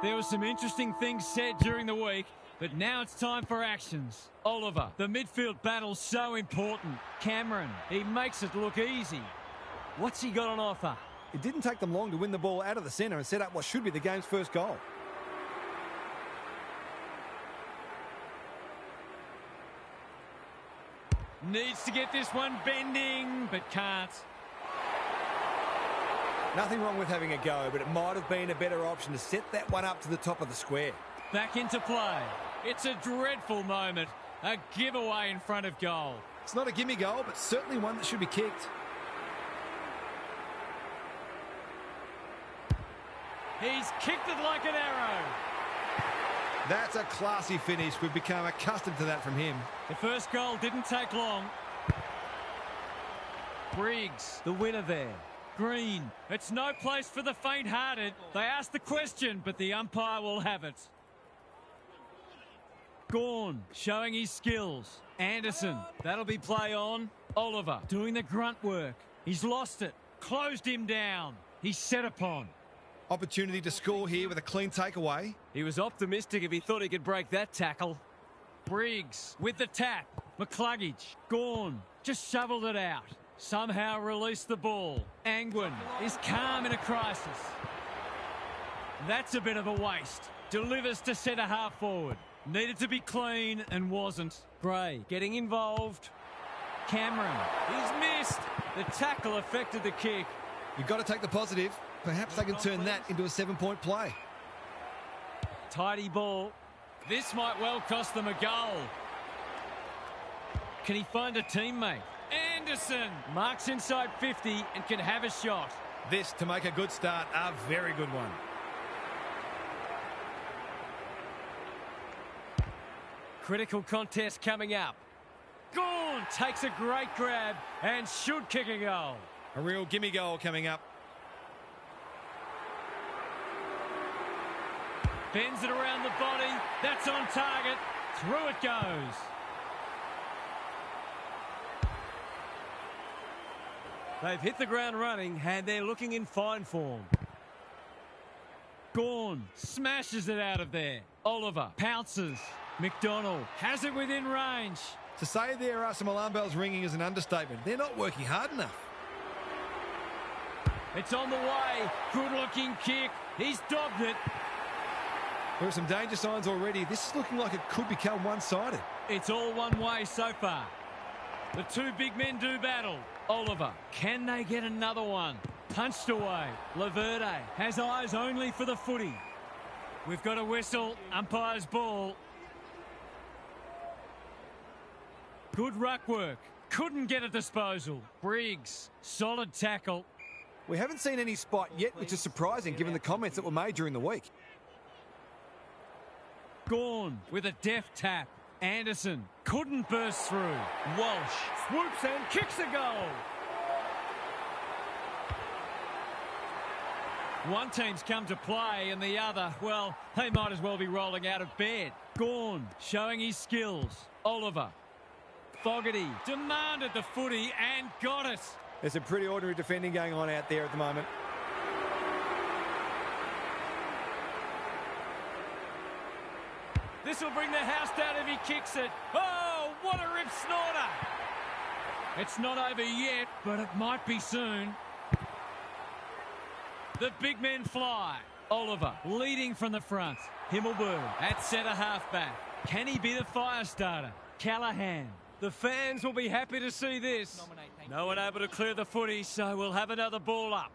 There were some interesting things said during the week, but now it's time for actions. Oliver, the midfield battle's so important. Cameron, he makes it look easy. What's he got on offer? It didn't take them long to win the ball out of the centre and set up what should be the game's first goal. Needs to get this one bending, but can't. Nothing wrong with having a go, but it might have been a better option to set that one up to the top of the square. Back into play. It's a dreadful moment. A giveaway in front of goal. It's not a gimme goal, but certainly one that should be kicked. He's kicked it like an arrow. That's a classy finish. We've become accustomed to that from him. The first goal didn't take long. Briggs, the winner there. Green, it's no place for the faint-hearted. They asked the question, but the umpire will have it. Gawn, showing his skills. Anderson, that'll be play on. Oliver, doing the grunt work. He's lost it. Closed him down. He's set upon. Opportunity to score here with a clean takeaway. He was optimistic if he thought he could break that tackle. Briggs with the tap. McCluggage. Gawn just shoveled it out. Somehow released the ball. Angwin is calm in a crisis. That's a bit of a waste. Delivers to centre half forward. Needed to be clean and wasn't. Gray getting involved. Cameron, he's missed. The tackle affected the kick. You've got to take the positive. Perhaps they can turn that into a 7-point play. Tidy ball. This might well cost them a goal. Can he find a teammate? Anderson marks inside 50 and can have a shot. This, to make a good start, a very good one. Critical contest coming up. Gawn takes a great grab and should kick a goal. A real gimme goal coming up. Bends it around the body. That's on target. Through it goes. They've hit the ground running and they're looking in fine form. Gawn smashes it out of there. Oliver pounces. McDonald has it within range. To say there are some alarm bells ringing is an understatement. They're not working hard enough. It's on the way. Good-looking kick. He's dogged it. There are some danger signs already. This is looking like it could become one-sided. It's all one way so far. The two big men do battle. Oliver, can they get another one? Punched away. Laverde has eyes only for the footy. We've got a whistle. Umpire's ball. Good ruck work. Couldn't get a disposal. Briggs, solid tackle. We haven't seen any spot yet, which is surprising given the comments that were made during the week. Gawn with a deft tap. Anderson couldn't burst through. Walsh swoops and kicks a goal. One team's come to play and the other, well, they might as well be rolling out of bed. Gawn showing his skills. Oliver. Fogarty demanded the footy and got it. There's some pretty ordinary defending going on out there at the moment. This will bring the house down if he kicks it. Oh, what a rip snorter. It's not over yet, but it might be soon. The big men fly. Oliver leading from the front. Himmelberg at centre halfback. Can he be the fire starter? Callahan. The fans will be happy to see this. No one able to clear the footy, so we'll have another ball up.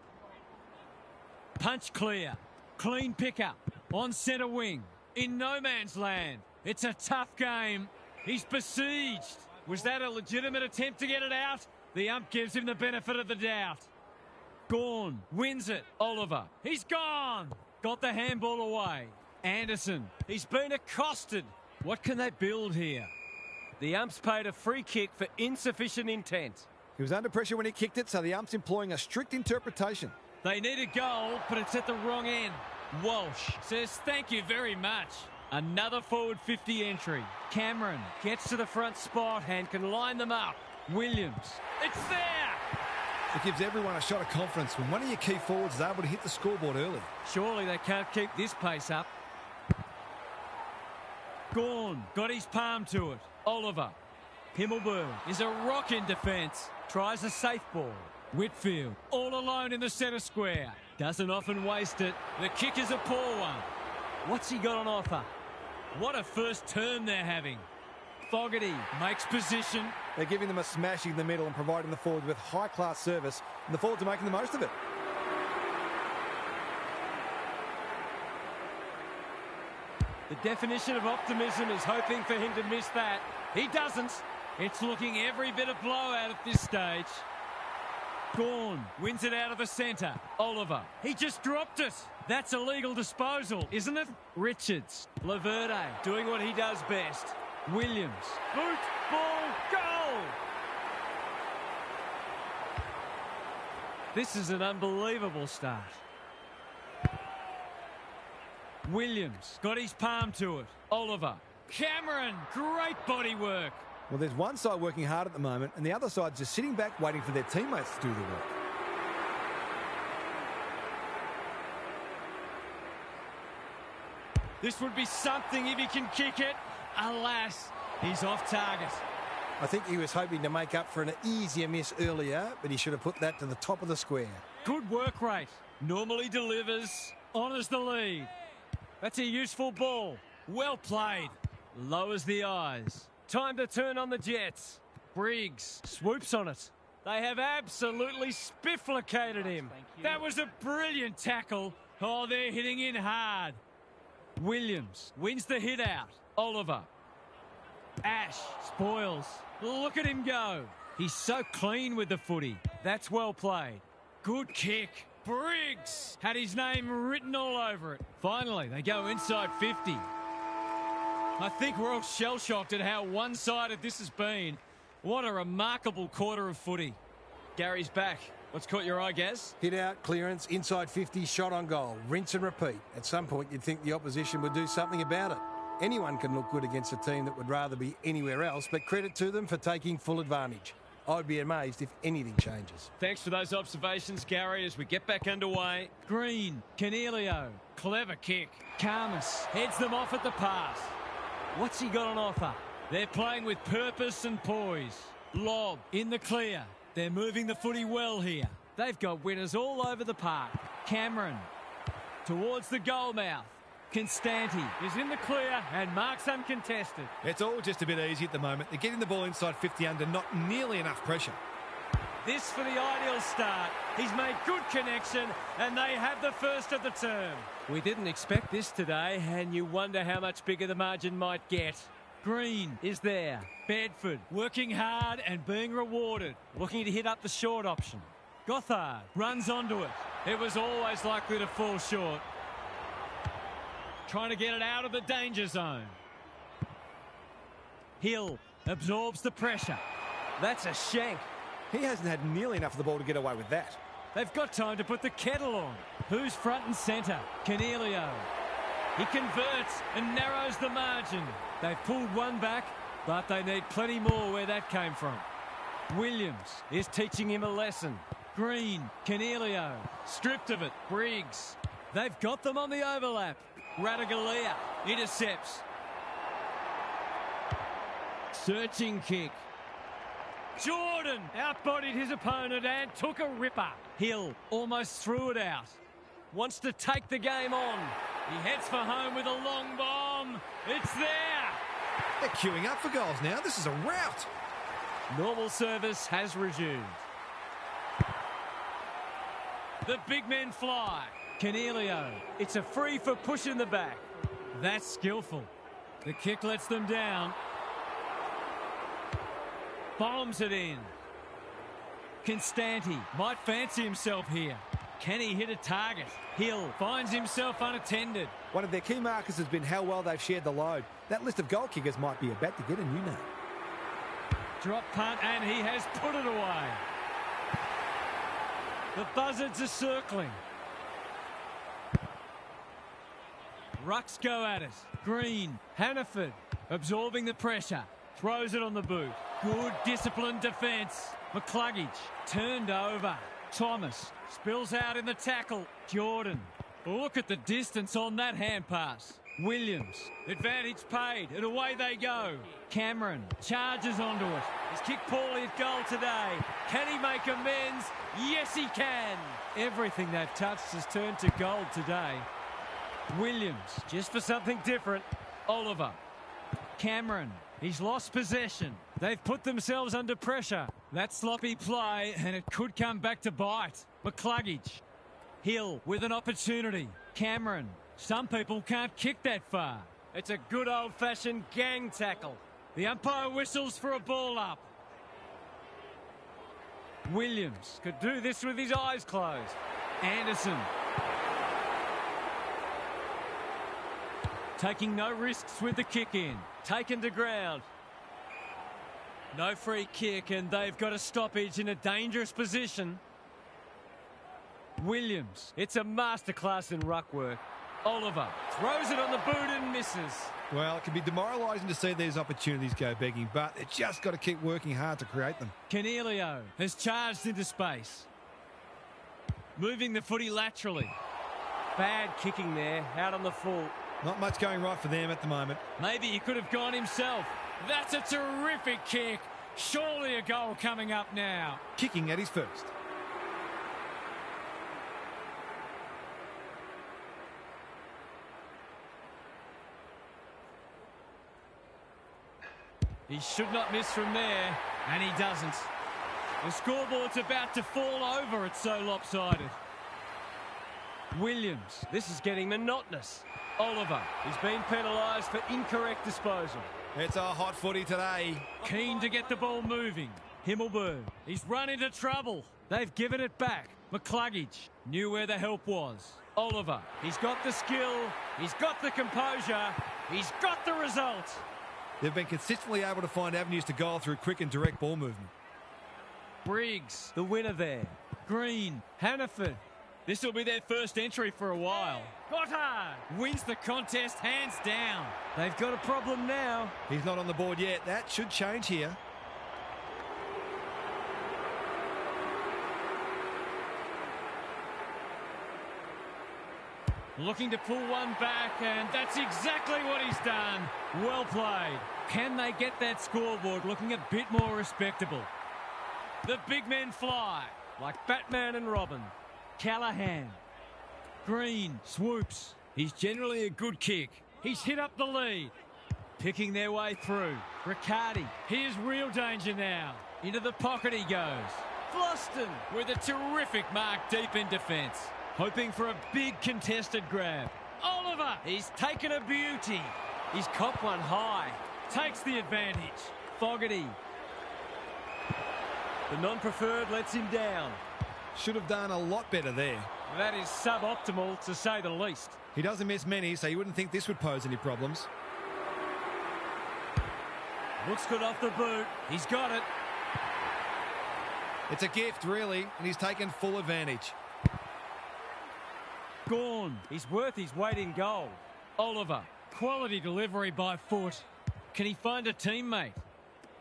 Punch clear. Clean pickup on centre wing. In no man's land. It's a tough game. He's besieged. Was that a legitimate attempt to get it out? The ump gives him the benefit of the doubt. Gawn wins it. Oliver. He's gone. Got the handball away. Anderson. He's been accosted. What can they build here? The ump's paid a free kick for insufficient intent. He was under pressure when he kicked it, so the ump's employing a strict interpretation. They need a goal, but it's at the wrong end. Walsh says thank you very much. Another forward 50 entry. Cameron gets to the front spot and can line them up. Williams. It's there. It gives everyone a shot of confidence when one of your key forwards is able to hit the scoreboard early. Surely they can't keep this pace up. Gawn got his palm to it. Oliver. Himmelberg is a rock in defence. Tries a safe ball. Whitfield all alone in the centre square. Doesn't often waste it. The kick is a poor one. What's he got on offer? What a first turn they're having. Fogarty makes position. They're giving them a smashing in the middle and providing the forwards with high-class service, and the forwards are making the most of it. The definition of optimism is hoping for him to miss that. He doesn't. It's looking every bit of blowout at this stage. Gawn wins it out of the centre. Oliver. He just dropped it. That's a legal disposal, isn't it? Richards. Laverde doing what he does best. Williams. Boot, ball, goal! This is an unbelievable start. Williams got his palm to it. Oliver. Cameron, great body work. Well, there's one side working hard at the moment, and the other side's just sitting back waiting for their teammates to do the work. This would be something if he can kick it. Alas, he's off target. I think he was hoping to make up for an easier miss earlier, but he should have put that to the top of the square. Good work rate. Normally delivers. Honours the lead. That's a useful ball. Well played. Lowers the eyes. Time to turn on the Jets. Briggs swoops on it. They have absolutely spifflicated him. That was a brilliant tackle. Oh, they're hitting in hard. Williams wins the hit out. Oliver. Ash spoils. Look at him go. He's so clean with the footy. That's well played. Good kick. Briggs had his name written all over it. Finally, they go inside 50. I think we're all shell-shocked at how one-sided this has been. What a remarkable quarter of footy. Gary's back. What's caught your eye, Gaz? Hit out, clearance, inside 50, shot on goal. Rinse and repeat. At some point, you'd think the opposition would do something about it. Anyone can look good against a team that would rather be anywhere else, but credit to them for taking full advantage. I'd be amazed if anything changes. Thanks for those observations, Gary, as we get back underway. Green, Canelio, clever kick. Karmas heads them off at the pass. What's he got on offer? They're playing with purpose and poise. Lob in the clear. They're moving the footy well here. They've got winners all over the park. Cameron towards the goal mouth. Constanti is in the clear and marks uncontested. It's all just a bit easy at the moment. They're getting the ball inside 50 under not nearly enough pressure. This for the ideal start. He's made good connection and they have the first of the term. We didn't expect this today and you wonder how much bigger the margin might get. Green is there. Bedford working hard and being rewarded. Looking to hit up the short option. Gothard runs onto it. It was always likely to fall short. Trying to get it out of the danger zone. Hill absorbs the pressure. That's a shank. He hasn't had nearly enough of the ball to get away with that. They've got time to put the kettle on. Who's front and centre? Canelio. He converts and narrows the margin. They've pulled one back, but they need plenty more where that came from. Williams is teaching him a lesson. Green, Canelio, stripped of it. Briggs. They've got them on the overlap. Radaglia intercepts. Searching kick. Jordan outbodied his opponent and took a ripper. Hill almost threw it out. Wants to take the game on. He heads for home with a long bomb. It's there. They're queuing up for goals now. This is a rout. Normal service has resumed. The big men fly. Canelio. It's a free for pushing the back. That's skillful. The kick lets them down. Bombs it in. Constanti might fancy himself here. Can he hit a target? Hill finds himself unattended. One of their key markers has been how well they've shared the load. That list of goal kickers might be about to get a new name. Drop punt and he has put it away. The buzzards are circling. Rucks go at it. Green, Hannaford absorbing the pressure. Throws it on the boot. Good disciplined defence. McCluggage turned over. Thomas spills out in the tackle. Jordan. Look at the distance on that hand pass. Williams. Advantage paid and away they go. Cameron charges onto it. He's kicked poorly at goal today. Can he make amends? Yes, he can. Everything they've touched has turned to gold today. Williams, just for something different. Oliver. Cameron. He's lost possession. They've put themselves under pressure. That sloppy play, and it could come back to bite. McCluggage. Hill with an opportunity. Cameron. Some people can't kick that far. It's a good old-fashioned gang tackle. The umpire whistles for a ball up. Williams could do this with his eyes closed. Anderson. Taking no risks with the kick in. Taken to ground. No free kick, and they've got a stoppage in a dangerous position. Williams. It's a masterclass in ruck work. Oliver throws it on the boot and misses. Well, it can be demoralising to see these opportunities go begging, but they've just got to keep working hard to create them. Canelio has charged into space. Moving the footy laterally. Bad kicking there, out on the full. Not much going right for them at the moment. Maybe he could have gone himself. That's a terrific kick. Surely a goal coming up now. Kicking at his first. He should not miss from there, and he doesn't. The scoreboard's about to fall over, it's so lopsided. Williams, this is getting monotonous. Oliver, he's been penalised for incorrect disposal. It's a hot footy today. Keen to get the ball moving. Himmelberg, he's run into trouble. They've given it back. McCluggage knew where the help was. Oliver, he's got the skill, he's got the composure, he's got the result. They've been consistently able to find avenues to goal through quick and direct ball movement. Briggs, the winner there. Green, Hannaford. This will be their first entry for a while. Goddard wins the contest hands down. They've got a problem now. He's not on the board yet. That should change here. Looking to pull one back, and that's exactly what he's done. Well played. Can they get that scoreboard looking a bit more respectable? The big men fly, like Batman and Robin. Callahan. Green swoops. He's generally a good kick. He's hit up the lead. Picking their way through. Riccardi. Here's real danger now. Into the pocket he goes. Floston with a terrific mark deep in defence. Hoping for a big contested grab. Oliver, he's taken a beauty. He's copped one high. Takes the advantage. Fogarty. The non-preferred lets him down. Should have done a lot better there. That is suboptimal, to say the least. He doesn't miss many, so you wouldn't think this would pose any problems. Looks good off the boot. He's got it. It's a gift, really, and he's taken full advantage. Gawn. He's worth his weight in gold. Oliver. Quality delivery by foot. Can he find a teammate?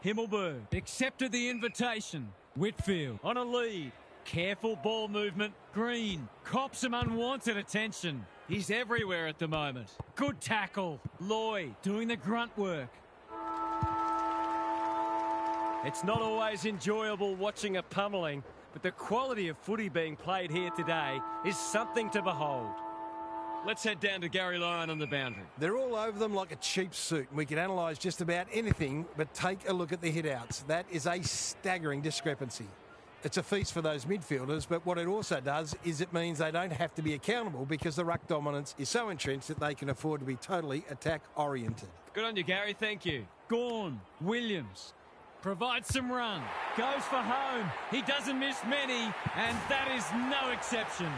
Himmelberg accepted the invitation. Whitfield on a lead. Careful ball movement. Green cops some unwanted attention. He's everywhere at the moment. Good tackle. Lloyd doing the grunt work. It's not always enjoyable watching a pummeling, but the quality of footy being played here today is something to behold. Let's head down to Gary Lyon on the boundary. They're all over them like a cheap suit. We can analyse just about anything, but take a look at the hit-outs. That is a staggering discrepancy. It's a feast for those midfielders, but what it also does is it means they don't have to be accountable because the ruck dominance is so entrenched that they can afford to be totally attack-oriented. Good on you, Gary. Thank you. Gawn. Williams. Provides some run. Goes for home. He doesn't miss many, and that is no exception.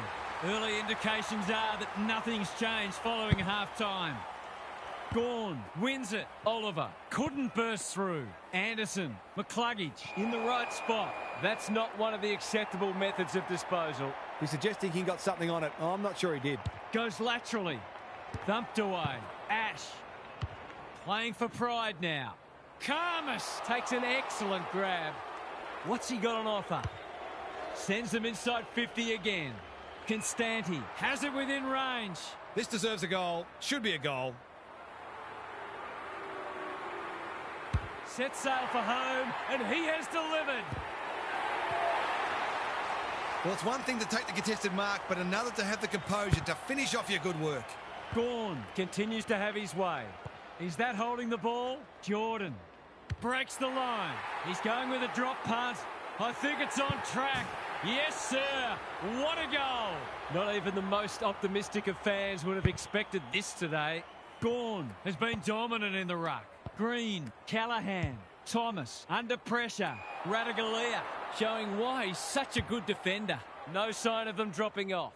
Early indications are that nothing's changed following half-time. Gawn wins it. Oliver couldn't burst through. Anderson, McCluggage in the right spot. That's not one of the acceptable methods of disposal. He's suggesting he got something on it. Oh, I'm not sure he did. Goes laterally. Thumped away. Ash playing for pride now. Karmas takes an excellent grab. What's he got on offer? Sends them inside 50 again. Constanti has it within range. This deserves a goal. Should be a goal. Set sail for home, and he has delivered. Well, it's one thing to take the contested mark, but another to have the composure to finish off your good work. Gawn continues to have his way. Is that holding the ball? Jordan breaks the line. He's going with a drop punt. I think it's on track. Yes, sir. What a goal. Not even the most optimistic of fans would have expected this today. Gawn has been dominant in the ruck. Green, Callahan, Thomas under pressure. Radaglia showing why he's such a good defender. No sign of them dropping off.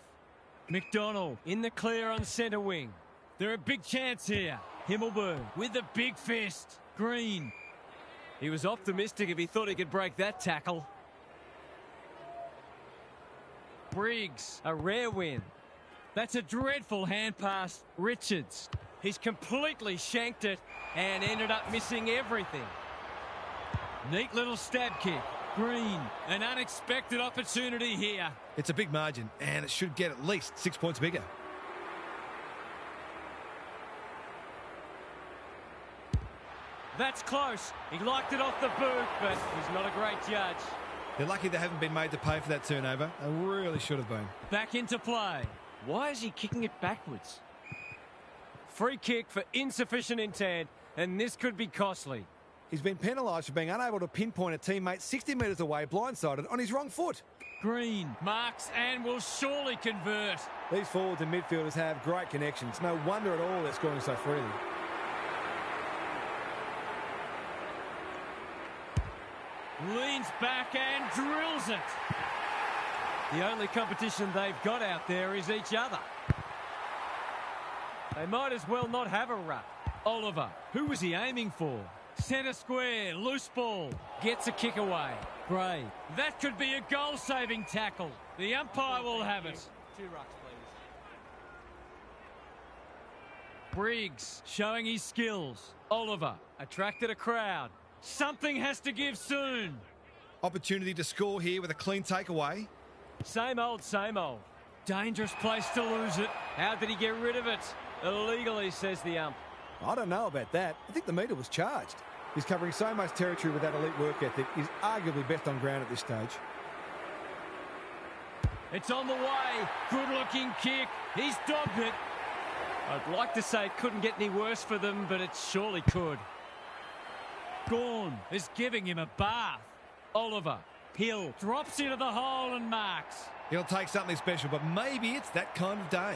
McDonald in the clear on centre wing. They're a big chance here. Himmelberg with the big fist. Green. He was optimistic if he thought he could break that tackle. Briggs, a rare win. That's a dreadful hand pass. Richards. He's completely shanked it and ended up missing everything. Neat little stab kick. Green, an unexpected opportunity here. It's a big margin, and it should get at least 6 points bigger. That's close. He liked it off the boot, but he's not a great judge. They're lucky they haven't been made to pay for that turnover. They really should have been. Back into play. Why is he kicking it backwards? Free kick for insufficient intent, and this could be costly. He's been penalised for being unable to pinpoint a teammate 60 metres away, blindsided, on his wrong foot. Green marks and will surely convert. These forwards and midfielders have great connections. No wonder at all they're scoring so freely. Leans back and drills it. The only competition they've got out there is each other. They might as well not have a ruck. Oliver, who was he aiming for? Centre square, loose ball, gets a kick away. Gray, that could be a goal-saving tackle. The umpire will have it. 2 rucks, please. Briggs showing his skills. Oliver attracted a crowd. Something has to give soon. Opportunity to score here with a clean takeaway. Same old, same old. Dangerous place to lose it. How did he get rid of it? Illegally, says the ump. I don't know about that. I think the meter was charged. He's covering so much territory with that elite work ethic. He's arguably best on ground at this stage. It's on the way. Good-looking kick. He's dogged it. I'd like to say it couldn't get any worse for them, but it surely could. Gawn is giving him a bath. Oliver, Hill drops into the hole and marks. He'll take something special, but maybe it's that kind of day.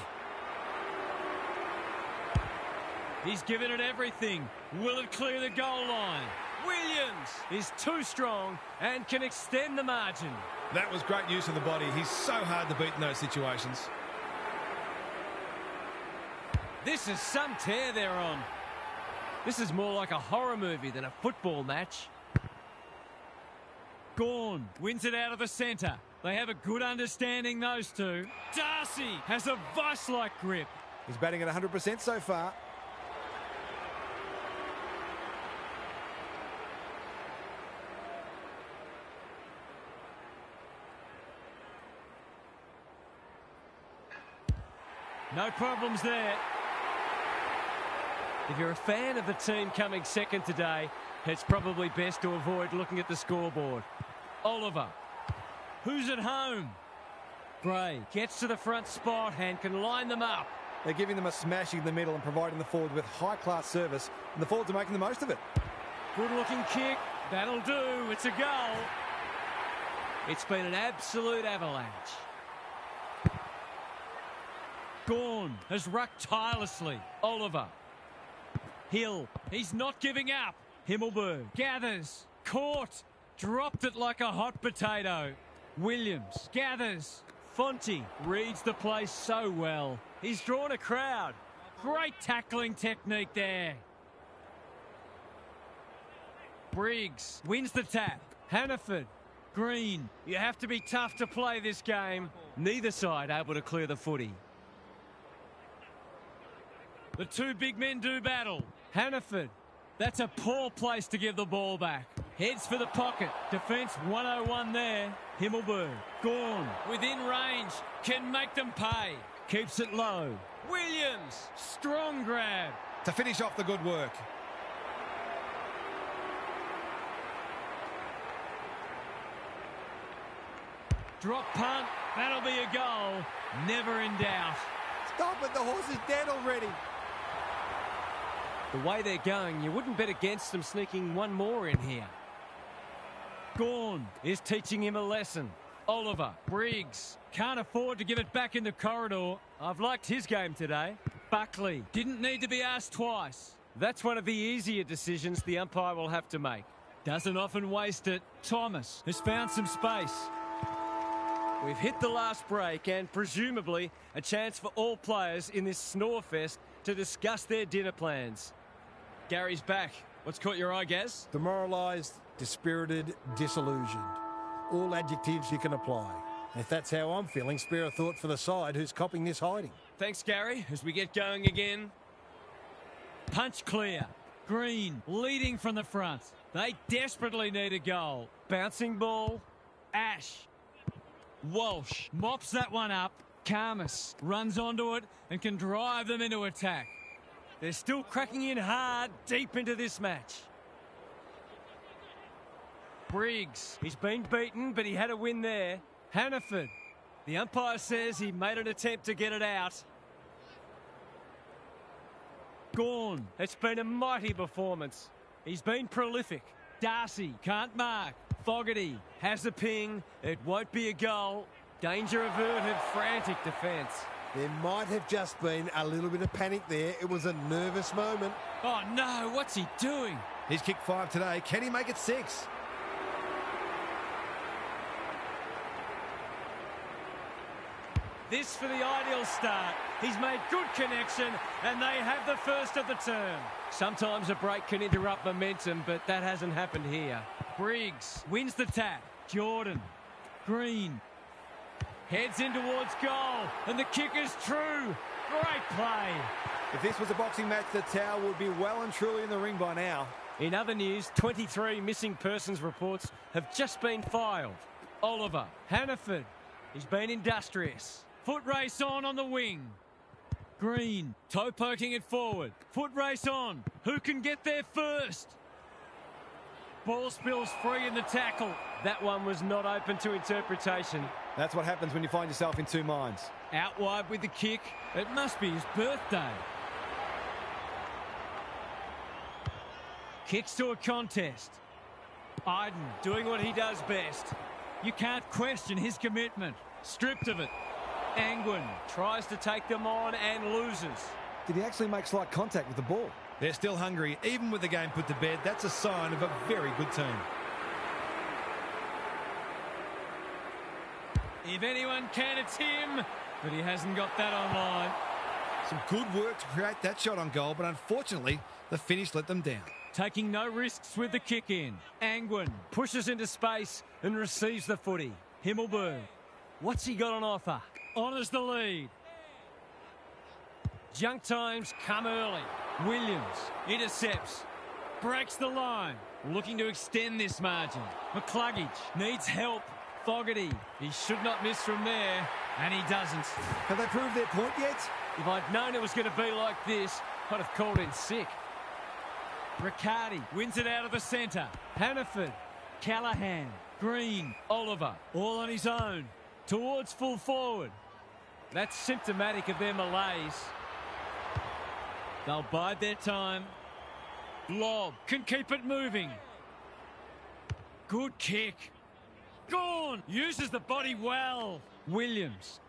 He's given it everything. Will it clear the goal line? Williams is too strong and can extend the margin. That was great use of the body. He's so hard to beat in those situations. This is some tear they're on. This is more like a horror movie than a football match. Gawn wins it out of the centre. They have a good understanding, those two. Darcy has a vice-like grip. He's batting at 100% so far. No problems there. If you're a fan of the team coming second today, it's probably best to avoid looking at the scoreboard. Oliver, who's at home? Gray gets to the front spot and can line them up. They're giving them a smashing in the middle and providing the forward with high-class service, and the forwards are making the most of it. Good-looking kick. That'll do. It's a goal. It's been an absolute avalanche. Gawn has rucked tirelessly. Oliver. Hill. He's not giving up. Himmelberg gathers. Caught. Dropped it like a hot potato. Williams gathers. Fonte reads the play so well. He's drawn a crowd. Great tackling technique there. Briggs wins the tap. Hannaford. Green. You have to be tough to play this game. Neither side able to clear the footy. The two big men do battle. Hannaford. That's a poor place to give the ball back. Heads for the pocket. Defence 101 there. Himmelberg. Gone. Within range. Can make them pay. Keeps it low. Williams. Strong grab. To finish off the good work. Drop punt. That'll be a goal. Never in doubt. Stop it. The horse is dead already. The way they're going, you wouldn't bet against them sneaking one more in here. Gorn is teaching him a lesson. Oliver, Briggs, can't afford to give it back in the corridor. I've liked his game today. Buckley didn't need to be asked twice. That's one of the easier decisions the umpire will have to make. Doesn't often waste it. Thomas has found some space. We've hit the last break and presumably a chance for all players in this snore fest to discuss their dinner plans. Gary's back. What's caught your eye, Gaz? Demoralised, dispirited, disillusioned. All adjectives you can apply. If that's how I'm feeling, spare a thought for the side who's copping this hiding. Thanks, Gary, as we get going again. Punch clear. Green leading from the front. They desperately need a goal. Bouncing ball. Ash. Walsh mops that one up. Karmas runs onto it and can drive them into attack. They're still cracking in hard deep into this match. Briggs, he's been beaten, but he had a win there. Hannaford, the umpire says he made an attempt to get it out. Gorn, it's been a mighty performance. He's been prolific. Darcy can't mark. Fogarty has a ping. It won't be a goal. Danger averted, frantic defence. There might have just been a little bit of panic there. It was a nervous moment. Oh no, what's he doing? He's kicked 5 today. Can he make it 6? This for the ideal start. He's made good connection and they have the first of the turn. Sometimes a break can interrupt momentum, but that hasn't happened here. Briggs wins the tap. Jordan. Green. Heads in towards goal. And the kick is true. Great play. If this was a boxing match, the towel would be well and truly in the ring by now. In other news, 23 missing persons reports have just been filed. Oliver. Hannaford. He's been industrious. Foot race on the wing. Green. Toe poking it forward. Foot race on. Who can get there first? Ball spills free in the tackle. That one was not open to interpretation. That's what happens when you find yourself in two minds. Out wide with the kick. It must be his birthday. Kicks to a contest. Iden doing what he does best. You can't question his commitment. Stripped of it. Angwin tries to take them on and loses. Did he actually make slight contact with the ball? They're still hungry, even with the game put to bed. That's a sign of a very good team. If anyone can, it's him. But he hasn't got that online. Some good work to create that shot on goal, but unfortunately, the finish let them down. Taking no risks with the kick in. Angwin pushes into space and receives the footy. Himmelberg. What's he got on offer? Honours the lead. Junk times come early. Williams intercepts. Breaks the line. Looking to extend this margin. McCluggage needs help. Fogarty. He should not miss from there. And he doesn't. Have they proved their point yet? If I'd known it was going to be like this, I'd have called in sick. Riccardi wins it out of the centre. Hannaford. Callahan. Green. Oliver. All on his own. Towards full forward. That's symptomatic of their malaise. They'll bide their time. Lob can keep it moving. Good kick. Gone. Uses the body well. Williams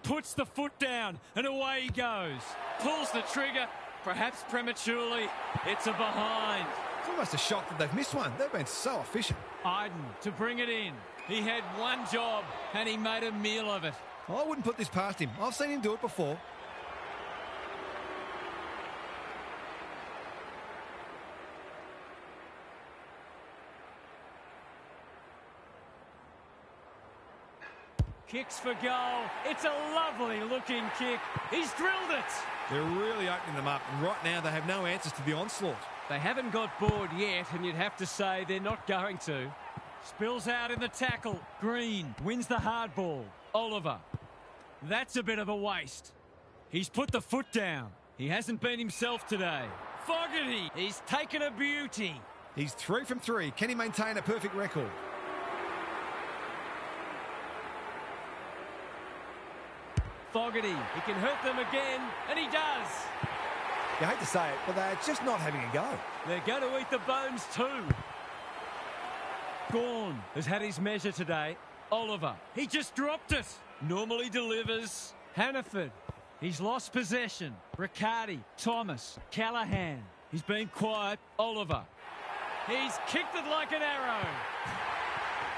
puts the foot down and away he goes. Pulls the trigger, perhaps prematurely. It's a behind. It's almost a shock that they've missed one. They've been so efficient. Iden to bring it in. He had one job and he made a meal of it. I wouldn't put this past him. I've seen him do it before. Kicks for goal. It's a lovely looking kick. He's drilled it. They're really opening them up, and right now they have no answers to the onslaught. They haven't got bored yet, and you'd have to say they're not going to. Spills out in the tackle. Green wins the hard ball. Oliver. That's a bit of a waste. He's put the foot down. He hasn't been himself today. Fogarty. He's taken a beauty. He's 3 from 3. Can he maintain a perfect record? Fogarty. He can hurt them again, and he does. You hate to say it, but they're just not having a go. They're going to eat the bones too. Gawn has had his measure today. Oliver. He just dropped it. Normally delivers. Hannaford. He's lost possession. Riccardi. Thomas. Callahan. He's been quiet. Oliver. He's kicked it like an arrow.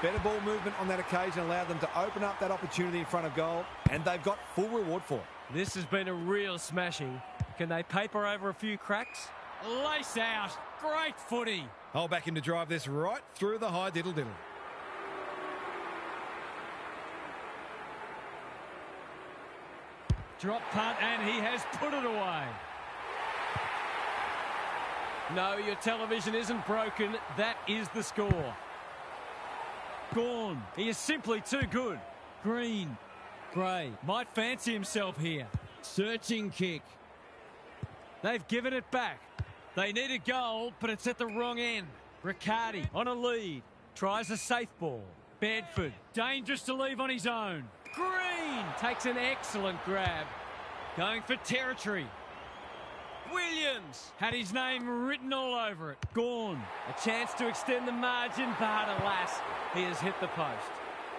Better ball movement on that occasion allowed them to open up that opportunity in front of goal, and they've got full reward for it. This has been a real smashing. Can they paper over a few cracks? Lace out. Great footy. I'll back him to drive this right through the high diddle-diddle. Drop punt, and he has put it away. No, your television isn't broken. That is the score. Gawn. He is simply too good. Green. Gray might fancy himself here. Searching kick. They've given it back. They need a goal, but it's at the wrong end. Riccardi on a lead. Tries a safe ball. Bedford. Dangerous to leave on his own. Green takes an excellent grab. Going for territory. Williams had his name written all over it. Gawn. A chance to extend the margin, but alas, he has hit the post.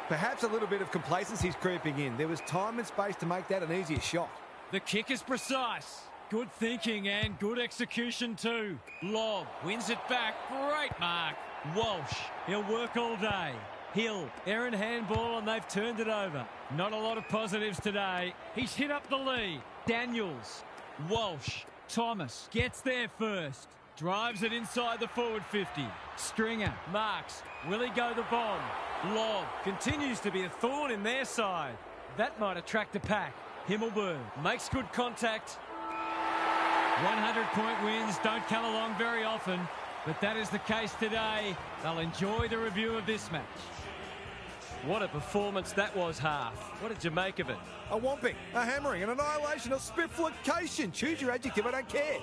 Perhaps a little bit of complacency is creeping in. There was time and space to make that an easier shot. The kick is precise. Good thinking and good execution too. Lobb wins it back. Great mark. Walsh. He'll work all day. Hill. Errant handball, and they've turned it over. Not a lot of positives today. He's hit up the lead. Daniels. Walsh. Thomas gets there first. Drives it inside the forward 50. Stringer marks. Will he go the bomb? Lobb continues to be a thorn in their side. That might attract a pack. Himmelberg makes good contact. 100-point wins don't come along very often, but that is the case today. They'll enjoy the review of this match. What a performance that was, Half. What did you make of it? A whomping, a hammering, an annihilation, a spifflication. Choose your adjective, I don't care.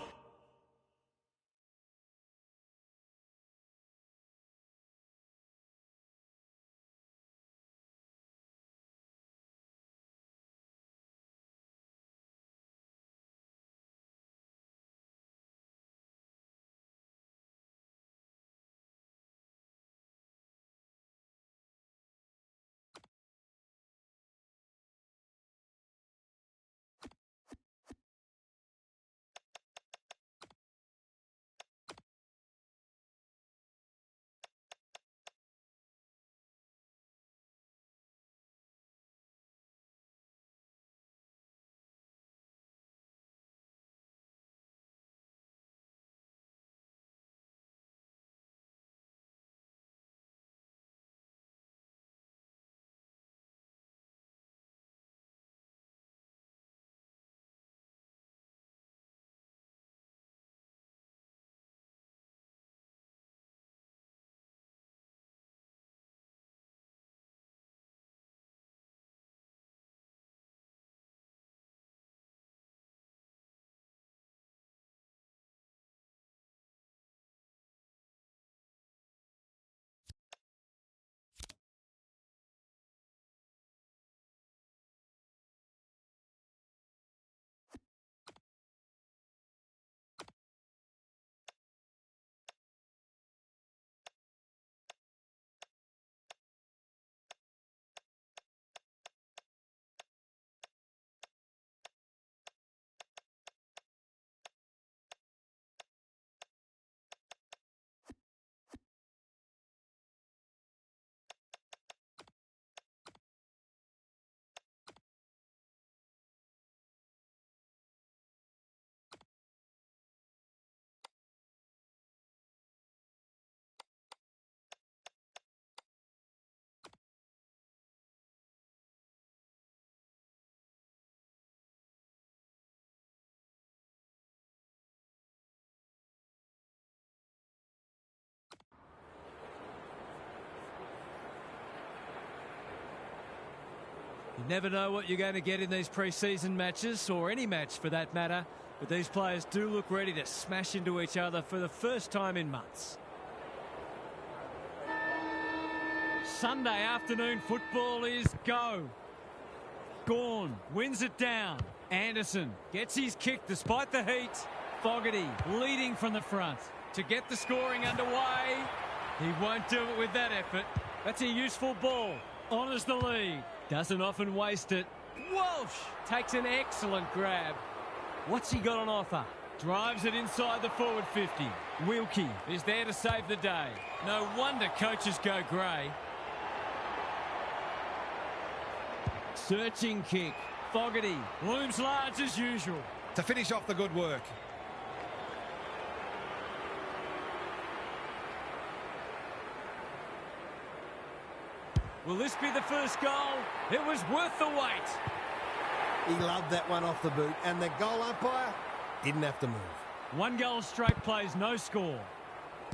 You never know what you're going to get in these pre-season matches, or any match for that matter, but these players do look ready to smash into each other for the first time in months. Sunday afternoon football is go. Gorn wins it down. Anderson gets his kick despite the heat. Fogarty leading from the front to get the scoring underway. He won't do it with that effort. That's a useful ball. Honours the lead. Doesn't often waste it. Walsh takes an excellent grab. What's he got on offer? Drives it inside the forward 50. Wilkie is there to save the day. No wonder coaches go grey. Searching kick. Fogarty looms large as usual. To finish off the good work. Will this be the first goal? It was worth the wait. He loved that one off the boot, and the goal umpire didn't have to move. 1 goal straight plays, no score.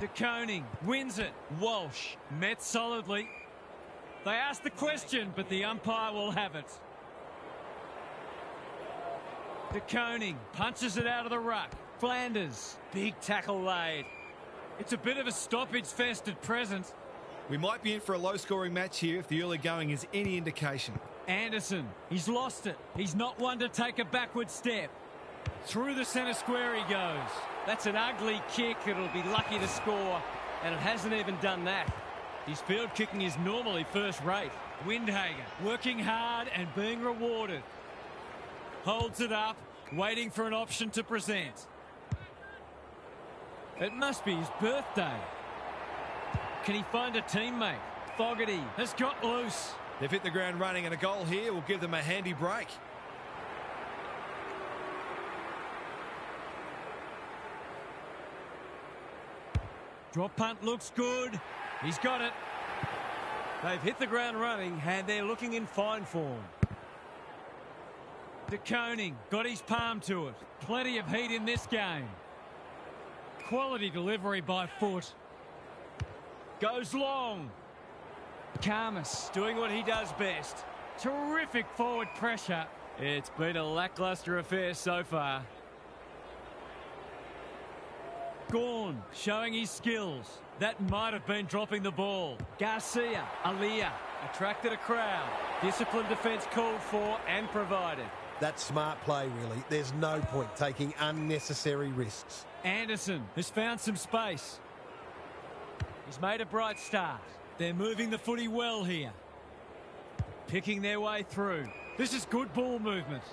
De Koning wins it. Walsh met solidly. They asked the question, but the umpire will have it. De Koning punches it out of the ruck. Flanders, big tackle laid. It's a bit of a stoppage fest at present. We might be in for a low-scoring match here if the early going is any indication. Anderson, he's lost it. He's not one to take a backward step. Through the centre square he goes. That's an ugly kick. It'll be lucky to score, and it hasn't even done that. His field kicking is normally first rate. Windhager working hard and being rewarded. Holds it up, waiting for an option to present. It must be his birthday. Can he find a teammate? Fogarty has got loose. They've hit the ground running, and a goal here will give them a handy break. Drop punt looks good. He's got it. They've hit the ground running, and they're looking in fine form. De Koning got his palm to it. Plenty of heat in this game. Quality delivery by foot. Goes long. Karmas doing what he does best. Terrific forward pressure. It's been a lacklustre affair so far. Gorn showing his skills. That might have been dropping the ball. Garcia, Aliyah attracted a crowd. Disciplined defence called for and provided. That's smart play, really. There's no point taking unnecessary risks. Anderson has found some space. He's made a bright start. They're moving the footy well here. Picking their way through. This is good ball movement.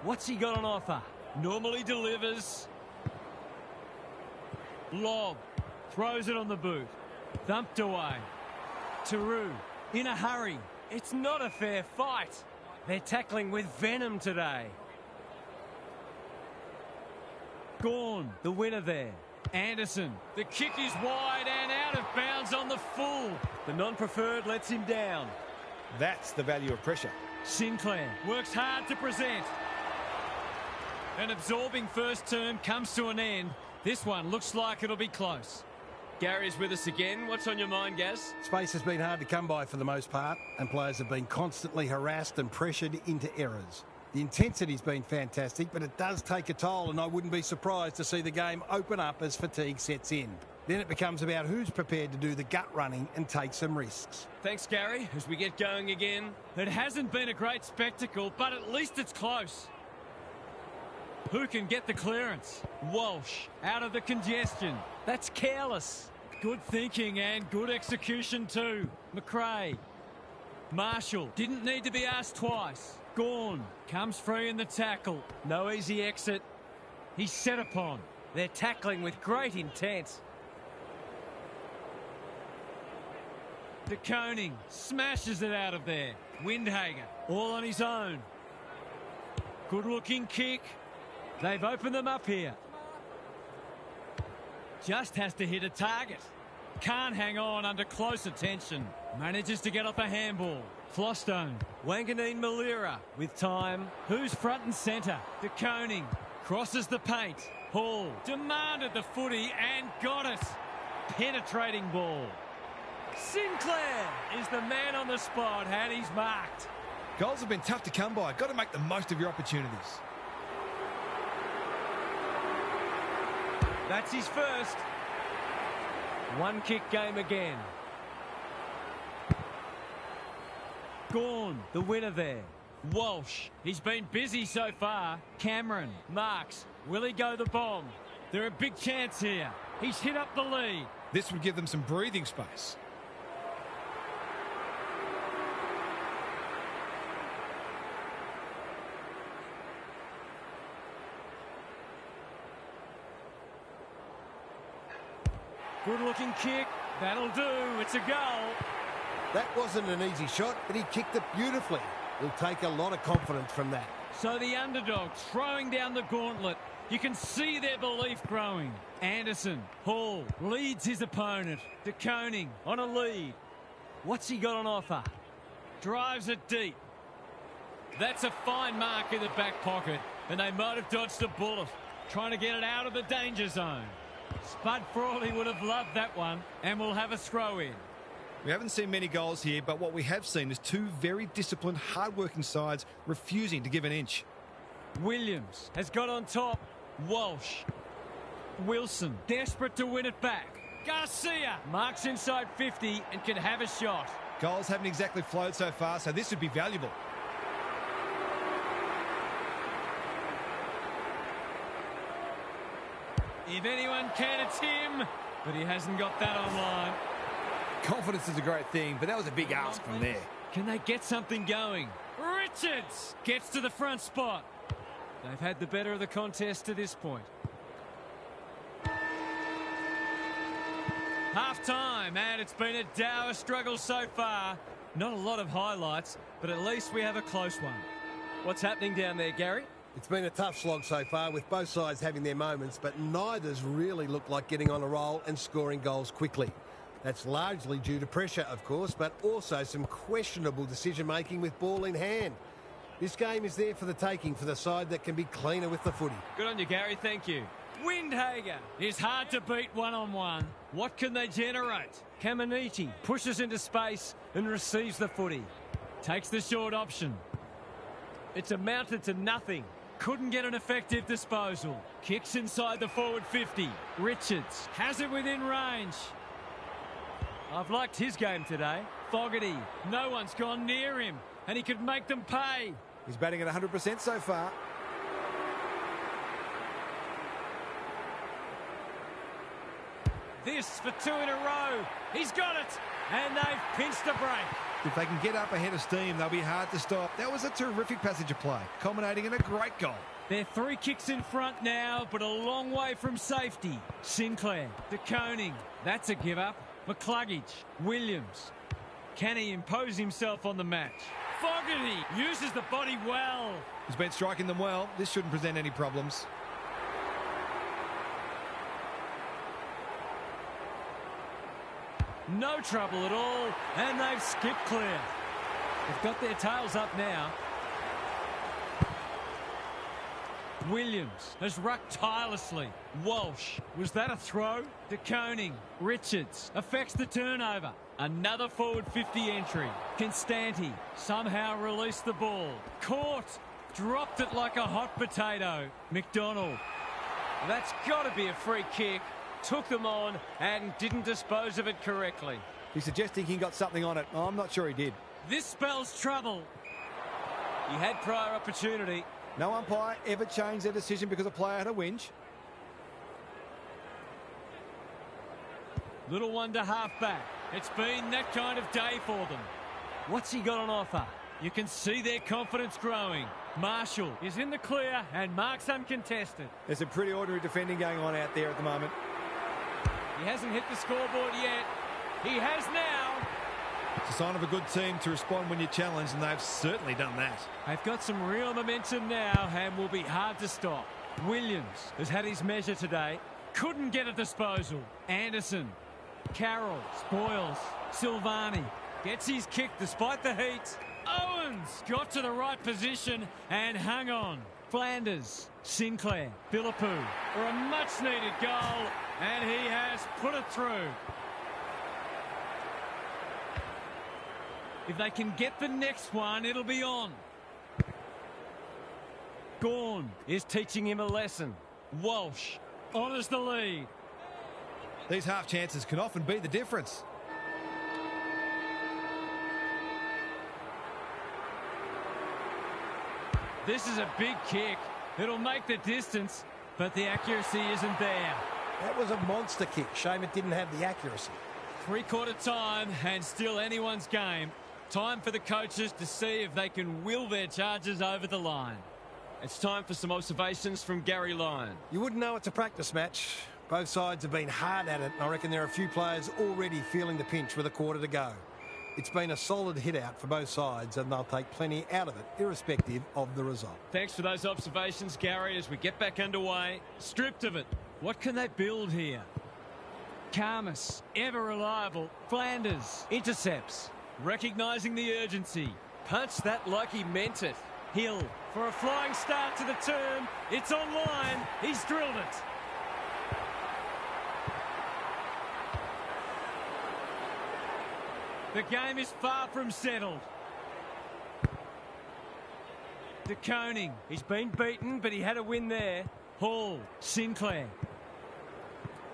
What's he got on offer? Normally delivers. Lob. Throws it on the boot. Thumped away. Taru in a hurry. It's not a fair fight. They're tackling with venom today. Gorn, the winner there. Anderson, the kick is wide and out of bounds on the full. The non-preferred lets him down. That's the value of pressure. Sinclair works hard to present. An absorbing first term comes to an end. This one looks like it'll be close. Gary's with us again. What's on your mind, Gaz? Space has been hard to come by for the most part, and players have been constantly harassed and pressured into errors. The intensity's been fantastic, but it does take a toll, and I wouldn't be surprised to see the game open up as fatigue sets in. Then it becomes about who's prepared to do the gut running and take some risks. Thanks, Gary. As we get going again, it hasn't been a great spectacle, but at least it's close. Who can get the clearance? Walsh out of the congestion. That's careless. Good thinking and good execution too. McRae. Marshall didn't need to be asked twice. Gorn comes free in the tackle. No easy exit. He's set upon. They're tackling with great intent. De Koning smashes it out of there. Windhager all on his own. Good looking kick. They've opened them up here. Just has to hit a target. Can't hang on under close attention. Manages to get off a handball. Flostone. Wanganeen Malira with time. Who's front and centre? De Koning crosses the paint. Hall demanded the footy and got it. Penetrating ball. Sinclair is the man on the spot and he's marked. Goals have been tough to come by. Got to make the most of your opportunities. That's his first. One kick game again. Gorn, the winner there. Walsh, he's been busy so far. Cameron, Marks, will he go the bomb? They're a big chance here. He's hit up the lead. This would give them some breathing space. Good-looking kick. That'll do. It's a goal. That wasn't an easy shot, but he kicked it beautifully. He'll take a lot of confidence from that. So the underdogs throwing down the gauntlet. You can see their belief growing. Anderson, Hall, leads his opponent. De Koning on a lead. What's he got on offer? Drives it deep. That's a fine mark in the back pocket, and they might have dodged a bullet, trying to get it out of the danger zone. Spud Frawley would have loved that one, and we'll have a throw in. We haven't seen many goals here, but what we have seen is two very disciplined, hard-working sides refusing to give an inch. Williams has got on top. Walsh. Wilson, desperate to win it back. Garcia marks inside 50 and can have a shot. Goals haven't exactly flowed so far, so this would be valuable. If anyone can, it's him, but he hasn't got that online. Confidence is a great thing, but that was a big ask from there. Can they get something going? Richards gets to the front spot. They've had the better of the contest to this point. Half-time, and it's been a dour struggle so far. Not a lot of highlights, but at least we have a close one. What's happening down there, Gary? It's been a tough slog so far, with both sides having their moments, but neither's really looked like getting on a roll and scoring goals quickly. That's largely due to pressure, of course, but also some questionable decision-making with ball in hand. This game is there for the taking for the side that can be cleaner with the footy. Good on you, Gary. Thank you. Windhager is hard to beat one-on-one. What can they generate? Caminiti pushes into space and receives the footy. Takes the short option. It's amounted to nothing. Couldn't get an effective disposal. Kicks inside the forward 50. Richards has it within range. I've liked his game today. Fogarty, no one's gone near him, and he could make them pay. He's batting at 100% so far. This for two in a row. He's got it, and they've pinched a break. If they can get up ahead of steam, they'll be hard to stop. That was a terrific passage of play, culminating in a great goal. They're 3 kicks in front now, but a long way from safety. Sinclair, De Koning, that's a give-up. McCluggage, Williams. Can he impose himself on the match? Fogarty uses the body well. He's been striking them well. This shouldn't present any problems. No trouble at all, and they've skipped clear. They've got their tails up now. Williams has rucked tirelessly. Walsh, was that a throw? De Koning, Richards affects the turnover. Another forward 50 entry. Constanti somehow released the ball. Caught, dropped it like a hot potato. McDonald, that's got to be a free kick. Took them on and didn't dispose of it correctly. He's suggesting he got something on it. I'm not sure he did. This spells trouble. He had prior opportunity. No umpire ever changed their decision because a player had a whinge. Little one to half-back. It's been that kind of day for them. What's he got on offer? You can see their confidence growing. Marshall is in the clear and marks uncontested. There's some pretty ordinary defending going on out there at the moment. He hasn't hit the scoreboard yet. He has now. It's a sign of a good team to respond when you're challenged, and they've certainly done that. They've got some real momentum now and will be hard to stop. Williams has had his measure today. Couldn't get a disposal. Anderson, Carroll, spoils. Silvani gets his kick despite the heat. Owens got to the right position and hung on. Flanders, Sinclair, Philippou for a much-needed goal, and he has put it through. If they can get the next one, it'll be on. Gawn is teaching him a lesson. Walsh honours the lead. These half chances can often be the difference. This is a big kick. It'll make the distance, but the accuracy isn't there. That was a monster kick. Shame it didn't have the accuracy. Three-quarter time and still anyone's game. Time for the coaches to see if they can will their charges over the line. It's time for some observations from Gary Lyon. You wouldn't know it's a practice match. Both sides have been hard at it, and I reckon there are a few players already feeling the pinch with a quarter to go. It's been a solid hit-out for both sides, and they'll take plenty out of it, irrespective of the result. Thanks for those observations, Gary, as we get back underway. Stripped of it. What can they build here? Karmas, ever reliable. Flanders intercepts. Recognising the urgency. Punched that like he meant it. Hill for a flying start to the term. It's online. He's drilled it. The game is far from settled. De Koning. He's been beaten, but he had a win there. Hall. Sinclair.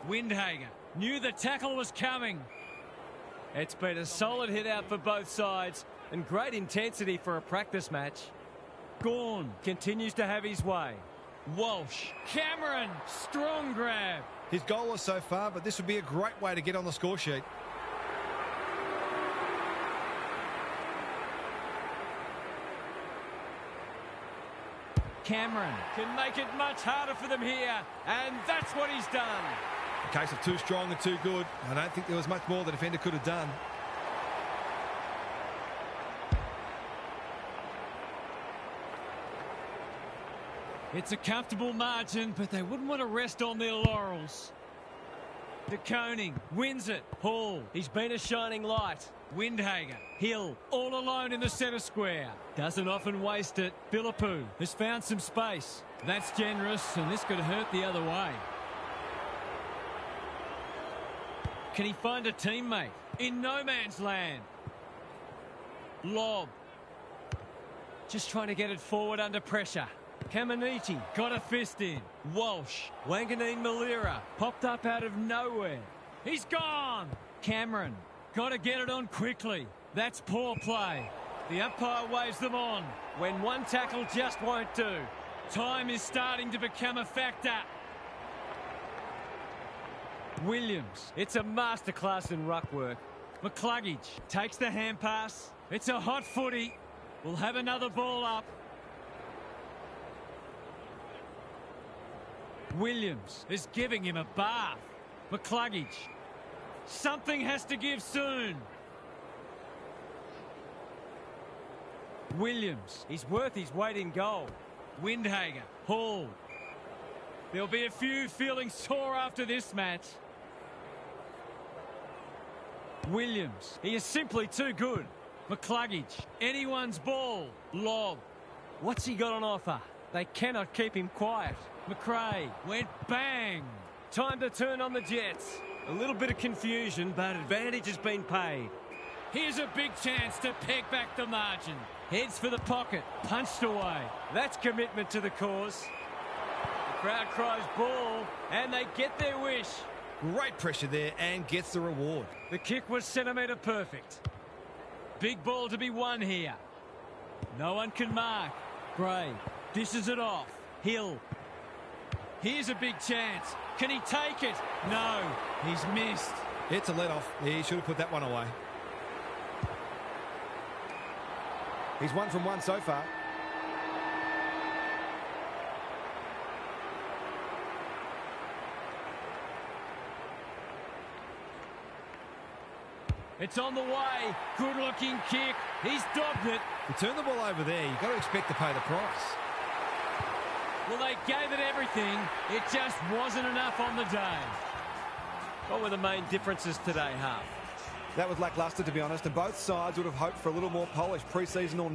Windhager. Knew the tackle was coming. It's been a solid hit out for both sides and great intensity for a practice match. Gawn continues to have his way. Walsh. Cameron. Strong grab. His goalless so far, but this would be a great way to get on the score sheet. Cameron can make it much harder for them here, and that's what he's done. A case of too strong and too good. I don't think there was much more the defender could have done. It's a comfortable margin, but they wouldn't want to rest on their laurels. De Koning wins it. Hall, he's been a shining light. Windhager, Hill, all alone in the centre square. Doesn't often waste it. Philippou has found some space. That's generous, and this could hurt the other way. Can he find a teammate? In no man's land. Lob. Just trying to get it forward under pressure. Caminiti got a fist in. Walsh. Wanganeen Malira popped up out of nowhere. He's gone. Cameron. Got to get it on quickly. That's poor play. The umpire waves them on when one tackle just won't do. Time is starting to become a factor. Williams. It's a masterclass in ruck work. McCluggage takes the hand pass. It's a hot footy. We'll have another ball up. Williams is giving him a bath. McCluggage. Something has to give soon. Williams. He's worth his weight in gold. Windhager. Hall. There'll be a few feeling sore after this match. Williams. He is simply too good. McCluggage. Anyone's ball. Lob. What's he got on offer? They cannot keep him quiet. McRae went bang. Time to turn on the Jets. A little bit of confusion, but advantage has been paid. Here's a big chance to peg back the margin. Heads for the pocket. Punched away. That's commitment to the cause. The crowd cries ball, and they get their wish. Great pressure there and gets the reward. The kick was centimetre perfect. Big ball to be won here. No one can mark. Gray dishes it off. Hill. Here's a big chance. Can he take it? No, he's missed. It's a let-off. He should have put that one away. He's 1 from 1 so far. It's on the way. Good-looking kick. He's dobbed it. To turn the ball over there, you've got to expect to pay the price. Well, they gave it everything. It just wasn't enough on the day. What were the main differences today, Half? That was lacklustre, to be honest, and both sides would have hoped for a little more polish pre-season or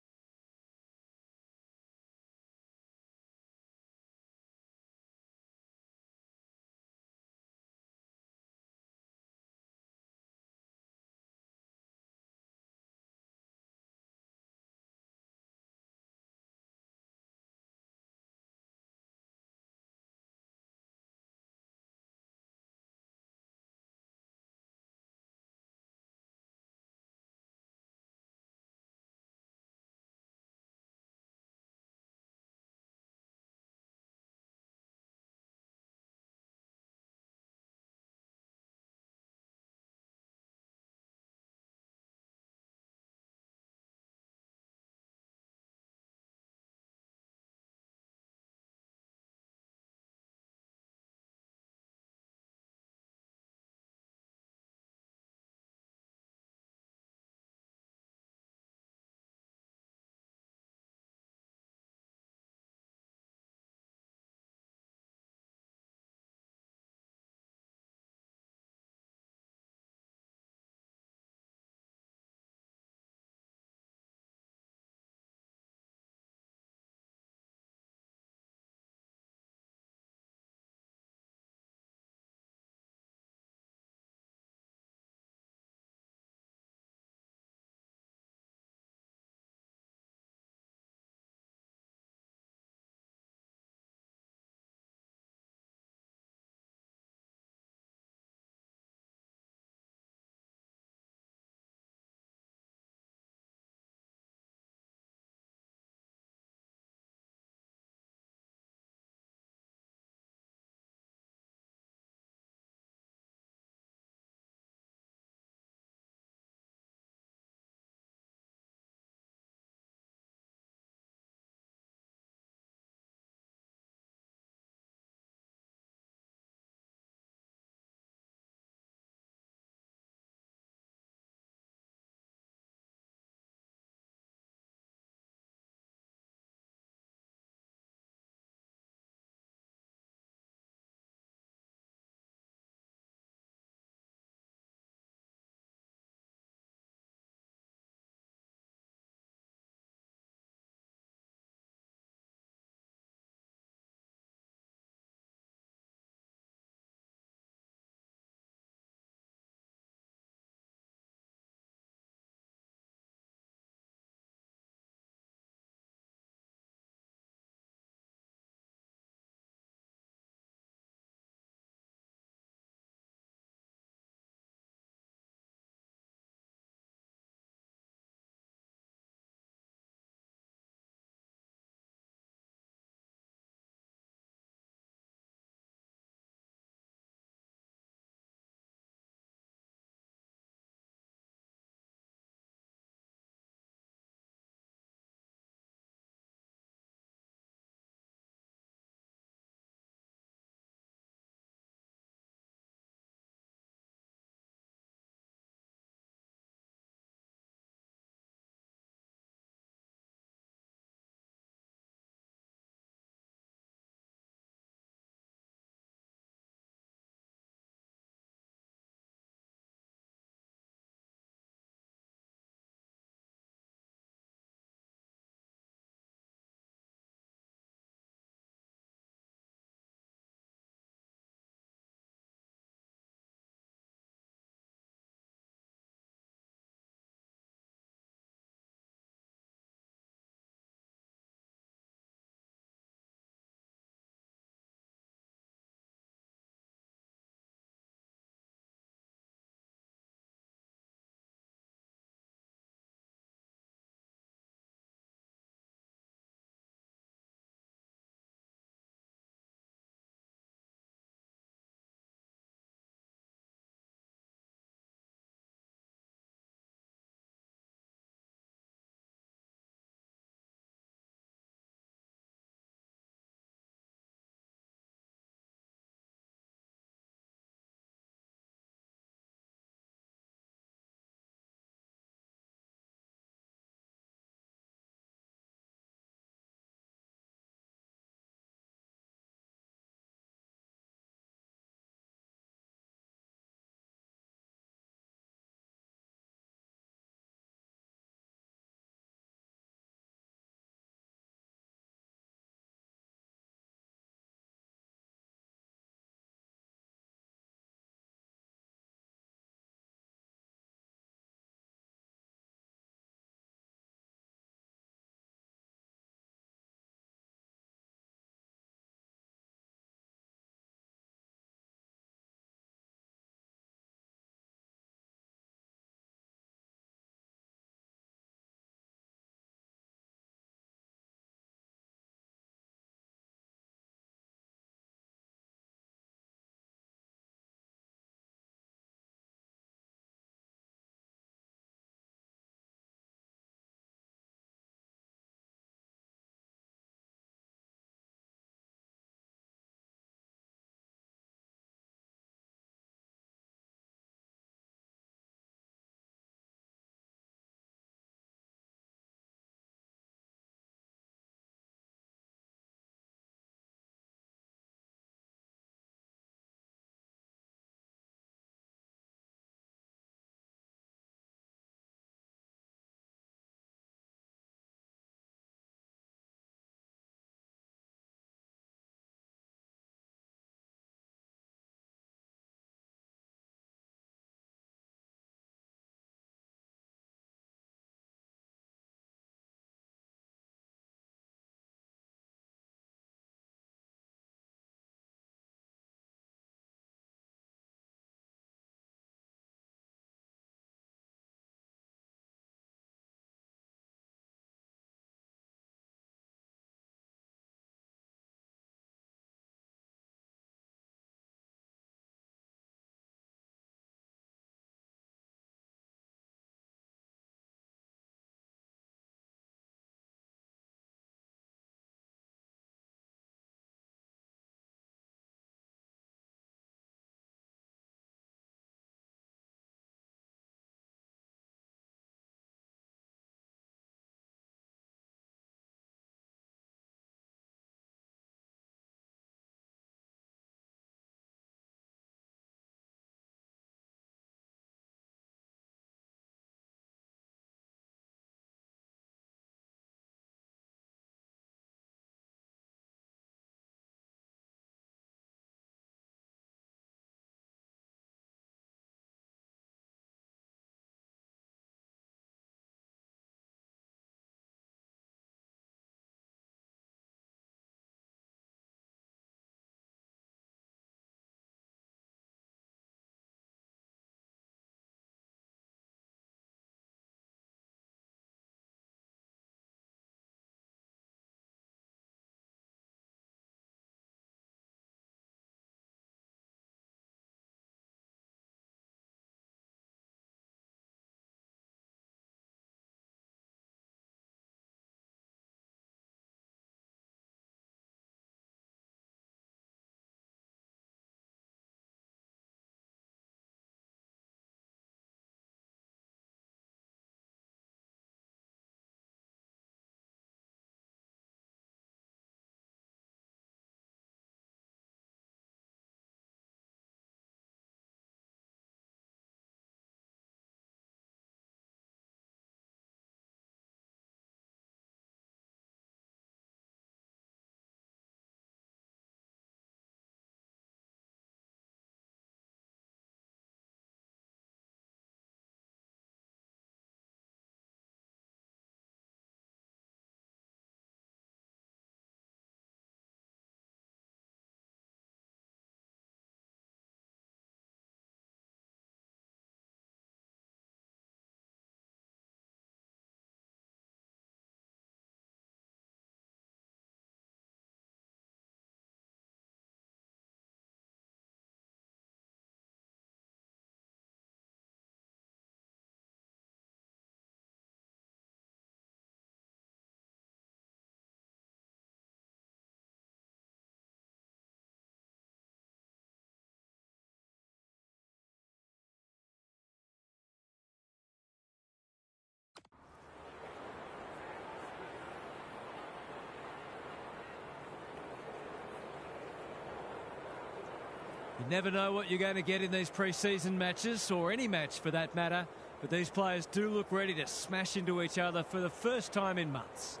You never know what you're going to get in these pre-season matches, or any match for that matter, but these players do look ready to smash into each other for the first time in months.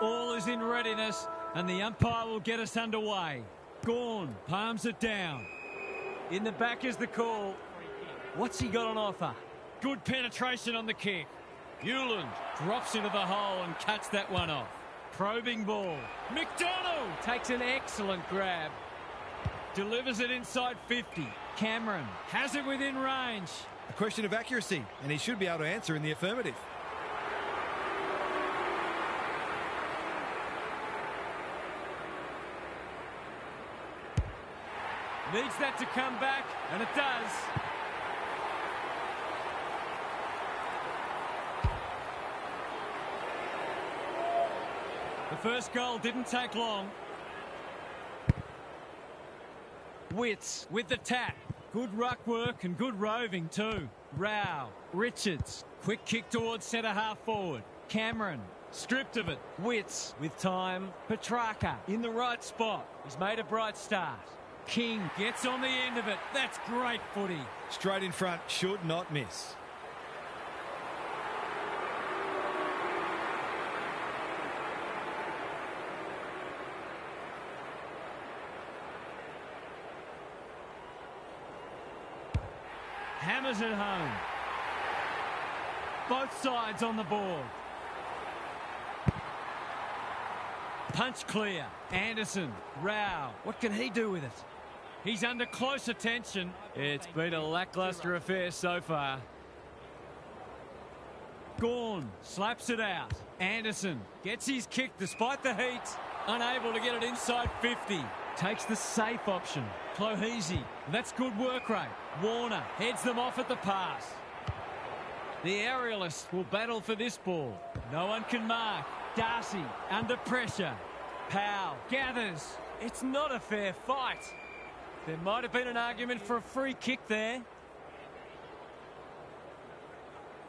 All is in readiness, and the umpire will get us underway. Gawn palms it down. In the back is the call. What's he got on offer? Good penetration on the kick. Hewland drops into the hole and cuts that one off. Probing ball. McDonald takes an excellent grab. Delivers it inside 50. Cameron has it within range. A question of accuracy, and he should be able to answer in the affirmative. Needs that to come back, and it does. The first goal didn't take long. Witts with the tap. Good ruck work and good roving too. Rao, Richards, quick kick towards centre half forward. Cameron, stripped of it. Witts with time. Petrarca in the right spot. He's made a bright start. King gets on the end of it. That's great footy. Straight in front, should not miss. Hammers it home. Both sides on the board. Punch clear. Anderson. Rao. What can he do with it? He's under close attention. It's been a lacklustre affair so far. Gawn slaps it out. Anderson gets his kick despite the heat. Unable to get it inside 50. Takes the safe option. Clohesi. That's good work rate. Warner heads them off at the pass. The aerialists will battle for this ball. No one can mark. Darcy under pressure. Powell gathers. It's not a fair fight. There might have been an argument for a free kick there.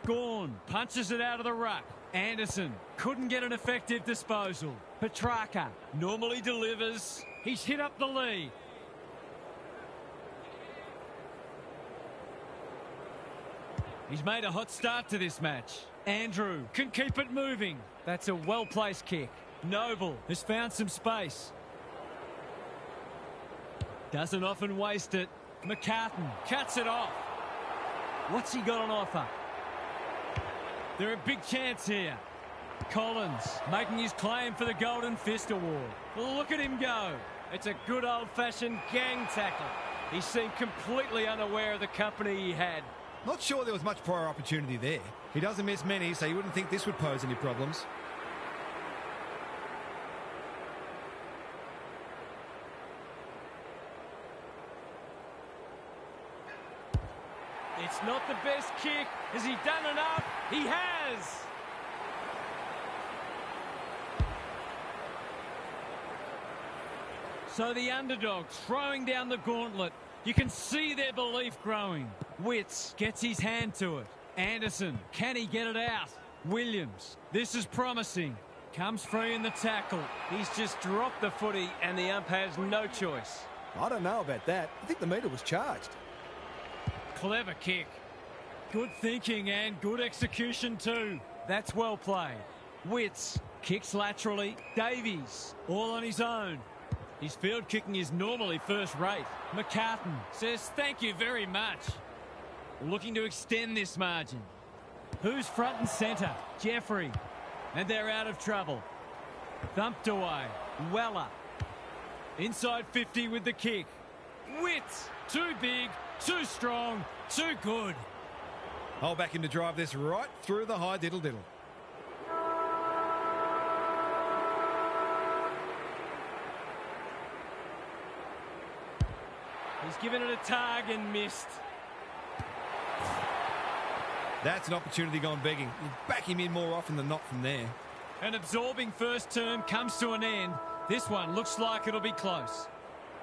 Gawn punches it out of the ruck. Anderson couldn't get an effective disposal. Petrarca normally delivers. He's hit up the lead. He's made a hot start to this match. Andrew can keep it moving. That's a well-placed kick. Noble has found some space. Doesn't often waste it. McCartan cuts it off. What's he got on offer? They're a big chance here. Collins making his claim for the Golden Fist Award. Look at him go. It's a good old-fashioned gang tackle. He seemed completely unaware of the company he had. Not sure there was much prior opportunity there. He doesn't miss many, so you wouldn't think this would pose any problems. It's not the best kick. Has he done enough? He has. So the underdog throwing down the gauntlet. You can see their belief growing. Witts gets his hand to it. Anderson, can he get it out? Williams, this is promising. Comes free in the tackle. He's just dropped the footy and the ump has no choice. I don't know about that. I think the meter was charged. Clever kick. Good thinking and good execution too. That's well played. Witts kicks laterally. Davies all on his own. His field kicking is normally first rate. McCartan says thank you very much. Looking to extend this margin. Who's front and centre? Jeffrey. And they're out of trouble. Thumped away. Weller. Inside 50 with the kick. Witts. Too big, too strong, too good. I'll back him to drive this right through the high diddle-diddle. He's given it a tug and missed. That's an opportunity gone begging. You back him in more often than not from there. An absorbing first term comes to an end. This one looks like it'll be close.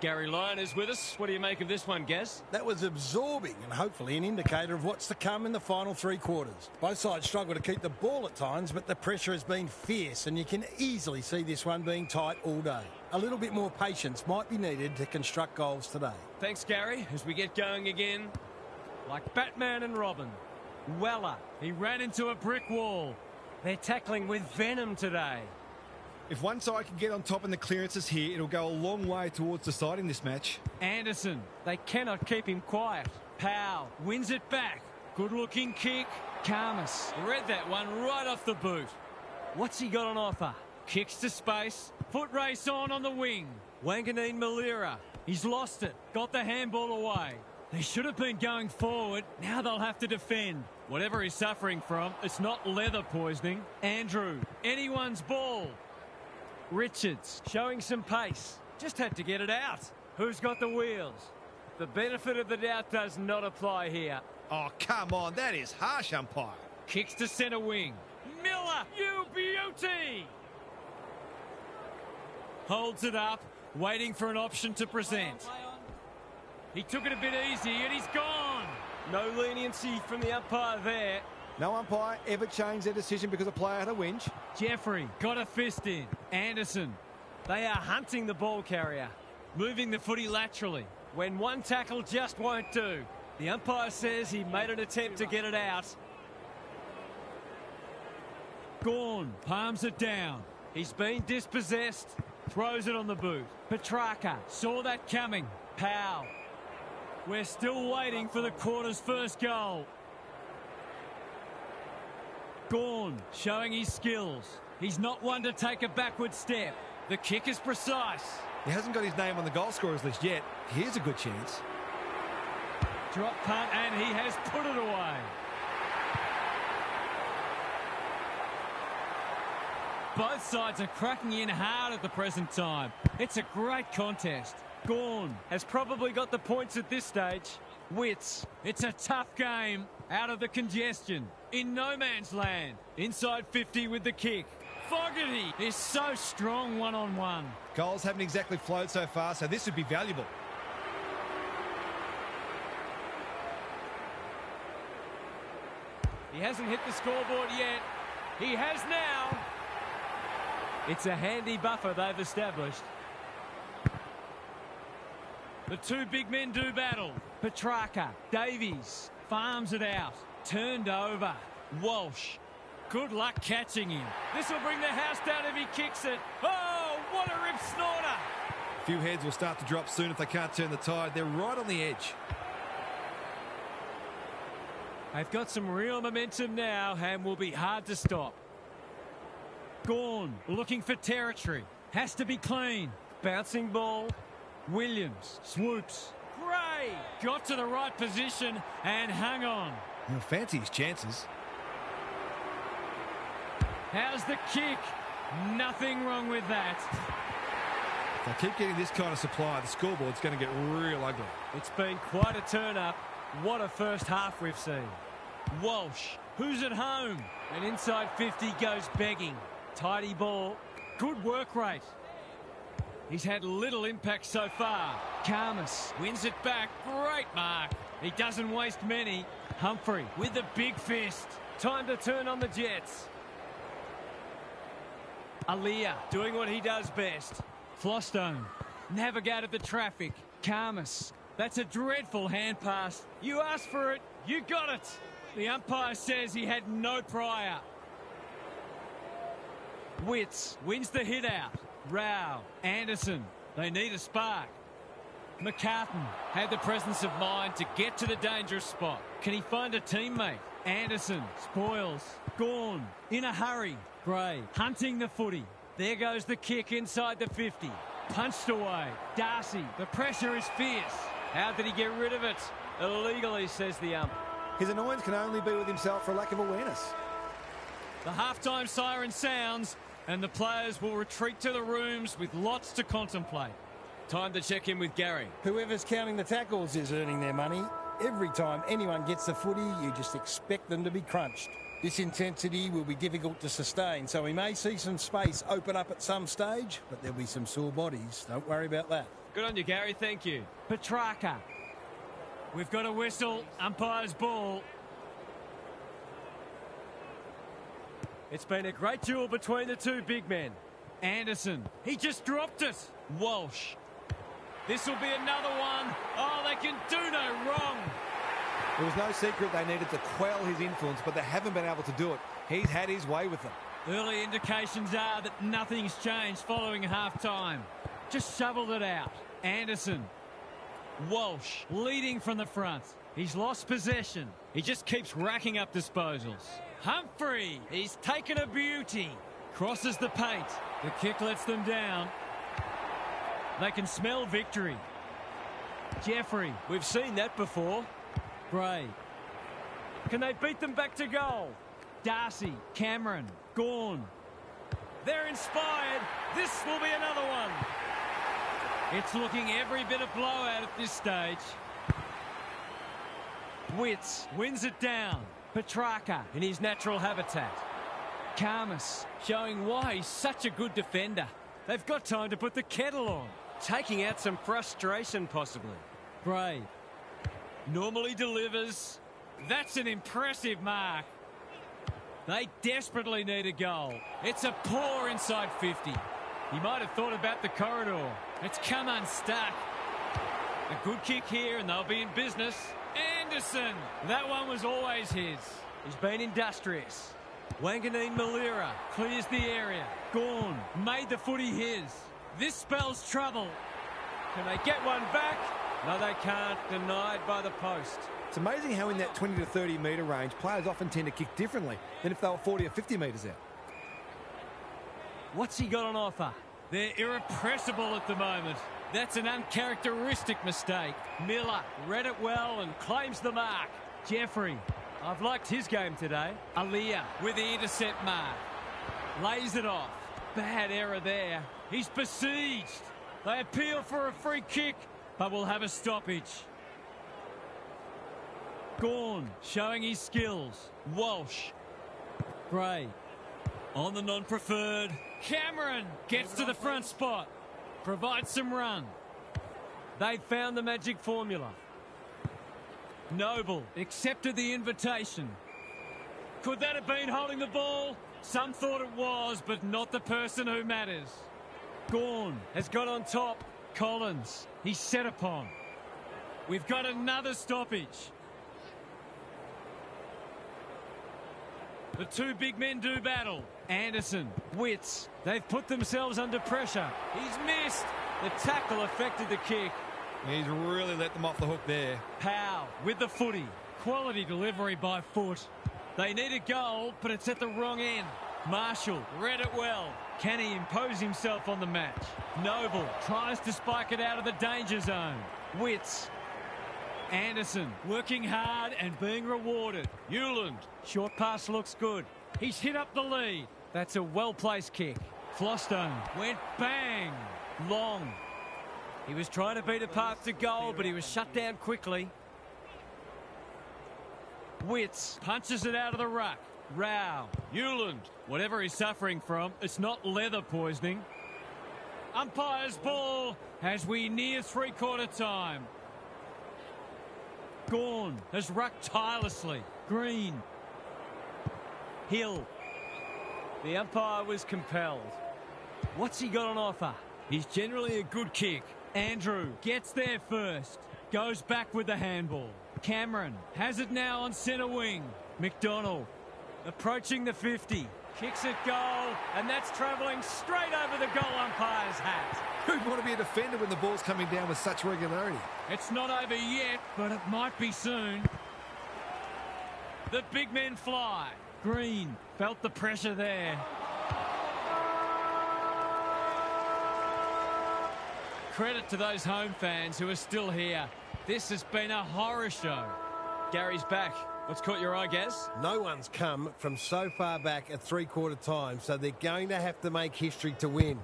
Gary Lyon is with us. What do you make of this one, Gaz? That was absorbing and hopefully an indicator of what's to come in the final 3 quarters. Both sides struggle to keep the ball at times, but the pressure has been fierce and you can easily see this one being tight all day. A little bit more patience might be needed to construct goals today. Thanks, Gary. As we get going again, like Batman and Robin. Weller, he ran into a brick wall. They're tackling with venom today. If one side can get on top in the clearances here, it'll go a long way towards deciding this match. Anderson, they cannot keep him quiet. Powell wins it back. Good-looking kick. Karmas read that one right off the boot. What's he got on offer? Kicks to space. Foot race on the wing. Wanganeen Malira. He's lost it. Got the handball away. They should have been going forward. Now they'll have to defend. Whatever he's suffering from, it's not leather poisoning. Andrew, anyone's ball. Richards showing some pace. Just had to get it out. Who's got the wheels? The benefit of the doubt does not apply here. Oh, come on. That is harsh, umpire. Kicks to centre wing. Miller, you beauty! Holds it up, waiting for an option to present. He took it a bit easy and he's gone. No leniency from the umpire there. No umpire ever changed their decision because a player had a whinge. Jeffrey got a fist in. Anderson, they are hunting the ball carrier. Moving the footy laterally. When one tackle just won't do. The umpire says he made an attempt to get it out. Gawn palms it down. He's been dispossessed. Throws it on the boot. Petrarca saw that coming. Powell. We're still waiting for the quarter's first goal. Gawn showing his skills. He's not one to take a backward step. The kick is precise. He hasn't got his name on the goal scorers list yet. Here's a good chance. Drop punt and he has put it away. Both sides are cracking in hard at the present time. It's a great contest. Gawn has probably got the points at this stage. Wits, it's a tough game. Out of the congestion. In no man's land. Inside 50 with the kick. Fogarty is so strong one-on-one. Goals haven't exactly flowed so far, so this would be valuable. He hasn't hit the scoreboard yet. He has now. It's a handy buffer they've established. The two big men do battle. Petrarca, Davies, farms it out. Turned over. Walsh. Good luck catching him. This will bring the house down if he kicks it. Oh, what a rip snorter. A few heads will start to drop soon if they can't turn the tide. They're right on the edge. They've got some real momentum now and will be hard to stop. Gawn looking for territory. Has to be clean. Bouncing ball. Williams swoops. Gray got to the right position and hung on. He'll fancy his chances. How's the kick? Nothing wrong with that. If they keep getting this kind of supply, the scoreboard's going to get real ugly. It's been quite a turn-up. What a first half we've seen. Walsh, who's at home? And inside 50 goes begging. Tidy ball. Good work rate. He's had little impact so far. Karmas wins it back. Great mark. He doesn't waste many. Humphrey with the big fist. Time to turn on the Jets. Aaliyah doing what he does best. Flostone navigated the traffic. Karmas. That's a dreadful hand pass. You asked for it. You got it. The umpire says he had no prior. Wits wins the hit out. Rao, Anderson, they need a spark. McCartan had the presence of mind to get to the dangerous spot. Can he find a teammate? Anderson spoils. Gawn in a hurry. Gray hunting the footy. There goes the kick inside the 50. Punched away. Darcy, the pressure is fierce. How did he get rid of it? Illegally, says the ump. His annoyance can only be with himself for a lack of awareness. The halftime siren sounds and the players will retreat to the rooms with lots to contemplate. Time to check in with Gary. Whoever's counting the tackles is earning their money. Every time anyone gets the footy, you just expect them to be crunched. This intensity will be difficult to sustain, so we may see some space open up at some stage, but there'll be some sore bodies. Don't worry about that. Good on you, Gary. Thank you. Petrarca. We've got a whistle. Umpire's ball. It's been a great duel between the two big men. Anderson. He just dropped it. Walsh. This will be another one. Oh, they can do no wrong. There was no secret they needed to quell his influence, but they haven't been able to do it. He's had his way with them. Early indications are that nothing's changed following half-time. Just shoveled it out. Anderson. Walsh leading from the front. He's lost possession. He just keeps racking up disposals. Humphrey. He's taken a beauty. Crosses the paint. The kick lets them down. They can smell victory. Jeffrey. We've seen that before. Gray. Can they beat them back to goal? Darcy. Cameron. Gawn. They're inspired. This will be another one. It's looking every bit of blowout at this stage. Witts wins it down. Petrarca in his natural habitat. Karmas showing why he's such a good defender. They've got time to put the kettle on. Taking out some frustration possibly. Gray. Normally delivers. That's an impressive mark. They desperately need a goal. It's a poor inside 50. He might have thought about the corridor. It's come unstuck. A good kick here and they'll be in business. Anderson. That one was always his. He's been industrious. Wanganeen Malira clears the area. Gawn made the footy his. This spells trouble. Can they get one back? No, they can't. Denied by the post. It's amazing how in that 20 to 30 metre range, players often tend to kick differently than if they were 40 or 50 metres out. What's he got on offer? They're irrepressible at the moment. That's an uncharacteristic mistake. Miller read it well and claims the mark. Jeffrey. I've liked his game today. Aliyah with the intercept mark. Lays it off. Bad error there. He's besieged. They appeal for a free kick, but will have a stoppage. Gawn showing his skills. Walsh. Gray. On the non-preferred. Cameron gets to the front spot. Provides some run. They found the magic formula. Noble accepted the invitation. Could that have been holding the ball? Some thought it was, but not the person who matters. Gawn has got on top. Collins, he's set upon. We've got another stoppage. The two big men do battle. Anderson, Witts, they've put themselves under pressure. He's missed. The tackle affected the kick. He's really let them off the hook there. Powell with the footy. Quality delivery by foot. They need a goal, but it's at the wrong end. Marshall read it well. Can he impose himself on the match? Noble tries to spike it out of the danger zone. Witts. Anderson working hard and being rewarded. Newland. Short pass looks good. He's hit up the lead. That's a well-placed kick. Flostone went bang. Long. He was trying to beat a path to goal, but he was shut down quickly. Witts punches it out of the ruck. Rao. Newland. Whatever he's suffering from, it's not leather poisoning. Umpire's ball as we near three-quarter time. Gawn has rucked tirelessly. Green. Hill. The umpire was compelled. What's he got on offer? He's generally a good kick. Andrew gets there first. Goes back with the handball. Cameron has it now on centre wing. McDonald approaching the 50. Kicks it goal, and that's travelling straight over the goal umpire's hat. Who'd want to be a defender when the ball's coming down with such regularity? It's not over yet, but it might be soon. The big men fly. Green felt the pressure there. Credit to those home fans who are still here. This has been a horror show. Gary's back. What's caught your eye, Gaz? No one's come from so far back at three-quarter time, so they're going to have to make history to win.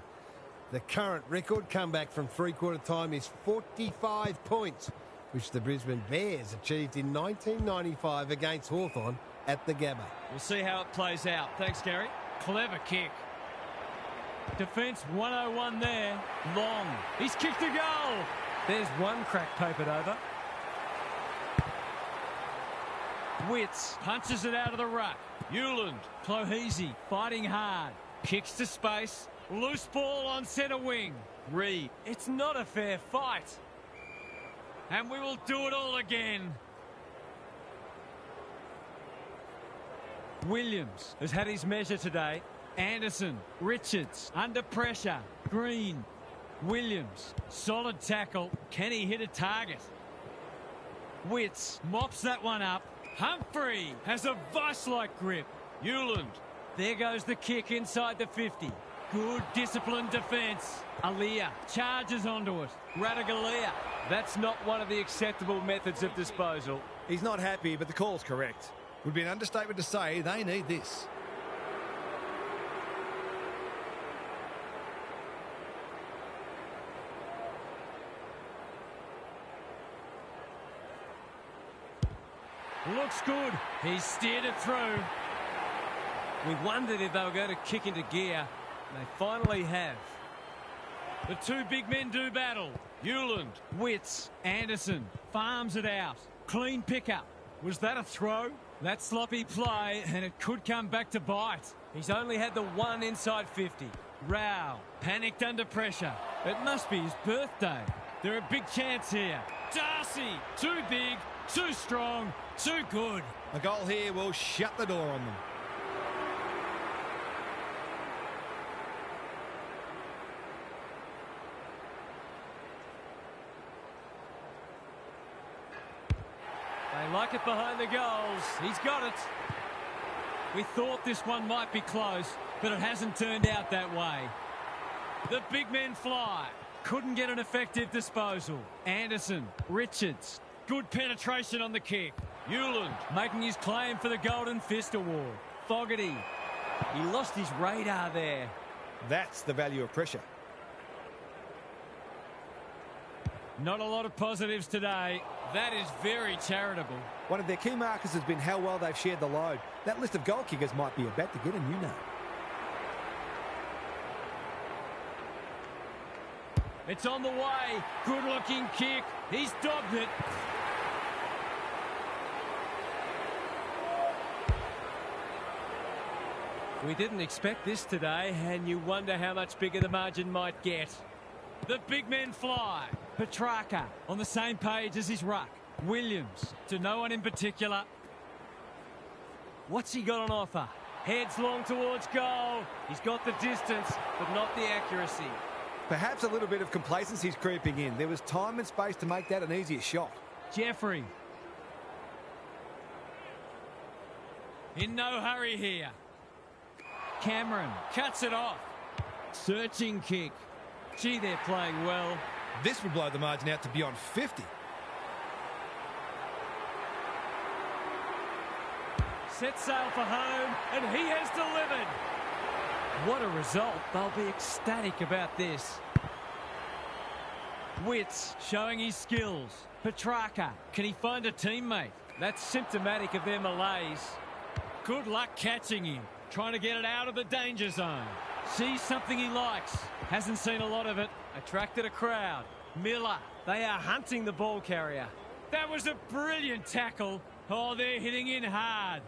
The current record comeback from three-quarter time is 45 points, which the Brisbane Bears achieved in 1995 against Hawthorn at the Gabba. We'll see how it plays out. Thanks, Gary. Clever kick. Defence 101 there. Long. He's kicked a goal. There's one crack papered over. Witts punches it out of the ruck. Hewland. Clohese fighting hard. Kicks to space. Loose ball on centre wing. Reed. It's not a fair fight. And we will do it all again. Williams has had his measure today. Anderson, Richards, under pressure. Green, Williams, solid tackle. Can he hit a target? Witts mops that one up. Humphrey has a vice-like grip. Hewland, there goes the kick inside the 50. Good disciplined defence. Alia charges onto it. Radagalia. That's not one of the acceptable methods of disposal. He's not happy, but the call's correct. Would be an understatement to say they need this. Looks good. He's steered it through. We wondered if they were going to kick into gear. They finally have. The two big men do battle. Hewland, Witts, Anderson farms it out. Clean pickup. Was that a throw? That sloppy play, and it could come back to bite. He's only had the one inside 50. Rao, panicked under pressure. It must be his birthday. They're a big chance here. Darcy, too big, too strong, too good. A goal here will shut the door on them. They like it behind the goals. He's got it. We thought this one might be close, but it hasn't turned out that way. The big men fly. Couldn't get an effective disposal. Anderson, Richards. Good penetration on the kick. Hewland making his claim for the Golden Fist Award. Fogarty. He lost his radar there. That's the value of pressure. Not a lot of positives today. That is very charitable. One of their key markers has been how well they've shared the load. That list of goal kickers might be about to get a new name. It's on the way. Good-looking kick. He's dogged it. We didn't expect this today, and you wonder how much bigger the margin might get. The big men fly. Petrarca on the same page as his ruck. Williams to no one in particular. What's he got on offer? Heads long towards goal. He's got the distance, but not the accuracy. Perhaps a little bit of complacency is creeping in. There was time and space to make that an easier shot. Jeffrey. In no hurry here. Cameron cuts it off. Searching kick. Gee, they're playing well. This would blow the margin out to beyond 50. Set sail for home, and he has delivered. What a result. They'll be ecstatic about this. Witts showing his skills. Petrarca, can he find a teammate? That's symptomatic of their malaise. Good luck catching him. Trying to get it out of the danger zone. Sees something he likes. Hasn't seen a lot of it. Attracted a crowd. Miller, they are hunting the ball carrier. That was a brilliant tackle. Oh, they're hitting in hard.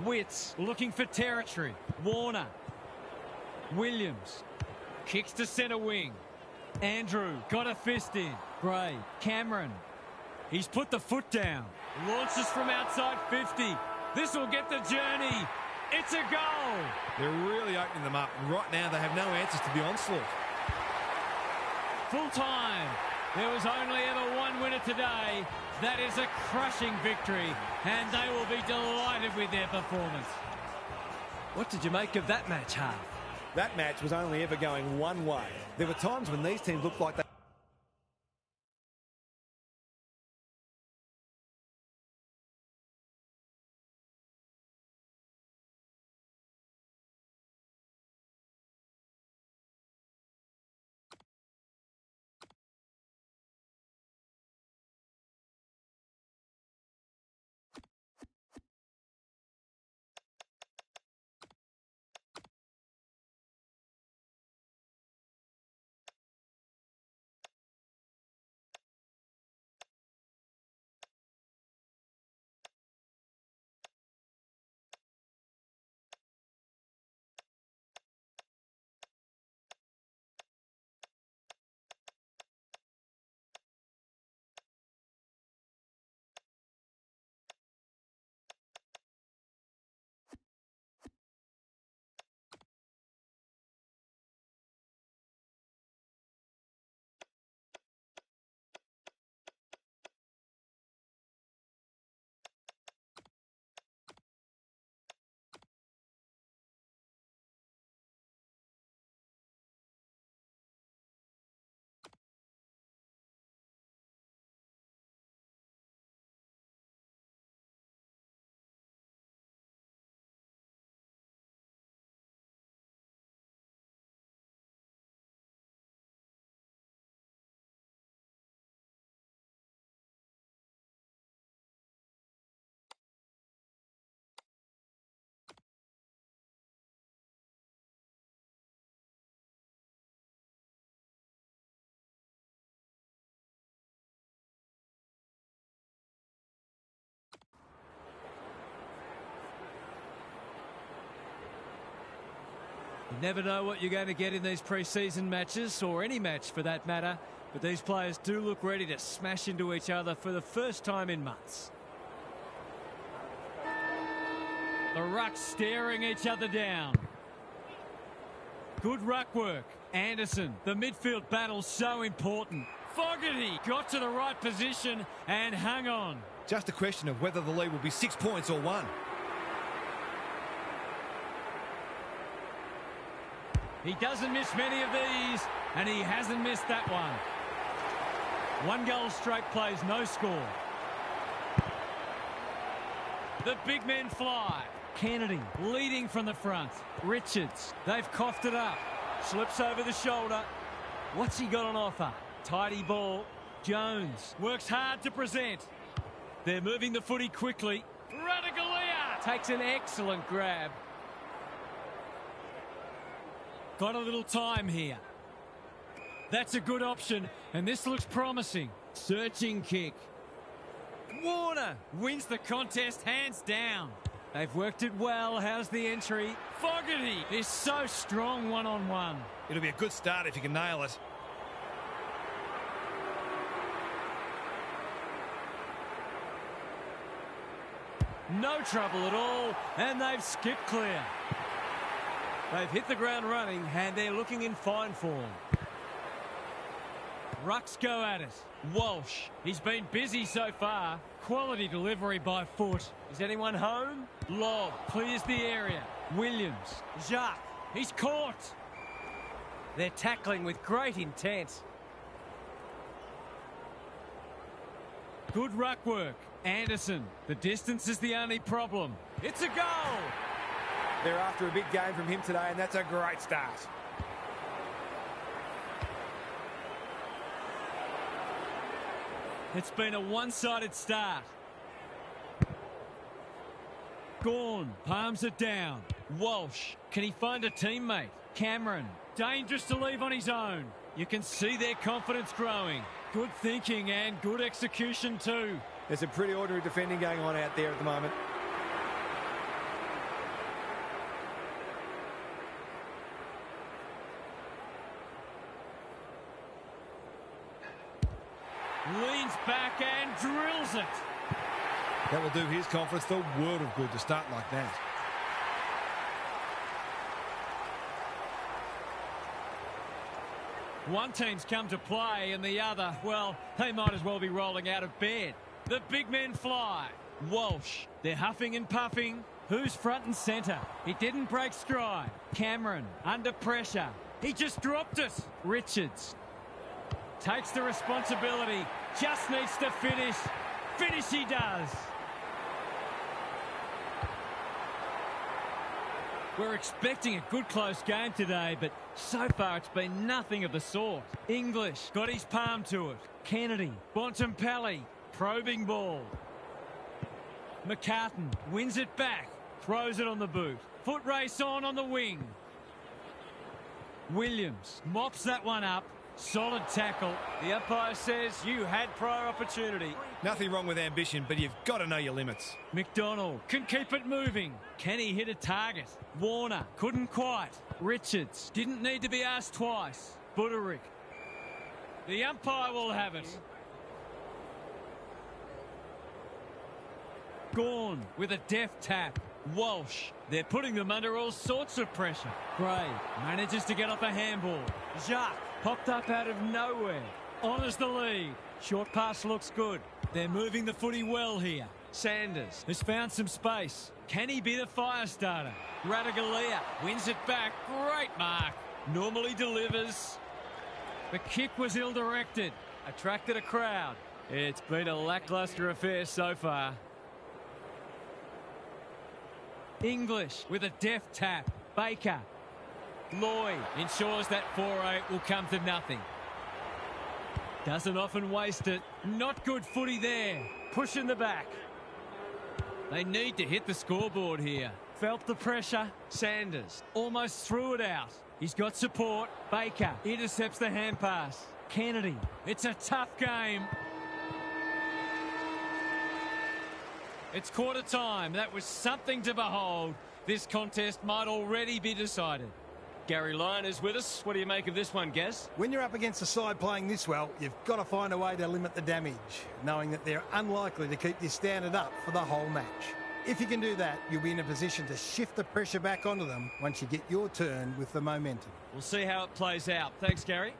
Witts looking for territory. Warner. Williams. Kicks to centre wing. Andrew got a fist in. Gray. Cameron. He's put the foot down. Launches from outside 50. This will get the journey. It's a goal. They're really opening them up. Right now, they have no answers to the onslaught. Full time. There was only ever one winner today. That is a crushing victory, and they will be delighted with their performance. What did you make of that match, Half? That match was only ever going one way. There were times when these teams looked like they You never know what you're going to get in these pre-season matches, or any match for that matter, but these players do look ready to smash into each other for the first time in months. The rucks staring each other down. Good ruck work. Anderson, the midfield battle so important. Fogarty got to the right position and hung on. Just a question of whether the lead will be 6 points or 1. He doesn't miss many of these, and he hasn't missed that one. 1 goal straight plays, no score. The big men fly. Kennedy leading from the front. Richards, they've coughed it up. Slips over the shoulder. What's he got on offer? Tidy ball. Jones works hard to present. They're moving the footy quickly. Radagalia takes an excellent grab. Got a little time here. That's a good option, and this looks promising. Searching kick. Warner wins the contest hands down. They've worked it well. How's the entry? Fogarty is so strong one-on-one. It'll be a good start if you can nail it. No trouble at all, and they've skipped clear. They've hit the ground running, and they're looking in fine form. Rucks go at it. Walsh, he's been busy so far. Quality delivery by foot. Is anyone home? Lobb clears the area. Williams, Jacques, he's caught. They're tackling with great intent. Good ruck work. Anderson, the distance is the only problem. It's a goal. They're after a big game from him today, and that's a great start. It's been a one-sided start. Gawn palms it down. Walsh, can he find a teammate? Cameron, dangerous to leave on his own. You can see their confidence growing. Good thinking and good execution too. There's some pretty ordinary defending going on out there at the moment. Leans back and drills it. That will do his confidence the world of good to start like that. One team's come to play and the other, well, they might as well be rolling out of bed. The big men fly. Walsh, they're huffing and puffing. Who's front and centre? He didn't break stride. Cameron, under pressure. He just dropped it. Richards takes the responsibility. Just needs to finish. Finish he does. We're expecting a good close game today, but so far it's been nothing of the sort. English got his palm to it. Kennedy, Bontempelli, probing ball. McCartan wins it back, throws it on the boot. Foot race on the wing. Williams mops that one up. Solid tackle. The umpire says you had prior opportunity. Nothing wrong with ambition, but you've got to know your limits. McDonald can keep it moving. Can he hit a target? Warner couldn't quite. Richards didn't need to be asked twice. Buderick. The umpire will have it. Gawn with a deft tap. Walsh. They're putting them under all sorts of pressure. Gray manages to get off a handball. Jacques popped up out of nowhere. Honours the lead. Short pass looks good. They're moving the footy well here. Sanders has found some space. Can he be the fire starter? Radagalia wins it back. Great mark. Normally delivers. The kick was ill-directed. Attracted a crowd. It's been a lacklustre affair so far. English with a deft tap. Baker. Lloyd ensures that 4-8 will come to nothing. Doesn't often waste it. Not good footy there. Push in the back. They need to hit the scoreboard here. Felt the pressure. Sanders almost threw it out. He's got support. Baker intercepts the hand pass. Kennedy. It's a tough game. It's quarter time. That was something to behold. This contest might already be decided. Gary Lyon is with us. What do you make of this one, Gaz? When you're up against a side playing this well, you've got to find a way to limit the damage, knowing that they're unlikely to keep this standard up for the whole match. If you can do that, you'll be in a position to shift the pressure back onto them once you get your turn with the momentum. We'll see how it plays out. Thanks, Gary.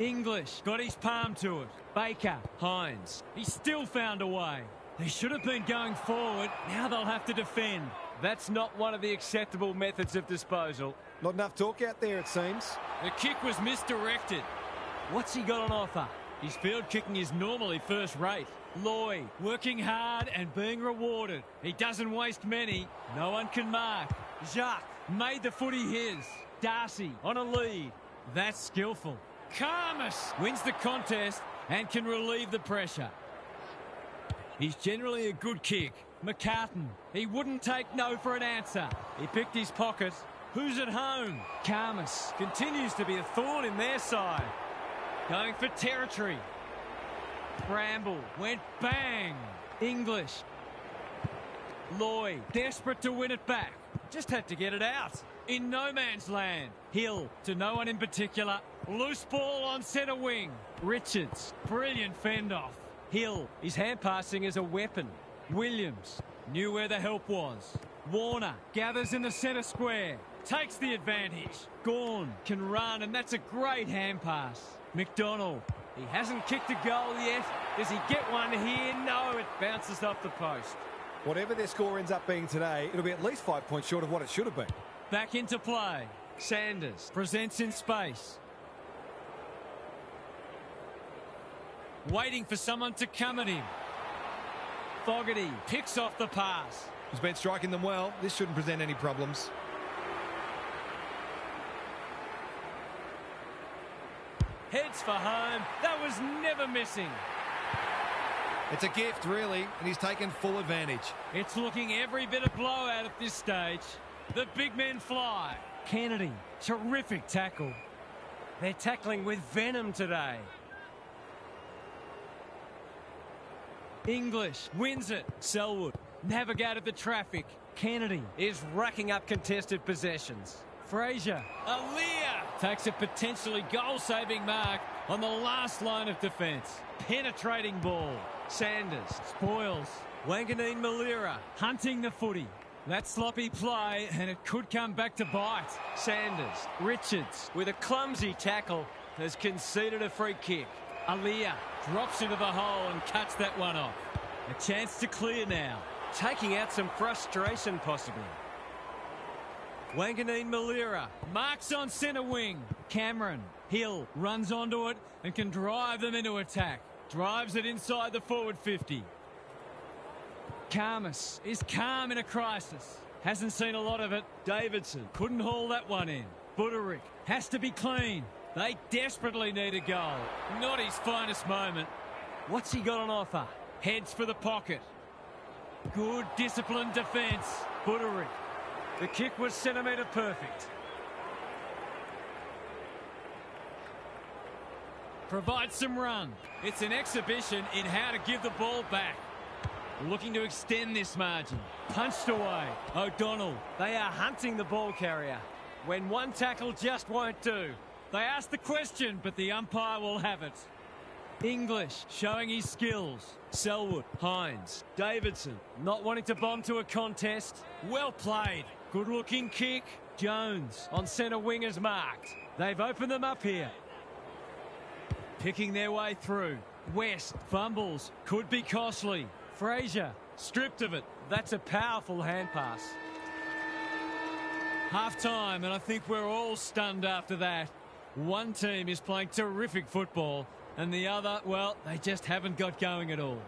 English got his palm to it. Baker, Hines. He still found a way. They should have been going forward. Now they'll have to defend. That's not one of the acceptable methods of disposal. Not enough talk out there, it seems. The kick was misdirected. What's he got on offer? His field kicking is normally first rate. Lloyd working hard and being rewarded. He doesn't waste many. No one can mark. Jacques made the footy his. Darcy on a lead. That's skillful. Karmas wins the contest and can relieve the pressure. He's generally a good kick. McCartan, he wouldn't take no for an answer. He picked his pocket. Who's at home? Karmas continues to be a thorn in their side. Going for territory. Bramble went bang. English. Lloyd, desperate to win it back. Just had to get it out. In no man's land. Hill to no one in particular. Loose ball on centre wing. Richards, brilliant fend off. Hill, his hand passing is a weapon. Williams knew where the help was. Warner gathers in the centre square. Takes the advantage. Gawn can run, and that's a great hand pass. McDonald, he hasn't kicked a goal yet. Does he get one here? No, it bounces off the post. Whatever their score ends up being today, it'll be at least 5 points short of what it should have been. Back into play. Sanders presents in space. Waiting for someone to come at him. Fogarty picks off the pass. He's been striking them well. This shouldn't present any problems. Heads for home. That was never missing. It's a gift, really, and he's taken full advantage. It's looking every bit of blowout at this stage. The big men fly. Kennedy, terrific tackle. They're tackling with venom today. English wins it. Selwood navigated the traffic. Kennedy is racking up contested possessions. Fraser, Aaliyah takes a potentially goal-saving mark on the last line of defence. Penetrating ball. Sanders spoils. Wanganeen Malira hunting the footy. That sloppy play, and it could come back to bite. Sanders, Richards with a clumsy tackle has conceded a free kick. Aaliyah drops into the hole and cuts that one off. A chance to clear now. Taking out some frustration possibly. Wanganeen Malira marks on centre wing. Cameron Hill runs onto it and can drive them into attack. Drives it inside the forward 50. Karmas is calm in a crisis. Hasn't seen a lot of it. Davidson couldn't haul that one in. Buderick has to be clean. They desperately need a goal. Not his finest moment. What's he got on offer? Heads for the pocket. Good disciplined defence. Buderick. The kick was centimetre perfect. Provides some run. It's an exhibition in how to give the ball back. Looking to extend this margin. Punched away. O'Donnell. They are hunting the ball carrier. When one tackle just won't do. They ask the question, but the umpire will have it. English showing his skills. Selwood, Hines, Davidson not wanting to bomb to a contest. Well played. Good looking kick. Jones on centre wing is marked. They've opened them up here. Picking their way through. West fumbles. Could be costly. Fraser stripped of it. That's a powerful hand pass. Half time, and I think we're all stunned after that. One team is playing terrific football, and the other, well, they just haven't got going at all.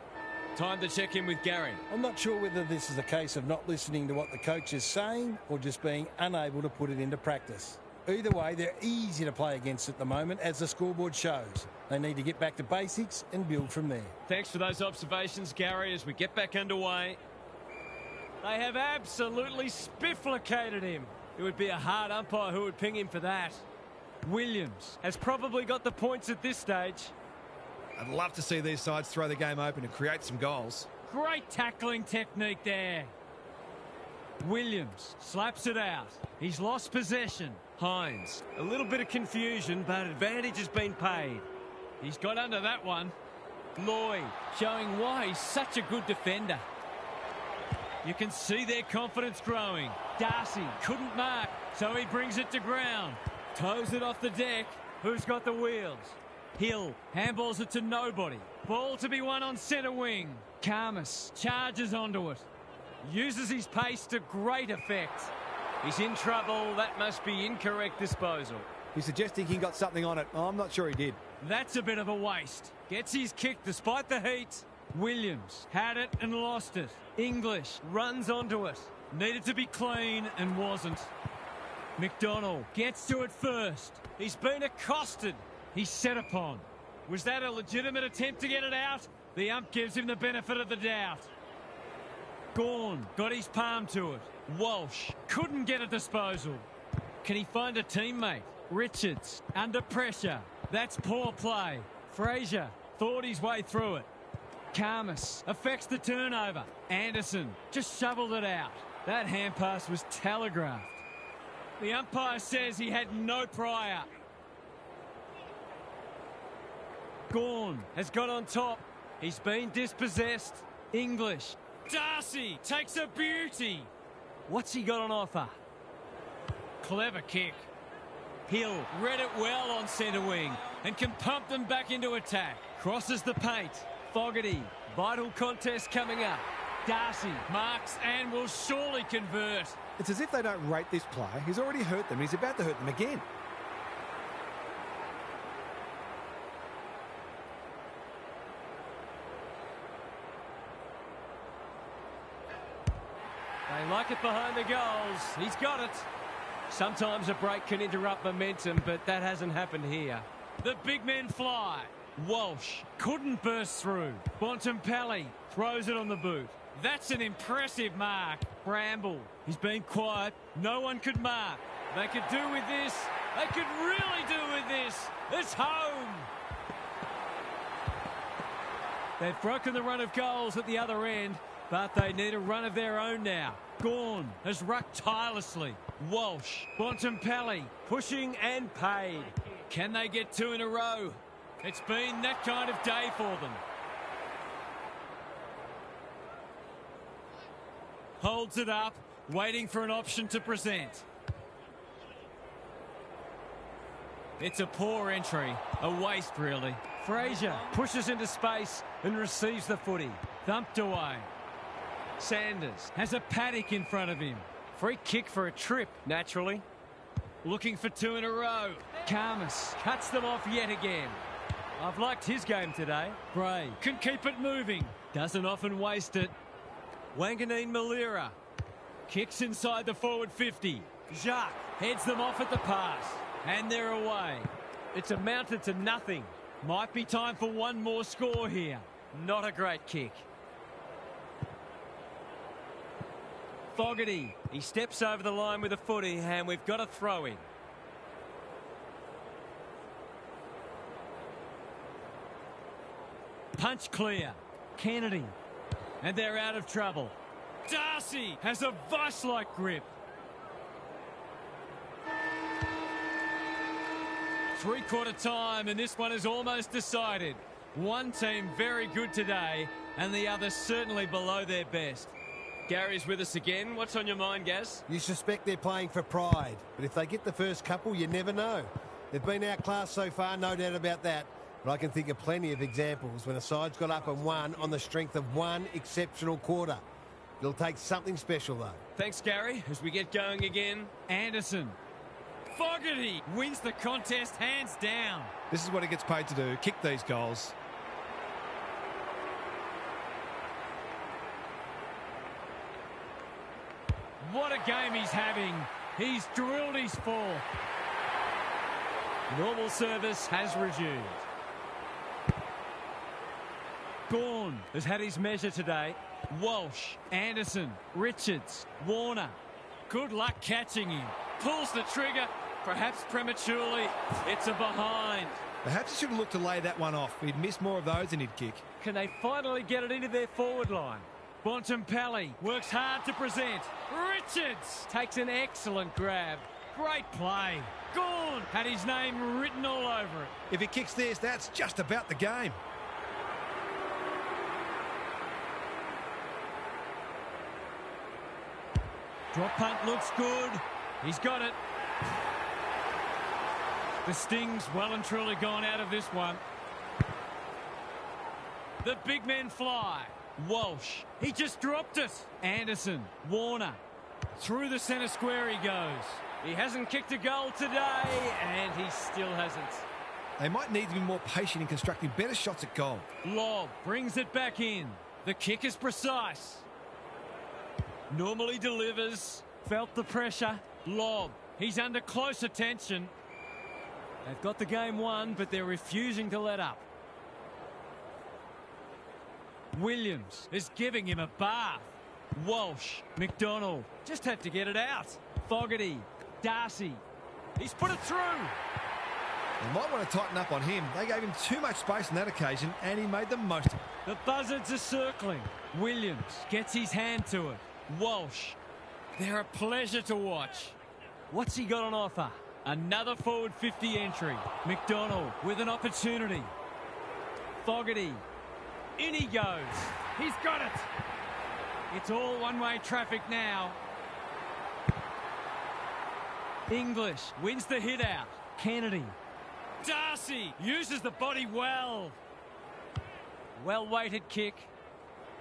Time to check in with Gary. I'm not sure whether this is a case of not listening to what the coach is saying or just being unable to put it into practice. Either way, they're easy to play against at the moment, as the scoreboard shows. They need to get back to basics and build from there. Thanks for those observations, Gary, as we get back underway. They have absolutely spifflicated him. It would be a hard umpire who would ping him for that. Williams has probably got the points at this stage. I'd love to see these sides throw the game open and create some goals. Great tackling technique there. Williams slaps it out. He's lost possession. Hines, a little bit of confusion, but advantage has been paid. He's got under that one. Lloyd showing why he's such a good defender. You can see their confidence growing. Darcy couldn't mark, so he brings it to ground. Toes it off the deck. Who's got the wheels? Hill handballs it to nobody. Ball to be won on centre wing. Karmas charges onto it. Uses his pace to great effect. He's in trouble. That must be incorrect disposal. He's suggesting he got something on it. I'm not sure he did. That's a bit of a waste. Gets his kick despite the heat. Williams had it and lost it. English runs onto it. Needed to be clean and wasn't. McDonald gets to it first. He's been accosted. He's set upon. Was that a legitimate attempt to get it out? The ump gives him the benefit of the doubt. Gawn got his palm to it. Walsh couldn't get a disposal. Can he find a teammate? Richards under pressure. That's poor play. Fraser thought his way through it. Karmas affects the turnover. Anderson just shoveled it out. That hand pass was telegraphed. The umpire says he had no prior. Gawn has got on top. He's been dispossessed. English. Darcy takes a beauty. What's he got on offer? Clever kick. Hill read it well on centre wing and can pump them back into attack. Crosses the paint. Fogarty. Vital contest coming up. Darcy marks and will surely convert. It's as if they don't rate this play. He's already hurt them. He's about to hurt them again. They like it behind the goals. He's got it. Sometimes a break can interrupt momentum, but that hasn't happened here. The big men fly. Walsh couldn't burst through. Bontempelli throws it on the boot. That's an impressive mark. Bramble, he's been quiet. No one could mark. They could do with this. They could really do with this. It's home. They've broken the run of goals at the other end, but they need a run of their own now. Gawn has rucked tirelessly. Walsh, Bontempelli pushing and paid. Can they get two in a row? It's been that kind of day for them. Holds it up, waiting for an option to present. It's a poor entry, a waste really. Fraser pushes into space and receives the footy. Thumped away. Sanders has a paddock in front of him. Free kick for a trip, naturally. Looking for two in a row. Karmas cuts them off yet again. I've liked his game today. Bray can keep it moving. Doesn't often waste it. Wanganeen Malira kicks inside the forward 50. Jacques heads them off at the pass. And they're away. It's amounted to nothing. Might be time for one more score here. Not a great kick. Fogarty, he steps over the line with a footy and we've got a throw-in. Punch clear. Kennedy. And they're out of trouble. Darcy has a vice-like grip. Three-quarter time and this one is almost decided. One team very good today and the other certainly below their best. Gary's with us again. What's on your mind, Gaz? You suspect they're playing for pride, but if they get the first couple, you never know. They've been outclassed so far, no doubt about that. But I can think of plenty of examples when a side's got up and won on the strength of one exceptional quarter. It'll take something special, though. Thanks, Gary. As we get going again, Anderson. Fogarty wins the contest hands down. This is what he gets paid to do, kick these goals. What a game he's having. He's drilled his fourth. Normal service has resumed. Gawn has had his measure today. Walsh, Anderson, Richards, Warner. Good luck catching him. Pulls the trigger, perhaps prematurely. It's a behind. Perhaps he should have looked to lay that one off. He'd miss more of those than he'd kick. Can they finally get it into their forward line? Bontempelli works hard to present. Richards takes an excellent grab. Great play. Gorn had his name written all over it. If he kicks this, that's just about the game. Drop punt looks good. He's got it. The sting's well and truly gone out of this one. The big men fly. Walsh. He just dropped it. Anderson. Warner. Through the centre square he goes. He hasn't kicked a goal today, and he still hasn't. They might need to be more patient in constructing better shots at goal. Lobb brings it back in. The kick is precise. Normally delivers. Felt the pressure. Lobb. He's under close attention. They've got the game won, but they're refusing to let up. Williams is giving him a bath. Walsh. McDonald just had to get it out. Fogarty. Darcy. He's put it through. They might want to tighten up on him. They gave him too much space on that occasion, and he made the most of it. The buzzards are circling. Williams gets his hand to it. Walsh. They're a pleasure to watch. What's he got on offer? Another forward 50 entry. McDonald with an opportunity. Fogarty. In he goes. He's got it. It's all one-way traffic now. English wins the hit out. Kennedy. Darcy uses the body well. Well-weighted kick.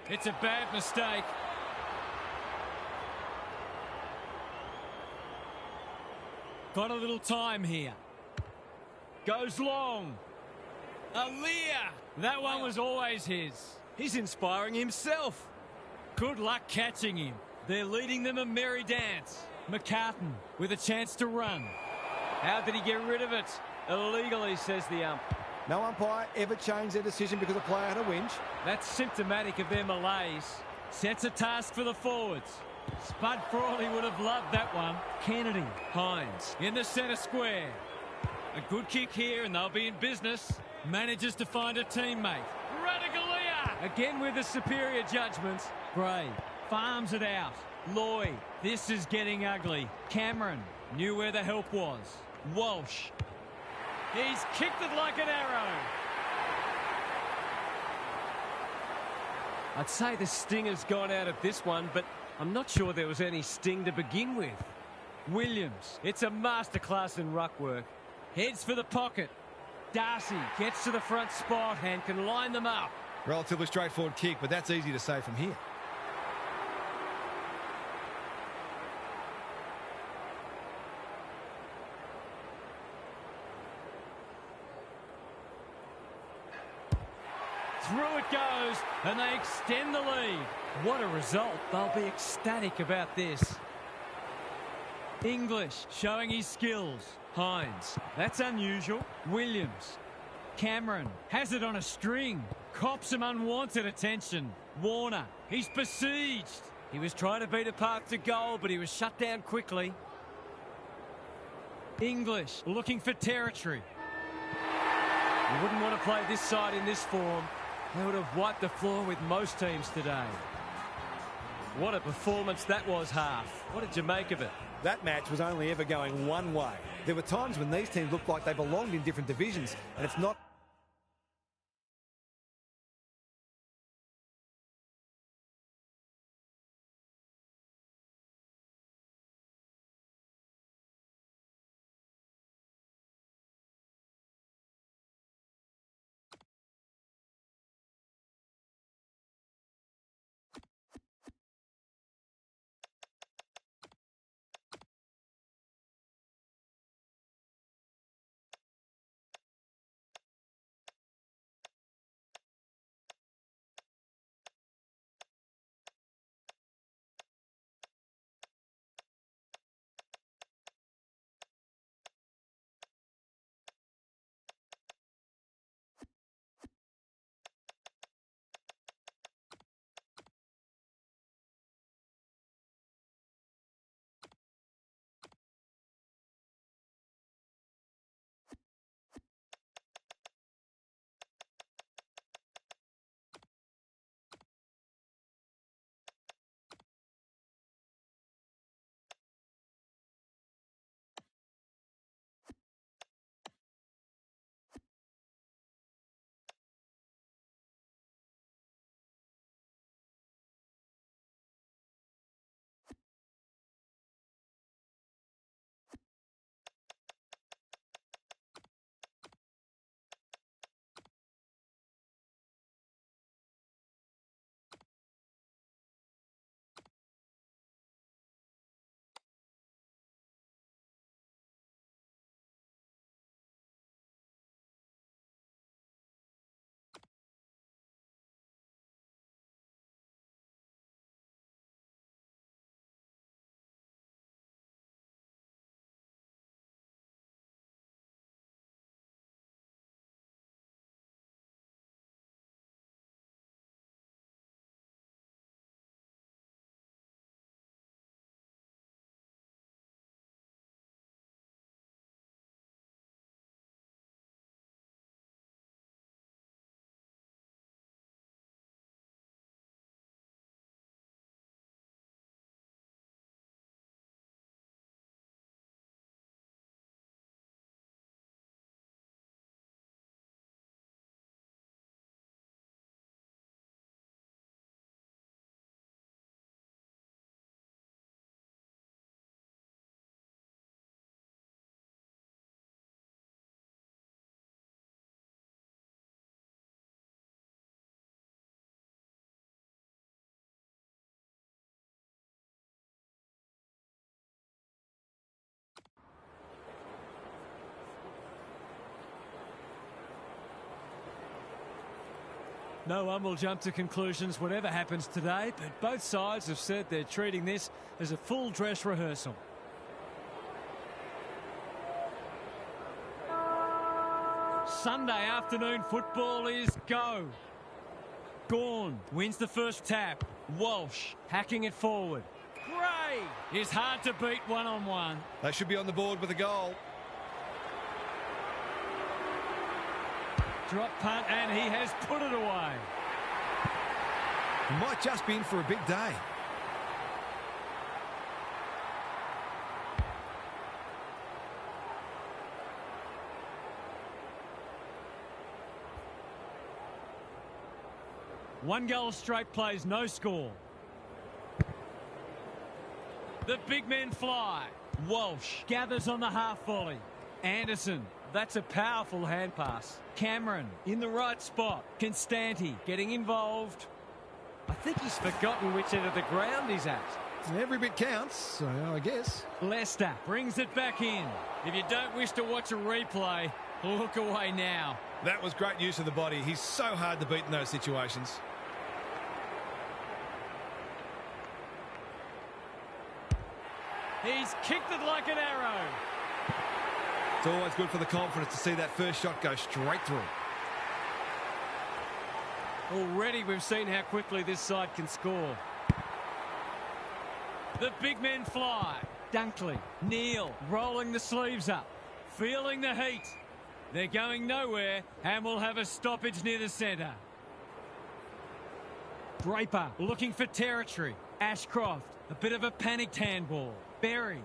It's a bad mistake. Got a little time here. Goes long. Aaliyah. That one was always his. He's inspiring himself. Good luck catching him. They're leading them a merry dance. McCartan with a chance to run. How did he get rid of it? Illegally, says the ump. No umpire ever changed their decision because a player had a whinge. That's symptomatic of their malaise. Sets a task for the forwards. Spud Frawley would have loved that one. Kennedy. Hines in the centre square. A good kick here and they'll be in business. Manages to find a teammate. Radagalia again with the superior judgment. Gray farms it out. Lloyd. This is getting ugly. Cameron knew where the help was. Walsh. He's kicked it like an arrow. I'd say the sting has gone out of this one, but I'm not sure there was any sting to begin with. Williams. It's a masterclass in ruck work. Heads for the pocket. Darcy gets to the front spot and can line them up. Relatively straightforward kick, but that's easy to say from here. Through it goes, and they extend the lead. What a result. They'll be ecstatic about this. English showing his skills. Hines. That's unusual. Williams. Cameron has it on a string. Cops some unwanted attention. Warner. He's besieged. He was trying to beat a path to goal, but he was shut down quickly. English looking for territory. You wouldn't want to play this side in this form. They would have wiped the floor with most teams today. What a performance that was, Half. What did you make of it? That match was only ever going one way. There were times when these teams looked like they belonged in different divisions, and it's not No one will jump to conclusions whatever happens today, but both sides have said they're treating this as a full dress rehearsal. Sunday afternoon football is go. Gawn wins the first tap. Walsh hacking it forward. Gray is hard to beat one-on-one. They should be on the board with a goal. Drop punt, and he has put it away. He might just be in for a big day. One goal straight plays, no score. The big men fly. Walsh gathers on the half volley. Anderson, that's a powerful hand pass. Cameron in the right spot. Constanti getting involved. I think he's forgotten which end of the ground he's at. Every bit counts, so I guess. Leicester brings it back in. If you don't wish to watch a replay, look away now. That was great use of the body. He's so hard to beat in those situations. He's kicked it like an arrow. It's always good for the confidence to see that first shot go straight through. Already we've seen how quickly this side can score. The big men fly. Dunkley, Neal, rolling the sleeves up. Feeling the heat. They're going nowhere and will have a stoppage near the centre. Draper looking for territory. Ashcroft, a bit of a panicked handball. Berry,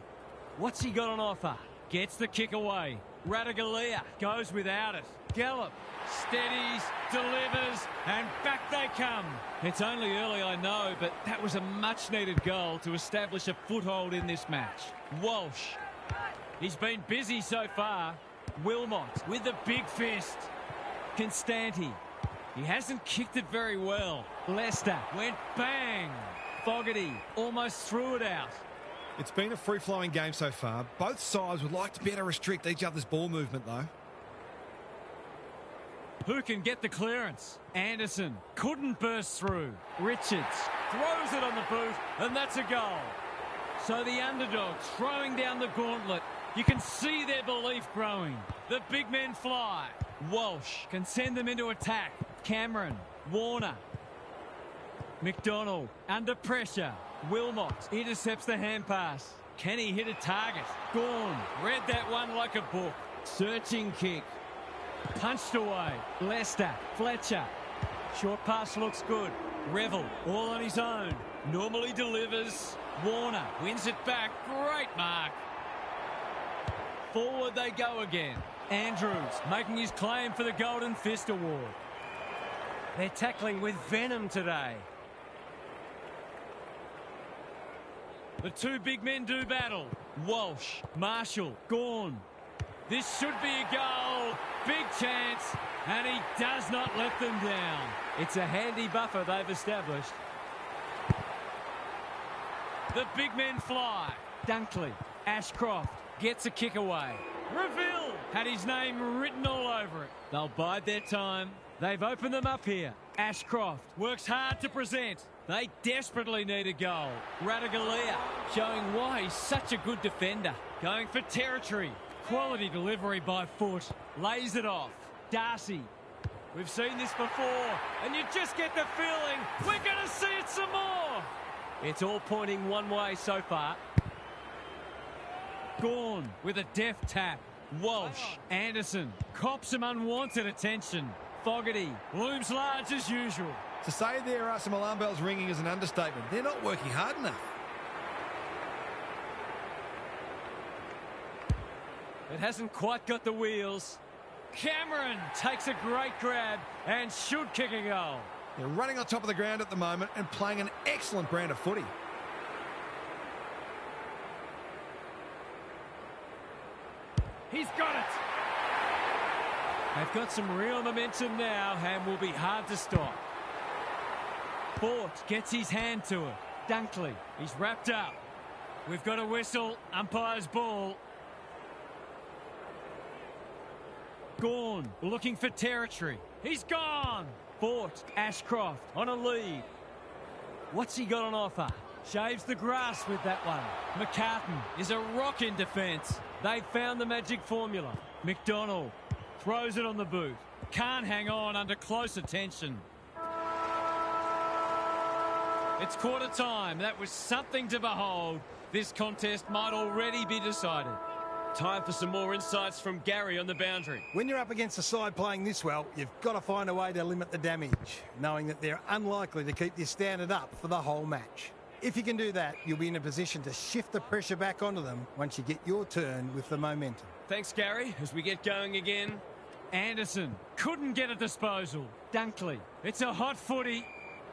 what's he got on offer? Gets the kick away. Radaglia goes without it. Gallup steadies, delivers, and back they come. It's only early, I know, but that was a much-needed goal to establish a foothold in this match. Walsh, he's been busy so far. Wilmot with the big fist. Constanti, he hasn't kicked it very well. Leicester went bang. Fogarty almost threw it out. It's been a free-flowing game so far. Both sides would like to better restrict each other's ball movement, though. Who can get the clearance? Anderson couldn't burst through. Richards throws it on the boot, and that's a goal. So the underdogs throwing down the gauntlet. You can see their belief growing. The big men fly. Walsh can send them into attack. Cameron, Warner. McDonald under pressure. Wilmot intercepts the hand pass. Can he hit a target? Gawn read that one like a book. Searching kick. Punched away. Leicester. Fletcher. Short pass looks good. Revel all on his own. Normally delivers. Warner wins it back. Great mark. Forward they go again. Andrews making his claim for the Golden Fist Award. They're tackling with venom today. The two big men do battle. Walsh, Marshall, Gawn. This should be a goal. Big chance. And he does not let them down. It's a handy buffer they've established. The big men fly. Dunkley, Ashcroft gets a kick away. Reville had his name written all over it. They'll bide their time. They've opened them up here. Ashcroft works hard to present. They desperately need a goal. Radaglia showing why he's such a good defender. Going for territory. Quality delivery by foot. Lays it off. Darcy. We've seen this before, and you just get the feeling we're going to see it some more. It's all pointing one way so far. Gawn with a deft tap. Walsh, Anderson cops some unwanted attention. Fogarty looms large as usual. To say there are some alarm bells ringing is an understatement. They're not working hard enough. It hasn't quite got the wheels. Cameron takes a great grab and should kick a goal. They're running on top of the ground at the moment and playing an excellent brand of footy. He's got it. They've got some real momentum now and will be hard to stop. Fort gets his hand to it. Dunkley, he's wrapped up. We've got a whistle. Umpire's ball. Gawn looking for territory. He's gone. Sport, Ashcroft on a lead. What's he got on offer? Shaves the grass with that one. McCartan is a rock in defence. They've found the magic formula. McDonald throws it on the boot. Can't hang on under close attention. It's quarter time. That was something to behold. This contest might already be decided. Time for some more insights from Gary on the boundary. When you're up against a side playing this well, you've got to find a way to limit the damage, knowing that they're unlikely to keep this standard up for the whole match. If you can do that, you'll be in a position to shift the pressure back onto them once you get your turn with the momentum. Thanks, Gary. As we get going again, Anderson couldn't get a disposal. Dunkley, it's a hot footy.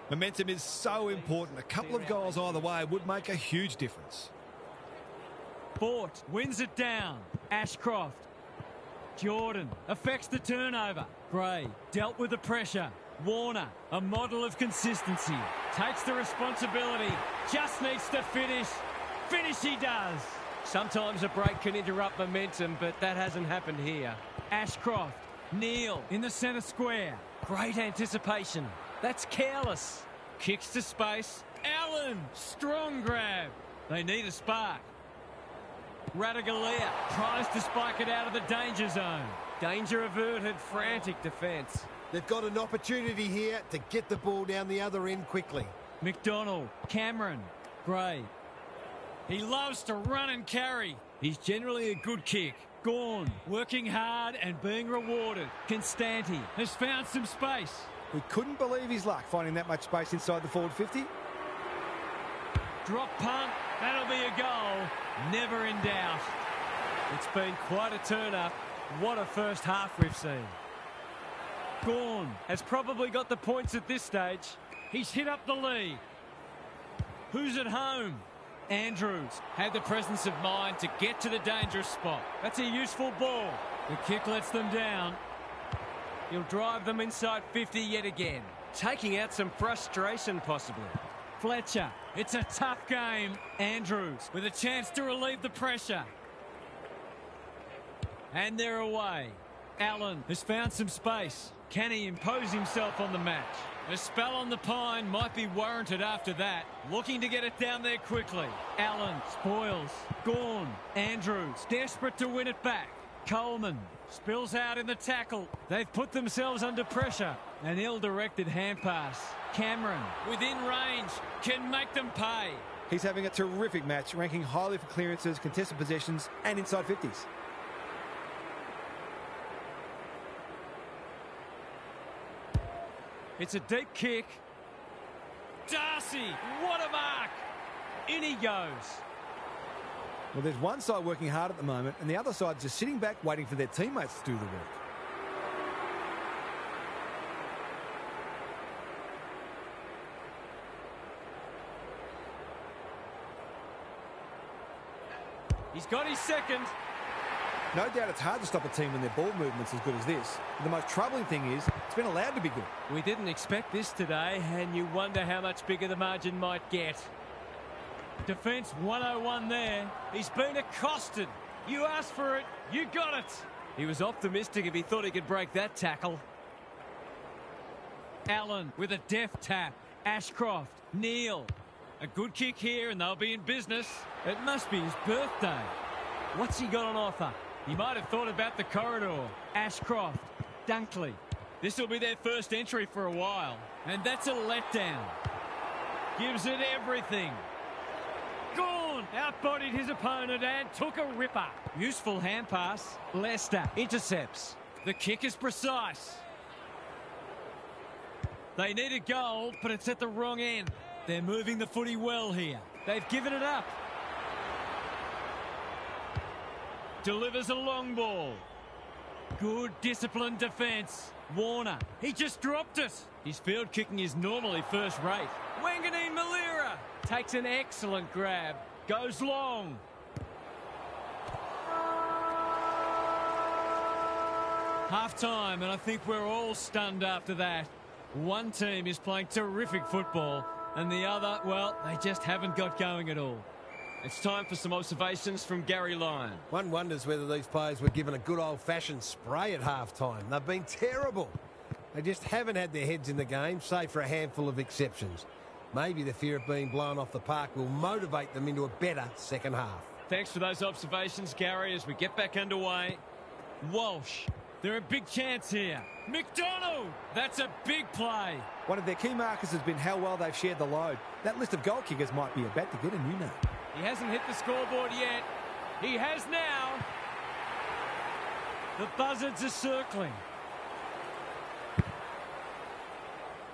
Momentum is so important. A couple of goals either way would make a huge difference. Fort wins it down. Ashcroft. Jordan affects the turnover. Gray dealt with the pressure. Warner, a model of consistency, takes the responsibility, just needs to finish. Finish he does. Sometimes a break can interrupt momentum, but that hasn't happened here. Ashcroft, Neal in the centre square. Great anticipation. That's careless. Kicks to space. Allen, strong grab. They need a spark. Radaglia tries to spike it out of the danger zone. Danger averted, frantic defence. They've got an opportunity here to get the ball down the other end quickly. McDonald, Cameron, Gray. He loves to run and carry. He's generally a good kick. Gawn, working hard and being rewarded. Constanti has found some space. He couldn't believe his luck finding that much space inside the forward 50. Drop punt, that'll be a goal. Never in doubt. It's been quite a turn-up. What a first half we've seen. Gawn has probably got the points at this stage. He's hit up the lead. Who's at home? Andrews had the presence of mind to get to the dangerous spot. That's a useful ball. The kick lets them down. He'll drive them inside 50 yet again. Taking out some frustration possibly. Fletcher, it's a tough game. Andrews with a chance to relieve the pressure. And they're away. Allen has found some space. Can he impose himself on the match? A spell on the pine might be warranted after that. Looking to get it down there quickly. Allen spoils. Gawn. Andrews desperate to win it back. Coleman spills out in the tackle. They've put themselves under pressure. An ill-directed hand pass. Cameron within range can make them pay. He's having a terrific match, ranking highly for clearances, contested possessions and inside 50s. It's a deep kick. Darcy, what a mark! In he goes. Well, there's one side working hard at the moment and the other side just sitting back waiting for their teammates to do the work. He's got his second. No doubt it's hard to stop a team when their ball movement's as good as this. But the most troubling thing is it's been allowed to be good. We didn't expect this today, and you wonder how much bigger the margin might get. Defence 101 there. He's been accosted. You asked for it, you got it. He was optimistic if he thought he could break that tackle. Allen with a deft tap. Ashcroft, Neal. A good kick here and they'll be in business. It must be his birthday. What's he got on offer? He might have thought about the corridor. Ashcroft, Dunkley. This will be their first entry for a while. And that's a letdown. Gives it everything. Gawn outbodied his opponent and took a ripper. Useful hand pass. Leicester intercepts. The kick is precise. They need a goal, but it's at the wrong end. They're moving the footy well here. They've given it up. Delivers a long ball. Good disciplined defence. Warner, he just dropped it. His field kicking is normally first rate. Wanganeen Malira takes an excellent grab. Goes long. Half-time, and I think we're all stunned after that. One team is playing terrific football, and the other, well, they just haven't got going at all. It's time for some observations from Gary Lyon. One wonders whether these players were given a good old-fashioned spray at half-time. They've been terrible. They just haven't had their heads in the game, save for a handful of exceptions. Maybe the fear of being blown off the park will motivate them into a better second half. Thanks for those observations, Gary, as we get back underway. Walsh, they're a big chance here. McDonald, that's a big play. One of their key markers has been how well they've shared the load. That list of goal kickers might be about to get a new name. He hasn't hit the scoreboard yet. He has now. The buzzards are circling.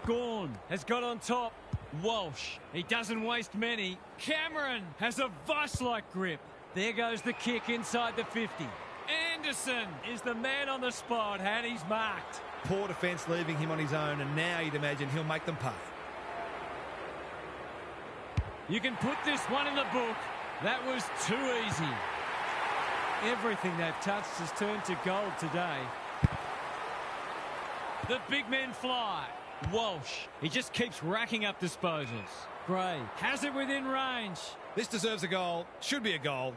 Gawn has got on top. Walsh, he doesn't waste many. Cameron has a vice-like grip. There goes the kick inside the 50. Anderson is the man on the spot, and he's marked. Poor defence leaving him on his own, and now you'd imagine he'll make them pay. You can put this one in the book. That was too easy. Everything they've touched has turned to gold today. The big men fly. Walsh, he just keeps racking up disposals. Gray has it within range. This deserves a goal. Should be a goal.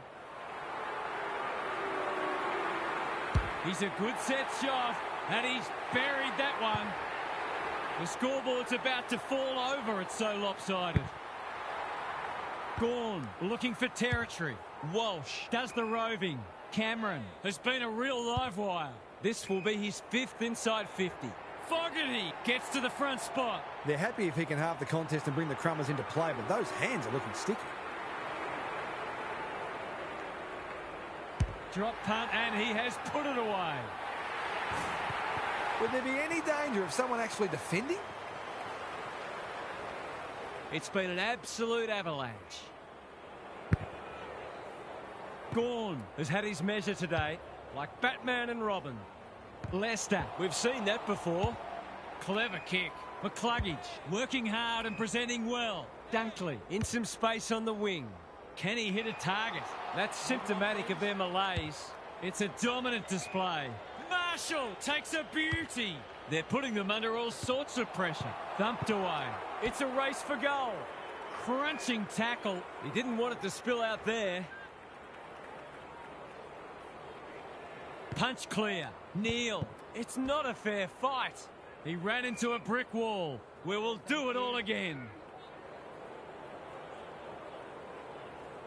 He's a good set shot, and he's buried that one. The scoreboard's about to fall over, it's so lopsided. Gawn looking for territory. Walsh does the roving. Cameron has been a real live wire. This will be his 5th inside 50. Fogarty gets to the front spot. They're happy if he can halve the contest and bring the Crummers into play, but those hands are looking sticky. Drop punt, and he has put it away. Would there be any danger of someone actually defending? It's been an absolute avalanche. Gawn has had his measure today, like Batman and Robin. Leicester, we've seen that before. Clever kick. McCluggage working hard and presenting well. Dunkley in some space on the wing. Can he hit a target? That's symptomatic of their malaise. It's a dominant display. Marshall takes a beauty. They're putting them under all sorts of pressure. Thumped away. It's a race for goal. Crunching tackle. He didn't want it to spill out there. Punch clear. Neal. It's not a fair fight. He ran into a brick wall. We will do it all again.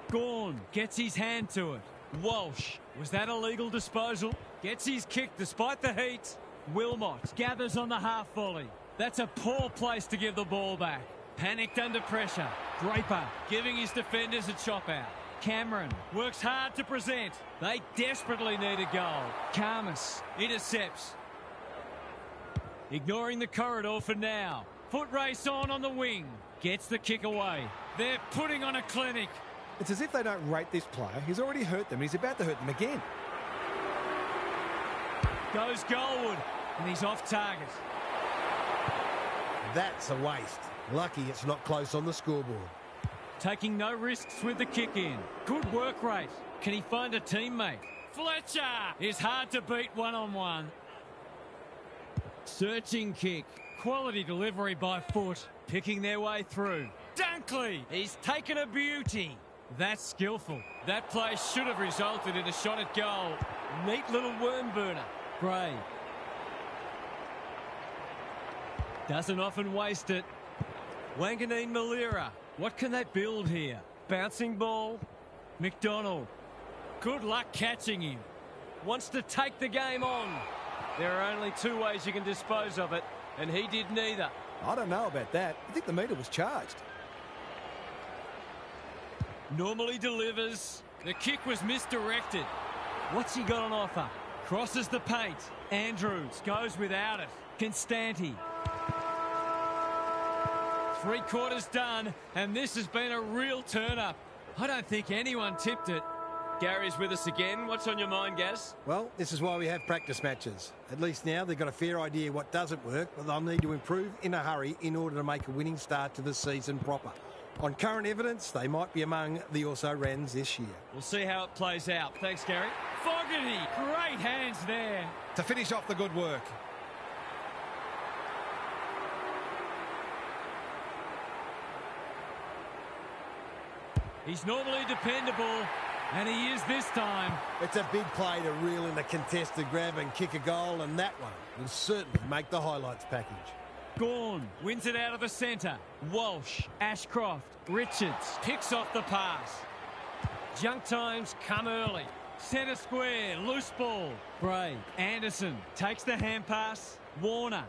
Gawn gets his hand to it. Walsh, was that a legal disposal? Gets his kick despite the heat. Wilmot gathers on the half volley. That's a poor place to give the ball back. Panicked under pressure. Draper giving his defenders a chop out. Cameron works hard to present. They desperately need a goal. Karmas intercepts. Ignoring the corridor for now. Foot race on the wing. Gets the kick away. They're putting on a clinic. It's as if they don't rate this player. He's already hurt them, and he's about to hurt them again. Goes goalward, and he's off target. That's a waste. Lucky it's not close on the scoreboard. Taking no risks with the kick in. Good work rate. Can he find a teammate? Fletcher is hard to beat one-on-one. Searching kick. Quality delivery by foot. Picking their way through. Dunkley, he's taken a beauty. That's skillful. That play should have resulted in a shot at goal. Neat little worm burner. Gray. Doesn't often waste it. Wanganeen Malira. What can they build here? Bouncing ball. McDonald. Good luck catching him. Wants to take the game on. There are only two ways you can dispose of it, and he did neither. I don't know about that. I think the meter was charged. Normally delivers. The kick was misdirected. What's he got on offer? Crosses the paint. Andrews goes without it. Constanti. 3/4 done, and this has been a real turn-up. I don't think anyone tipped it. Gary's with us again. What's on your mind, Gaz? Well, this is why we have practice matches. At least now they've got a fair idea what doesn't work, but they'll need to improve in a hurry in order to make a winning start to the season proper. On current evidence, they might be among the also-rans this year. We'll see how it plays out. Thanks, Gary. Fogarty, great hands there. To finish off the good work. He's normally dependable. And he is this time. It's a big play to reel in a contested grab and kick a goal, and that one will certainly make the highlights package. Gawn wins it out of the centre. Walsh, Ashcroft, Richards picks off the pass. Junk times come early. Centre square, loose ball. Bray, Anderson takes the hand pass. Warner.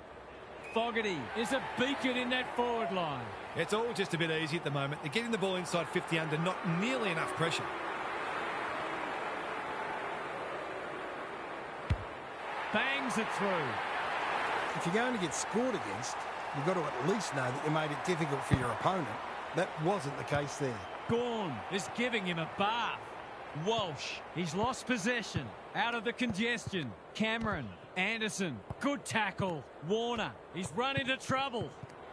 Fogarty is a beacon in that forward line. It's all just a bit easy at the moment. They're getting the ball inside 50 under, not nearly enough pressure. Bangs it through. If you're going to get scored against, you've got to at least know that you made it difficult for your opponent. That wasn't the case there. Gawn is giving him a bath. Walsh, he's lost possession. Out of the congestion. Cameron, Anderson, good tackle. Warner, he's run into trouble.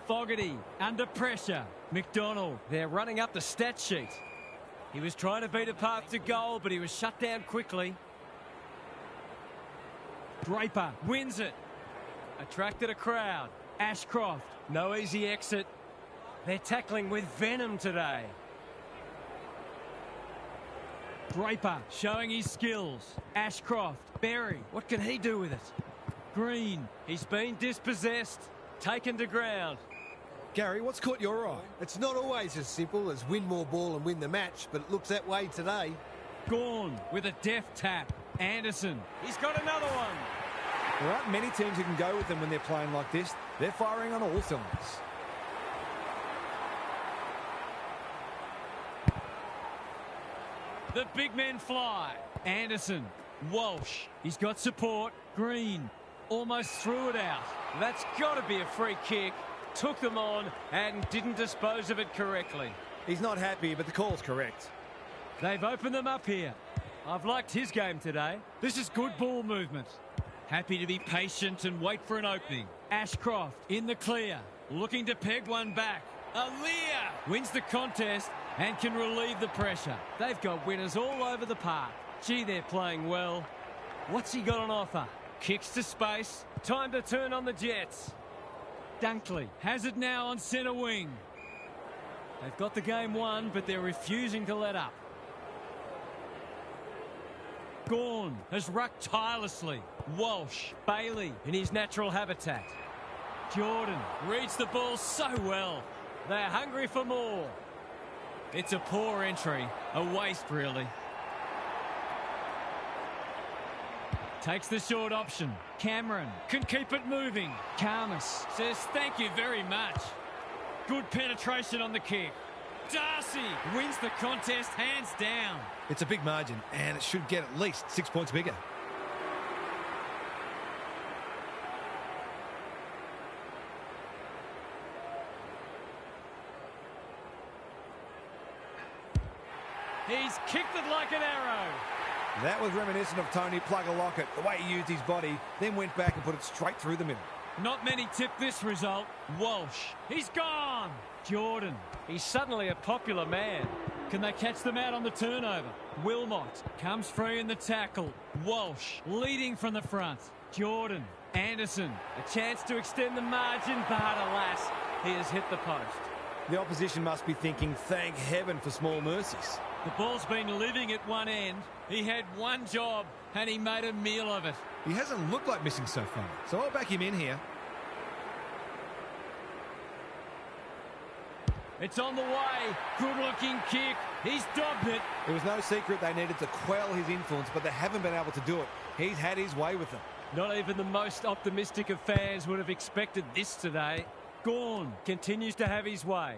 Fogarty, under pressure. McDonald, they're running up the stat sheet. He was trying to beat a path to goal, but he was shut down quickly. Draper wins it. Attracted a crowd. Ashcroft, no easy exit. They're tackling with venom today. Draper showing his skills. Ashcroft, Berry, what can he do with it? Green, he's been dispossessed, taken to ground. Gary, what's caught your eye? It's not always as simple as win more ball and win the match, but it looks that way today. Gawn with a deft tap. Anderson, he's got another one. There aren't many teams who can go with them when they're playing like this. They're firing on all cylinders. The big men fly. Anderson, Walsh, he's got support. Green, almost threw it out. That's got to be a free kick. Took them on and didn't dispose of it correctly. He's not happy, but the call's correct. They've opened them up here. I've liked his game today. This is good ball movement. Happy to be patient and wait for an opening. Ashcroft in the clear, looking to peg one back. Aaliyah wins the contest and can relieve the pressure. They've got winners all over the park. Gee, they're playing well. What's he got on offer? Kicks to space. Time to turn on the Jets. Dunkley has it now on centre wing. They've got the game won, but they're refusing to let up. Gawn has rucked tirelessly. Walsh, Bailey in his natural habitat. Jordan reads the ball so well. They're hungry for more. It's a poor entry. A waste, really. Takes the short option. Cameron can keep it moving. Karmas says thank you very much. Good penetration on the kick. Darcy wins the contest hands down. It's a big margin, and it should get at least 6 points bigger. He's kicked it like an arrow. That was reminiscent of Tony Plugger-Lockett, the way he used his body, then went back and put it straight through the middle. Not many tip this result. Walsh, he's gone. Jordan, he's suddenly a popular man. Can they catch them out on the turnover? Wilmot comes free in the tackle. Walsh leading from the front. Jordan, Anderson, a chance to extend the margin, but alas, he has hit the post. The opposition must be thinking, thank heaven for small mercies. The ball's been living at one end. He had one job, and he made a meal of it. He hasn't looked like missing so far, so I'll back him in here. It's on the way. Good-looking kick. He's dobbed it. It was no secret they needed to quell his influence, but they haven't been able to do it. He's had his way with them. Not even the most optimistic of fans would have expected this today. Gawn continues to have his way.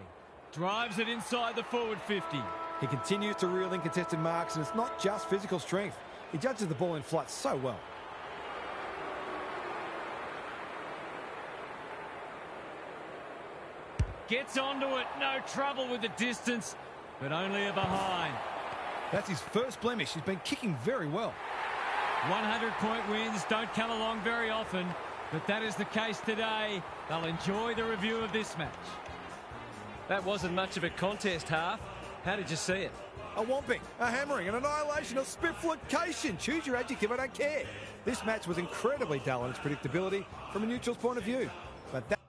Drives it inside the forward 50. He continues to reel in contested marks, and it's not just physical strength. He judges the ball in flight so well. Gets onto it. No trouble with the distance, but only a behind. That's his first blemish. He's been kicking very well. 100-point wins don't come along very often, but that is the case today. They'll enjoy the review of this match. That wasn't much of a contest half. How did you see it? A whomping, a hammering, an annihilation, a spifflication. Choose your adjective, I don't care. This match was incredibly dull in its predictability from a neutral's point of view. But that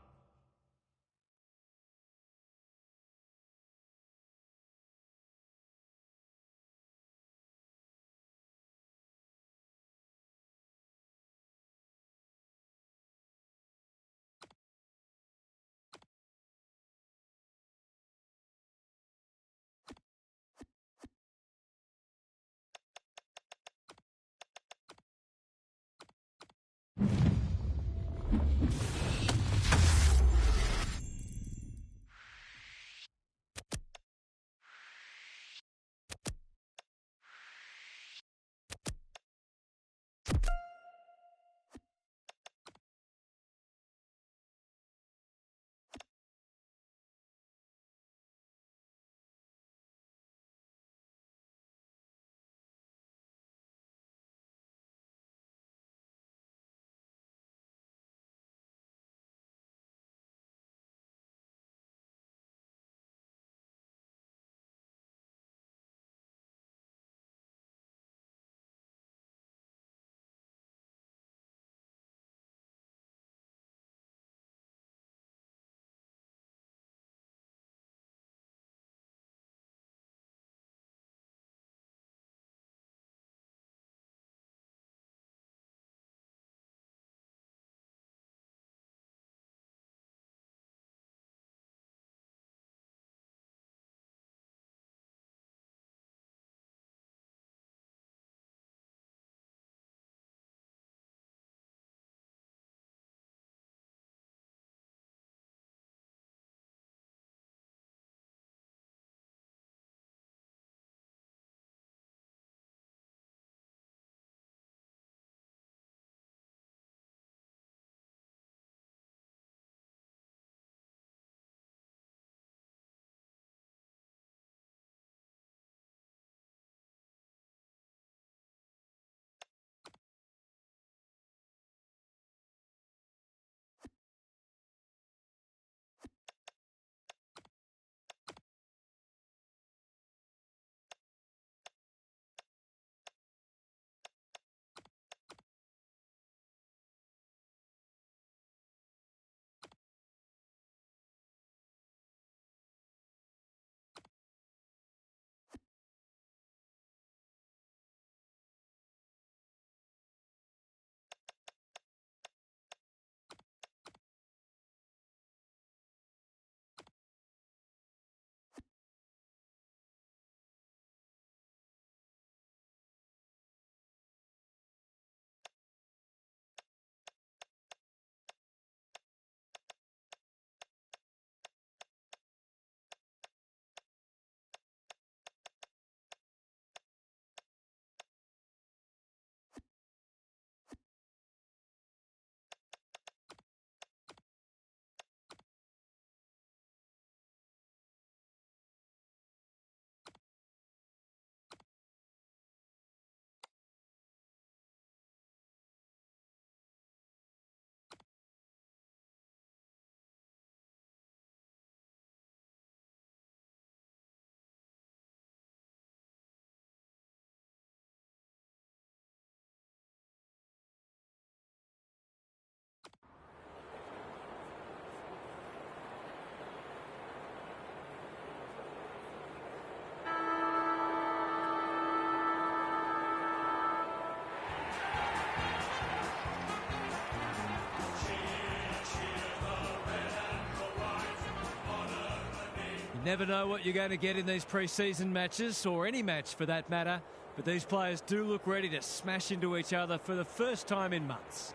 Never know what you're going to get in these pre-season matches, or any match for that matter, but these players do look ready to smash into each other for the first time in months.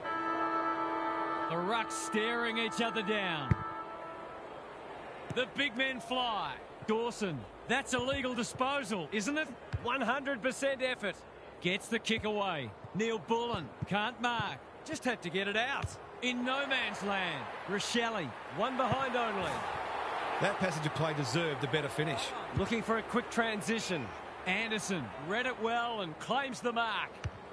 The rucks staring each other down. The big men fly. Dawson, that's a legal disposal, isn't it? 100% effort. Gets the kick away. Neil Bullen can't mark. Just had to get it out. In no man's land. Rochelle, one behind only. That passage of play deserved a better finish. Looking for a quick transition. Anderson read it well and claims the mark.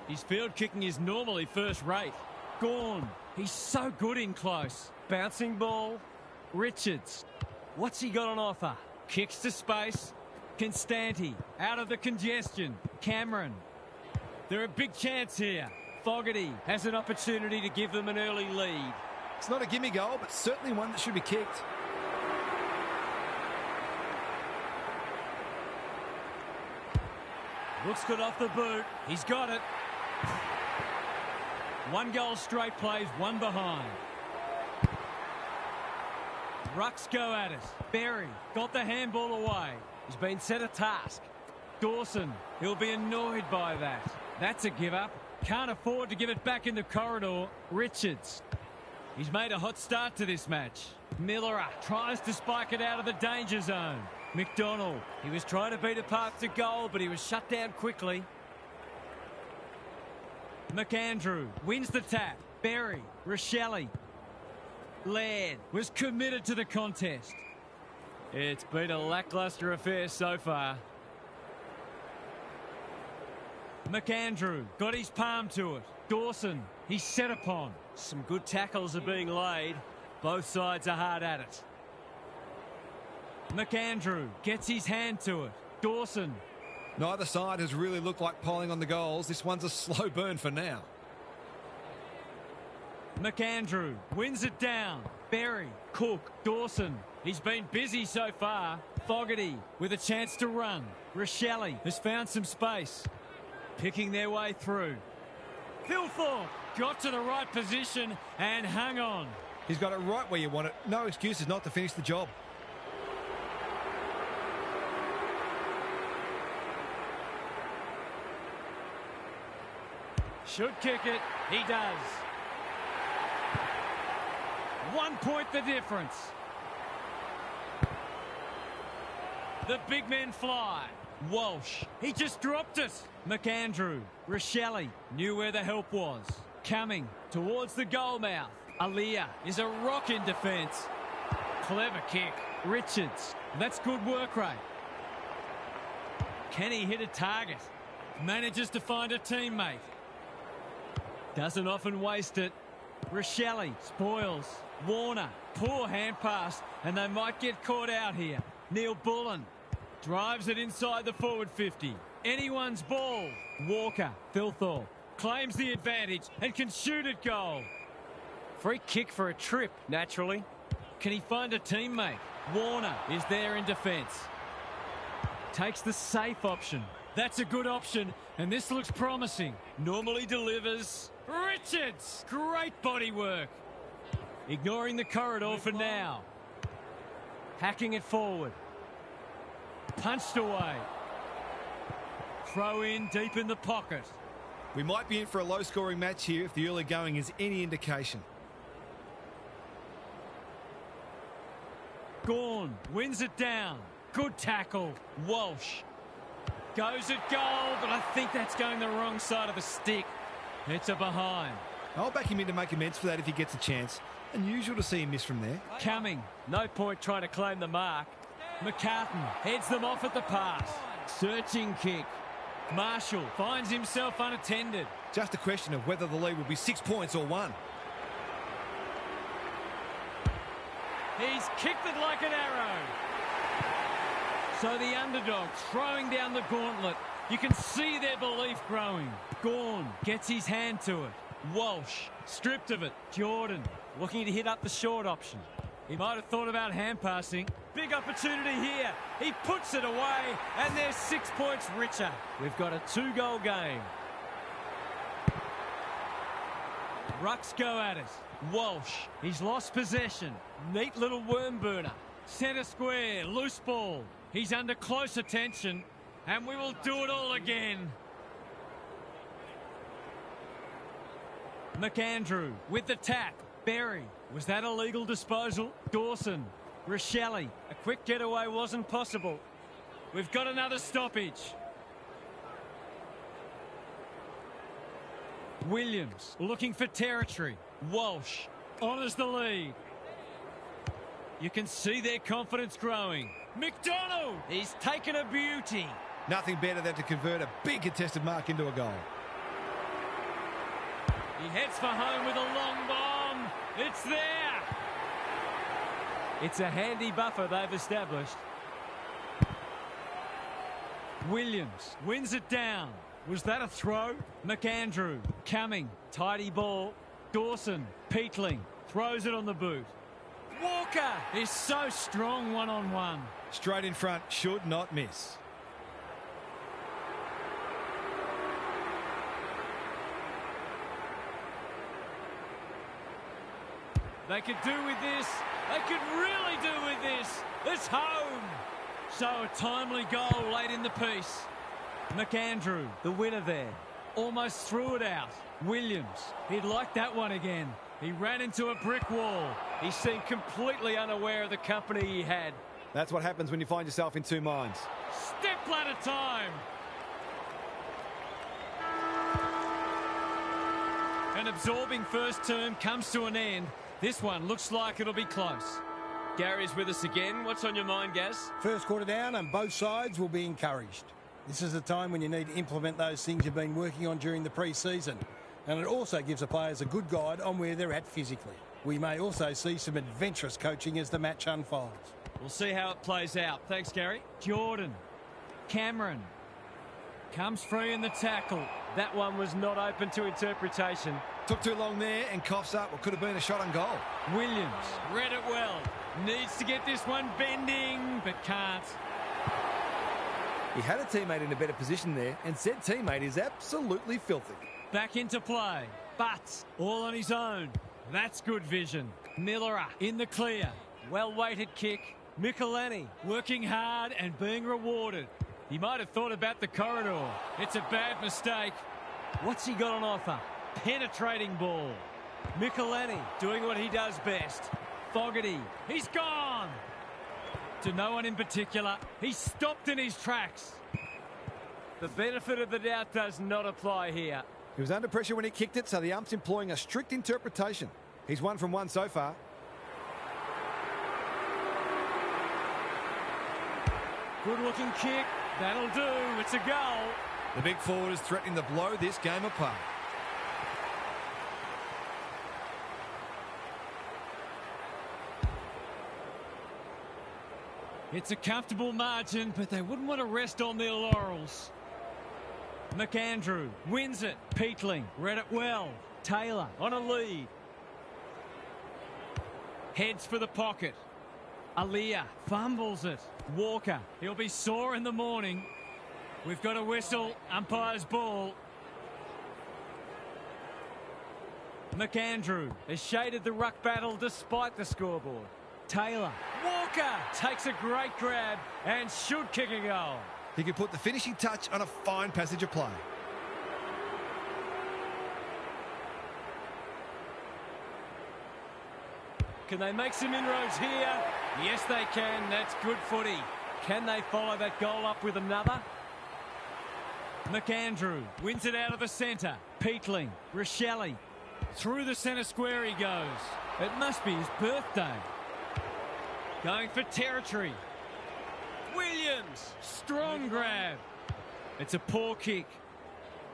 His field kicking is normally first rate. Gawn, he's so good in close. Bouncing ball. Richards. What's he got on offer? Kicks to space. Constanti out of the congestion. Cameron. They're a big chance here. Fogarty has an opportunity to give them an early lead. It's not a gimme goal, but certainly one that should be kicked. Looks good off the boot. He's got it. One goal straight plays, one behind. Rucks go at it. Berry got the handball away. He's been set a task. Dawson, he'll be annoyed by that. That's a give up. Can't afford to give it back in the corridor. Richards. He's made a hot start to this match. Miller tries to spike it out of the danger zone. McDonald, he was trying to beat a path to goal, but he was shut down quickly. McAndrew wins the tap. Berry, Rochelle. Laird was committed to the contest. It's been a lacklustre affair so far. McAndrew got his palm to it. Dawson, he's set upon. Some good tackles are being laid. Both sides are hard at it. McAndrew gets his hand to it. Dawson. Neither side has really looked like piling on the goals. This one's a slow burn for now. McAndrew wins it down. Berry, Cook, Dawson. He's been busy so far. Fogarty with a chance to run. Rochelle has found some space. Picking their way through. Thilthorpe got to the right position and hung on. He's got it right where you want it. No excuses not to finish the job. Should kick it. He does. 1 point the difference. The big men fly. Walsh, he just dropped it. McAndrew, Rochelle knew where the help was. Coming towards the goal mouth. Aaliyah is a rock in defence. Clever kick. Richards, that's good work rate. Can he hit a target? Manages to find a teammate. Doesn't often waste it. Rochelle spoils. Warner, poor hand pass, and they might get caught out here. Neil Bullen drives it inside the forward 50. Anyone's ball. Walker, Thilthorpe, claims the advantage and can shoot at goal. Free kick for a trip, naturally. Can he find a teammate? Warner is there in defence. Takes the safe option. That's a good option, and this looks promising. Normally delivers. Richards! Great body work. Ignoring the corridor for now. Hacking it forward. Punched away. Throw in deep in the pocket. We might be in for a low-scoring match here if the early going is any indication. Gawn wins it down. Good tackle. Walsh goes at goal, but I think that's going the wrong side of the stick. It's a behind. I'll back him in to make amends for that if he gets a chance. Unusual to see him miss from there. Coming. No point trying to claim the mark. McCartan heads them off at the pass. Searching kick. Marshall finds himself unattended. Just a question of whether the lead will be 6 points or 1. He's kicked it like an arrow. So the underdog throwing down the gauntlet. You can see their belief growing. Gawn gets his hand to it. Walsh stripped of it. Jordan looking to hit up the short option. He might have thought about hand passing. Big opportunity here. He puts it away, and they're 6 points richer. We've got a 2-goal game. Rucks go at it. Walsh, he's lost possession. Neat little worm burner. Centre square, loose ball. He's under close attention, and we will do it all again. McAndrew with the tap. Berry. Was that a legal disposal? Dawson. Rochelle. A quick getaway wasn't possible. We've got another stoppage. Williams looking for territory. Walsh honours the lead. You can see their confidence growing. McDonald, he's taken a beauty. Nothing better than to convert a big contested mark into a goal. He heads for home with a long bomb. It's there. It's a handy buffer they've established. Williams wins it down. Was that a throw? McAndrew coming. Tidy ball. Dawson. Peatling throws it on the boot. Walker is so strong one-on-one. Straight in front, should not miss. They could do with this. They could really do with this. It's home. So a timely goal late in the piece. McAndrew, the winner there. Almost threw it out. Williams, he'd like that one again. He ran into a brick wall. He seemed completely unaware of the company he had. That's what happens when you find yourself in two minds. Step ladder time. An absorbing first term comes to an end. This one looks like it'll be close. Gary's with us again. What's on your mind, Gaz? First quarter down and both sides will be encouraged. This is the time when you need to implement those things you've been working on during the pre-season. And it also gives the players a good guide on where they're at physically. We may also see some adventurous coaching as the match unfolds. We'll see how it plays out. Thanks, Gary. Jordan. Cameron. Comes free in the tackle. That one was not open to interpretation. Took too long there and coughs up what could have been a shot on goal. Williams read it well. Needs to get this one bending, but can't. He had a teammate in a better position there, and said teammate is absolutely filthy. Back into play. Butts all on his own. That's good vision. Miller in the clear. Well-weighted kick. Michelini working hard and being rewarded. He might have thought about the corridor. It's a bad mistake. What's he got on offer? Penetrating ball. Michelini doing what he does best. Fogarty. He's gone. To no one in particular. He's stopped in his tracks. The benefit of the doubt does not apply here. He was under pressure when he kicked it, so the ump's employing a strict interpretation. He's 1 from 1 so far. Good-looking kick. That'll do. It's a goal. The big forward is threatening to blow this game apart. It's a comfortable margin, but they wouldn't want to rest on their laurels. McAndrew wins it. Peatling read it well. Taylor on a lead. Heads for the pocket. Aaliyah fumbles it. Walker, he'll be sore in the morning. We've got a whistle. Umpire's ball. McAndrew has shaded the ruck battle despite the scoreboard. Taylor. Walker takes a great grab and should kick a goal. He could put the finishing touch on a fine passage of play. Can they make some inroads here? Yes, they can. That's good footy. Can they follow that goal up with another? McAndrew wins it out of the centre. Peatling. Rochelle. Through the centre square he goes. It must be his birthday. Going for territory. Williams. Strong grab. It's a poor kick.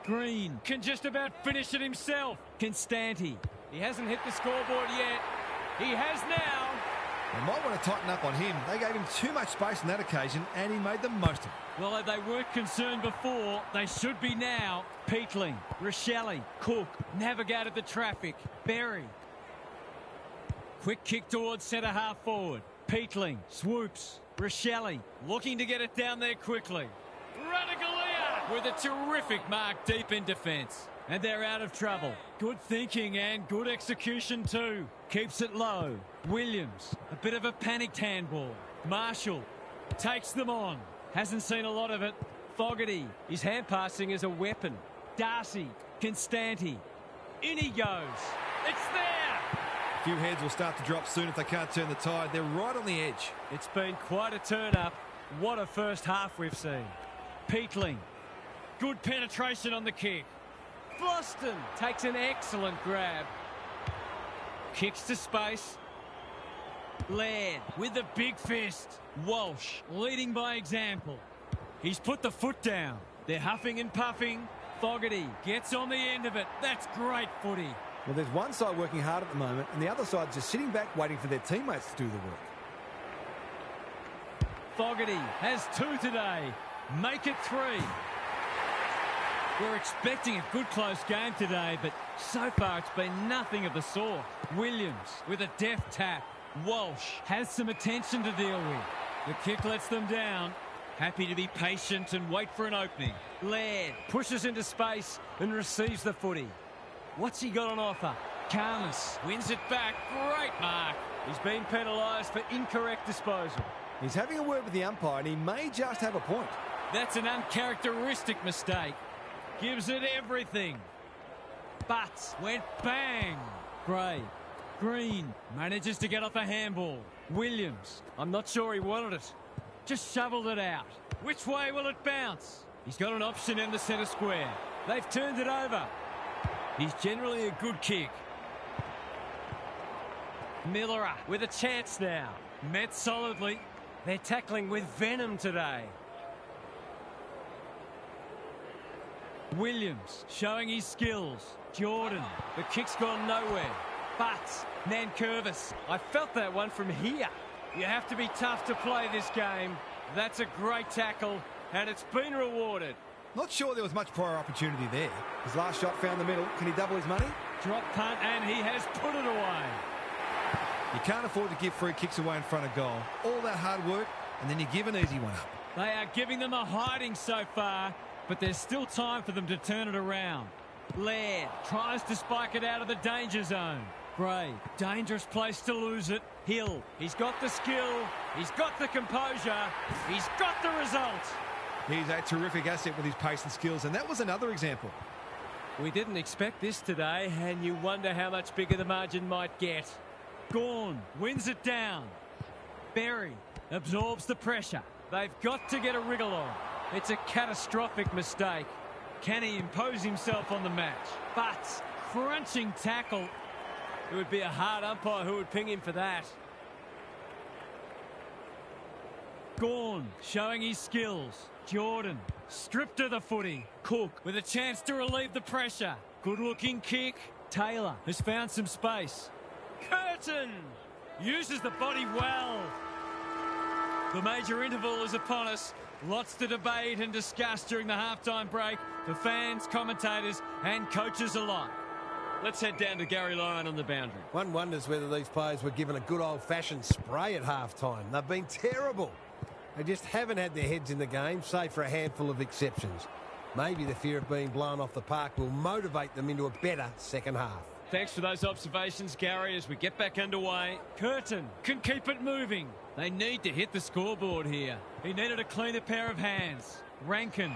Green can just about finish it himself. Constanti. He hasn't hit the scoreboard yet. He has now. They might want to tighten up on him. They gave him too much space on that occasion, and he made the most of it. Well, if they weren't concerned before, they should be now. Peatling, Rochelle, Cook, navigated the traffic. Berry. Quick kick towards centre half forward. Peatling, swoops. Rochelle, looking to get it down there quickly. Radagalia with a terrific mark deep in defence. And they're out of trouble. Good thinking and good execution too. Keeps it low. Williams, a bit of a panicked handball. Marshall takes them on. Hasn't seen a lot of it. Fogarty. His hand passing is a weapon. Darcy. Constanti. In he goes. It's there. A few heads will start to drop soon if they can't turn the tide. They're right on the edge. It's been quite a turn-up. What a first half we've seen. Peatling. Good penetration on the kick. Boston takes an excellent grab. Kicks to space. Laird with a big fist. Walsh leading by example. He's put the foot down. They're huffing and puffing. Fogarty gets on the end of it. That's great footy. Well, there's one side working hard at the moment, and the other side's just sitting back waiting for their teammates to do the work. Fogarty has 2 today. Make it 3. We're expecting a good close game today, but so far it's been nothing of the sort. Williams with a deft tap. Walsh has some attention to deal with. The kick lets them down. Happy to be patient and wait for an opening. Laird pushes into space and receives the footy. What's he got on offer? Karmas wins it back. Great mark. He's been penalised for incorrect disposal. He's having a word with the umpire, and he may just have a point. That's an uncharacteristic mistake. Gives it everything. Butts went bang. Gray. Green manages to get off a handball. Williams, I'm not sure he wanted it. Just shoveled it out. Which way will it bounce? He's got an option in the centre square. They've turned it over. He's generally a good kick. Miller with a chance now. Met solidly. They're tackling with venom today. Williams showing his skills. Jordan, the kick's gone nowhere. But Nankervis, I felt that one from here. You have to be tough to play this game. That's a great tackle, and it's been rewarded. Not sure there was much prior opportunity there. His last shot found the middle. Can he double his money? Drop punt, and he has put it away. You can't afford to give free kicks away in front of goal. All that hard work, and then you give an easy one up. They are giving them a hiding so far, but there's still time for them to turn it around. Laird tries to spike it out of the danger zone. Gray, dangerous place to lose it. Hill, he's got the skill, he's got the composure, he's got the result. He's a terrific asset with his pace and skills, and that was another example. We didn't expect this today, and you wonder how much bigger the margin might get. Gawn wins it down. Berry absorbs the pressure. They've got to get a wriggle on. It's a catastrophic mistake. Can he impose himself on the match? But crunching tackle. It would be a hard umpire who would ping him for that. Gawn showing his skills. Jordan stripped of the footy. Cook with a chance to relieve the pressure. Good looking kick. Taylor has found some space. Curtin uses the body well. The major interval is upon us. Lots to debate and discuss during the halftime break for fans, commentators and coaches alike. Let's head down to Gary Lyon on the boundary. One wonders whether these players were given a good old-fashioned spray at half-time. They've been terrible. They just haven't had their heads in the game, save for a handful of exceptions. Maybe the fear of being blown off the park will motivate them into a better second half. Thanks for those observations, Gary, as we get back underway. Curtin can keep it moving. They need to hit the scoreboard here. He needed a cleaner pair of hands. Rankin.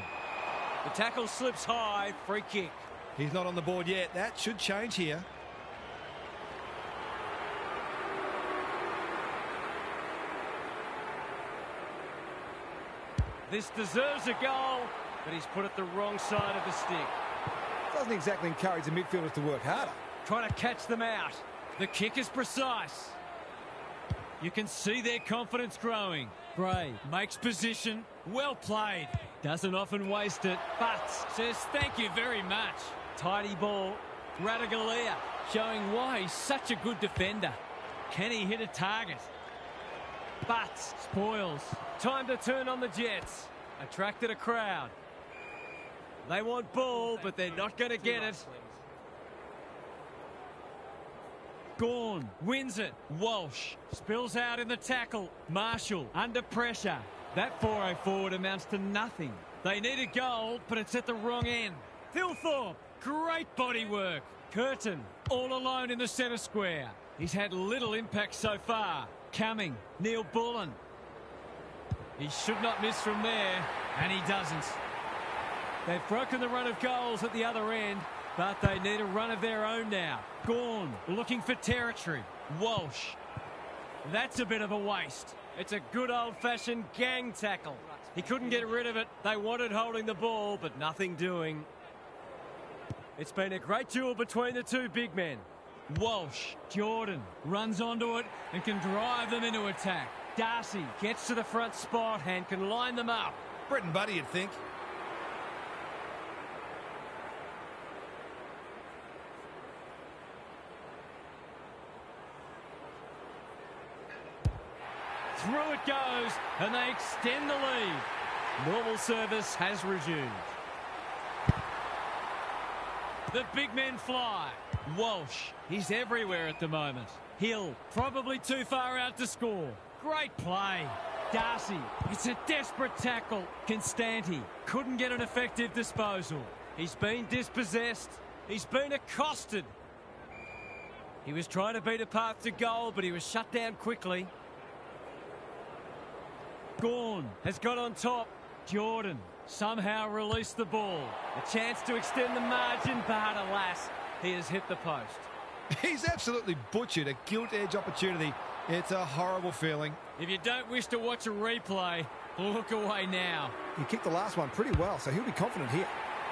The tackle slips high. Free kick. He's not on the board yet. That should change here. This deserves a goal, but he's put it the wrong side of the stick. Doesn't exactly encourage the midfielders to work harder. Trying to catch them out. The kick is precise. You can see their confidence growing. Gray makes position. Well played. Doesn't often waste it, but says thank you very much. Tidy ball. Radaglia showing why he's such a good defender. Can he hit a target? But spoils. Time to turn on the Jets. Attracted a crowd. They want ball, but they're not going to get it. Gawn wins it. Walsh spills out in the tackle. Marshall under pressure. That 4-0 forward amounts to nothing. They need a goal, but it's at the wrong end. Thilthorpe, great body work. Curtin all alone in the centre square. He's had little impact so far. coming. Neil Bullen. He should not miss from there, and he doesn't. They've broken the run of goals at the other end, but they need a run of their own now. Gawn looking for territory. Walsh. That's a bit of a waste. It's a good old-fashioned gang tackle. He couldn't get rid of it. They wanted holding the ball, but nothing doing. It's been a great duel between the two big men. Walsh, Jordan, runs onto it and can drive them into attack. Darcy gets to the front spot and can line them up. Brett and Buddy, you'd think. Through it goes, and they extend the lead. Normal service has resumed. The big men fly. Walsh, he's everywhere at the moment. Hill, probably too far out to score. Great play. Darcy, it's a desperate tackle. Constanti couldn't get an effective disposal. He's been dispossessed. He's been accosted. He was trying to beat a path to goal, but he was shut down quickly. Gawn has got on top. Jordan somehow released the ball. A chance to extend the margin, but alas, he has hit the post. He's absolutely butchered a gilt-edge opportunity. It's a horrible feeling. If you don't wish to watch a replay, look away now. He kicked the last one pretty well, so he'll be confident here.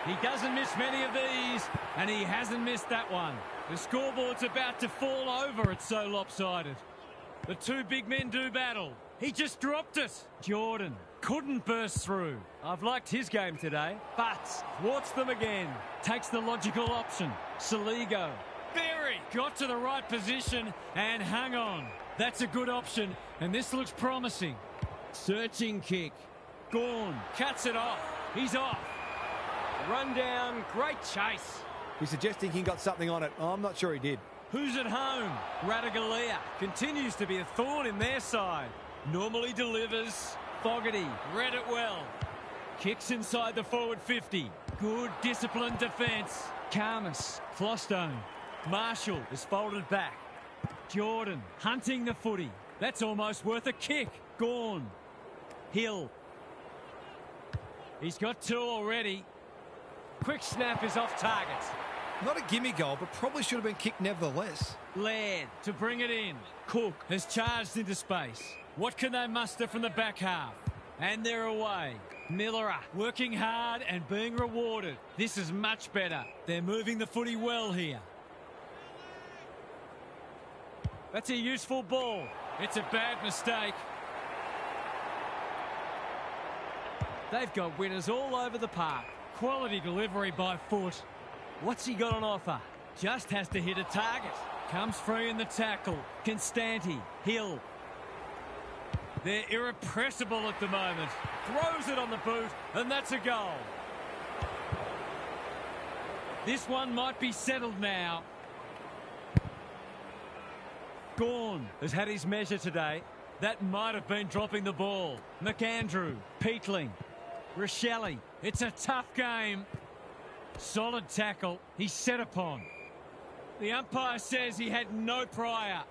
He doesn't miss many of these, and he hasn't missed that one. The scoreboard's about to fall over. It's so lopsided. The two big men do battle. He just dropped it. Jordan couldn't burst through. I've liked his game today, but thwarts them again. Takes the logical option. Saligo. Berry got to the right position and hung on. That's a good option, and this looks promising. Searching kick. Gawn cuts it off. He's off. Run down. Great chase. He's suggesting he got something on it. I'm not sure he did. Who's at home? Radigalia continues to be a thorn in their side. Normally delivers. Fogarty read it well. Kicks inside the forward 50. Good disciplined defence. Karmas, Flostone. Marshall is folded back. Jordan hunting the footy. That's almost worth a kick. Gawn. Hill. He's got two already. Quick snap is off target. Not a gimme goal, but probably should have been kicked nevertheless. Laird to bring it in. Cook has charged into space. What can they muster from the back half? And they're away. Miller working hard and being rewarded. This is much better. They're moving the footy well here. That's a useful ball. It's a bad mistake. They've got winners all over the park. Quality delivery by foot. What's he got on offer? Just has to hit a target. Comes free in the tackle. Constanti. Hill. They're irrepressible at the moment. Throws it on the boot, and that's a goal. This one might be settled now. Gawn has had his measure today. That might have been dropping the ball. McAndrew. Peatling. Rochelle. It's a tough game. Solid tackle. He's set upon. The umpire says he had no prior.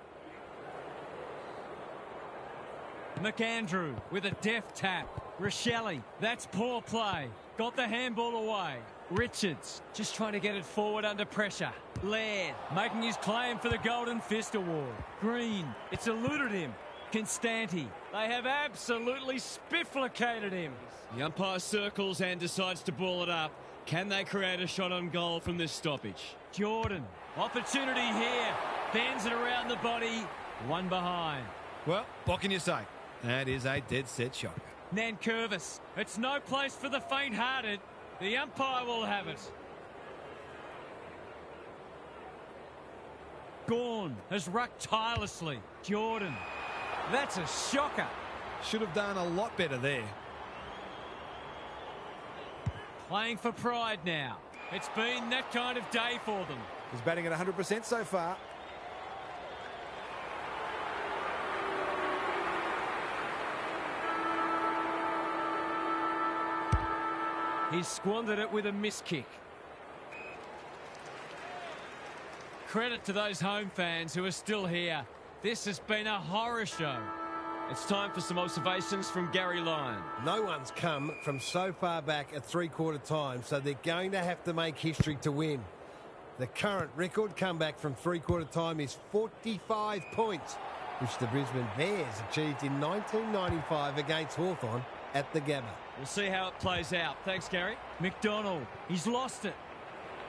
McAndrew with a deft tap. Rochelle, that's poor play. Got the handball away. Richards just trying to get it forward under pressure. Laird making his claim for the Golden Fist Award. Green, it's eluded him. Constanti, they have absolutely spifflicated him. The umpire circles and decides to ball it up. Can they create a shot on goal from this stoppage? Jordan, opportunity here. Bends it around the body. One behind. Well, what can you say? That is a dead set shot. Nankervis, it's no place for the faint-hearted. The umpire will have it. Gawn has rucked tirelessly. Jordan, that's a shocker. Should have done a lot better there. Playing for pride now. It's been that kind of day for them. He's batting at 100% so far. He's squandered it with a miss kick. Credit to those home fans who are still here. This has been a horror show. It's time for some observations from Gary Lyon. No one's come from so far back at three-quarter time, so they're going to have to make history to win. The current record comeback from three-quarter time is 45 points, which the Brisbane Bears achieved in 1995 against Hawthorn at the Gabba. We'll see how it plays out. Thanks, Gary. McDonald, he's lost it.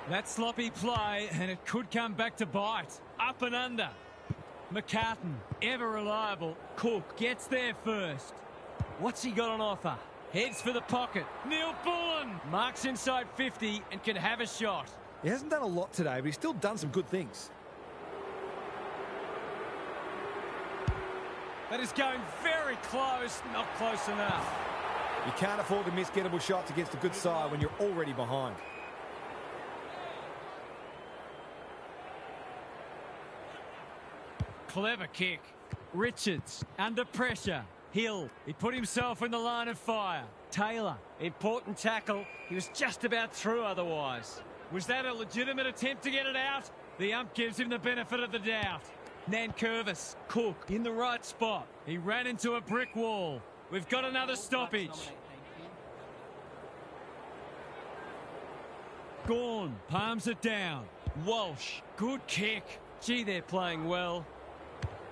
That sloppy play, and it could come back to bite. Up and under. McCartan, ever reliable. Cook gets there first. What's he got on offer? Heads for the pocket. Neil Bullen marks inside 50 and can have a shot. He hasn't done a lot today, but he's still done some good things. That is going very close, not close enough. You can't afford to miss gettable shots against a good side when you're already behind. Clever kick. Richards under pressure. Hill, he put himself in the line of fire. Taylor, important tackle. He was just about through otherwise. Was that a legitimate attempt to get it out? The ump gives him the benefit of the doubt. Nankervis, Cook in the right spot. He ran into a brick wall. We've got another stoppage. Gawn palms it down. Walsh, good kick. Gee, they're playing well.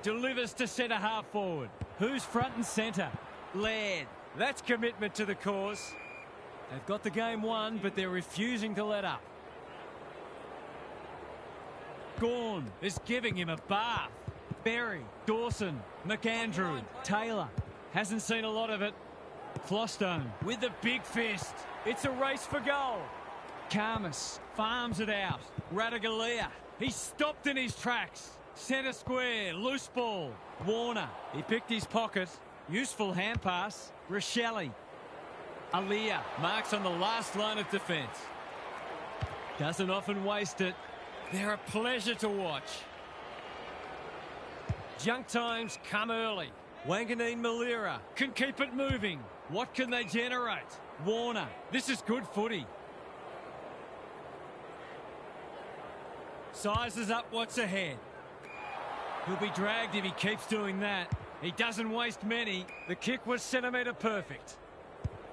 Delivers to centre half forward. Who's front and centre? Laird. That's commitment to the cause. They've got the game won, but they're refusing to let up. Gawn is giving him a bath. Berry, Dawson, McAndrew, Taylor. Hasn't seen a lot of it. Flostone with the big fist. It's a race for goal. Karmas farms it out. Radagalia. He's stopped in his tracks. Centre square, loose ball. Warner, he picked his pocket. Useful hand pass. Rochelle. Alia marks on the last line of defence. Doesn't often waste it. They're a pleasure to watch. Junk times come early. Wanganeen Malira can keep it moving. What can they generate? Warner, this is good footy. Sizes up what's ahead. He'll be dragged if he keeps doing that. He doesn't waste many. The kick was centimetre perfect.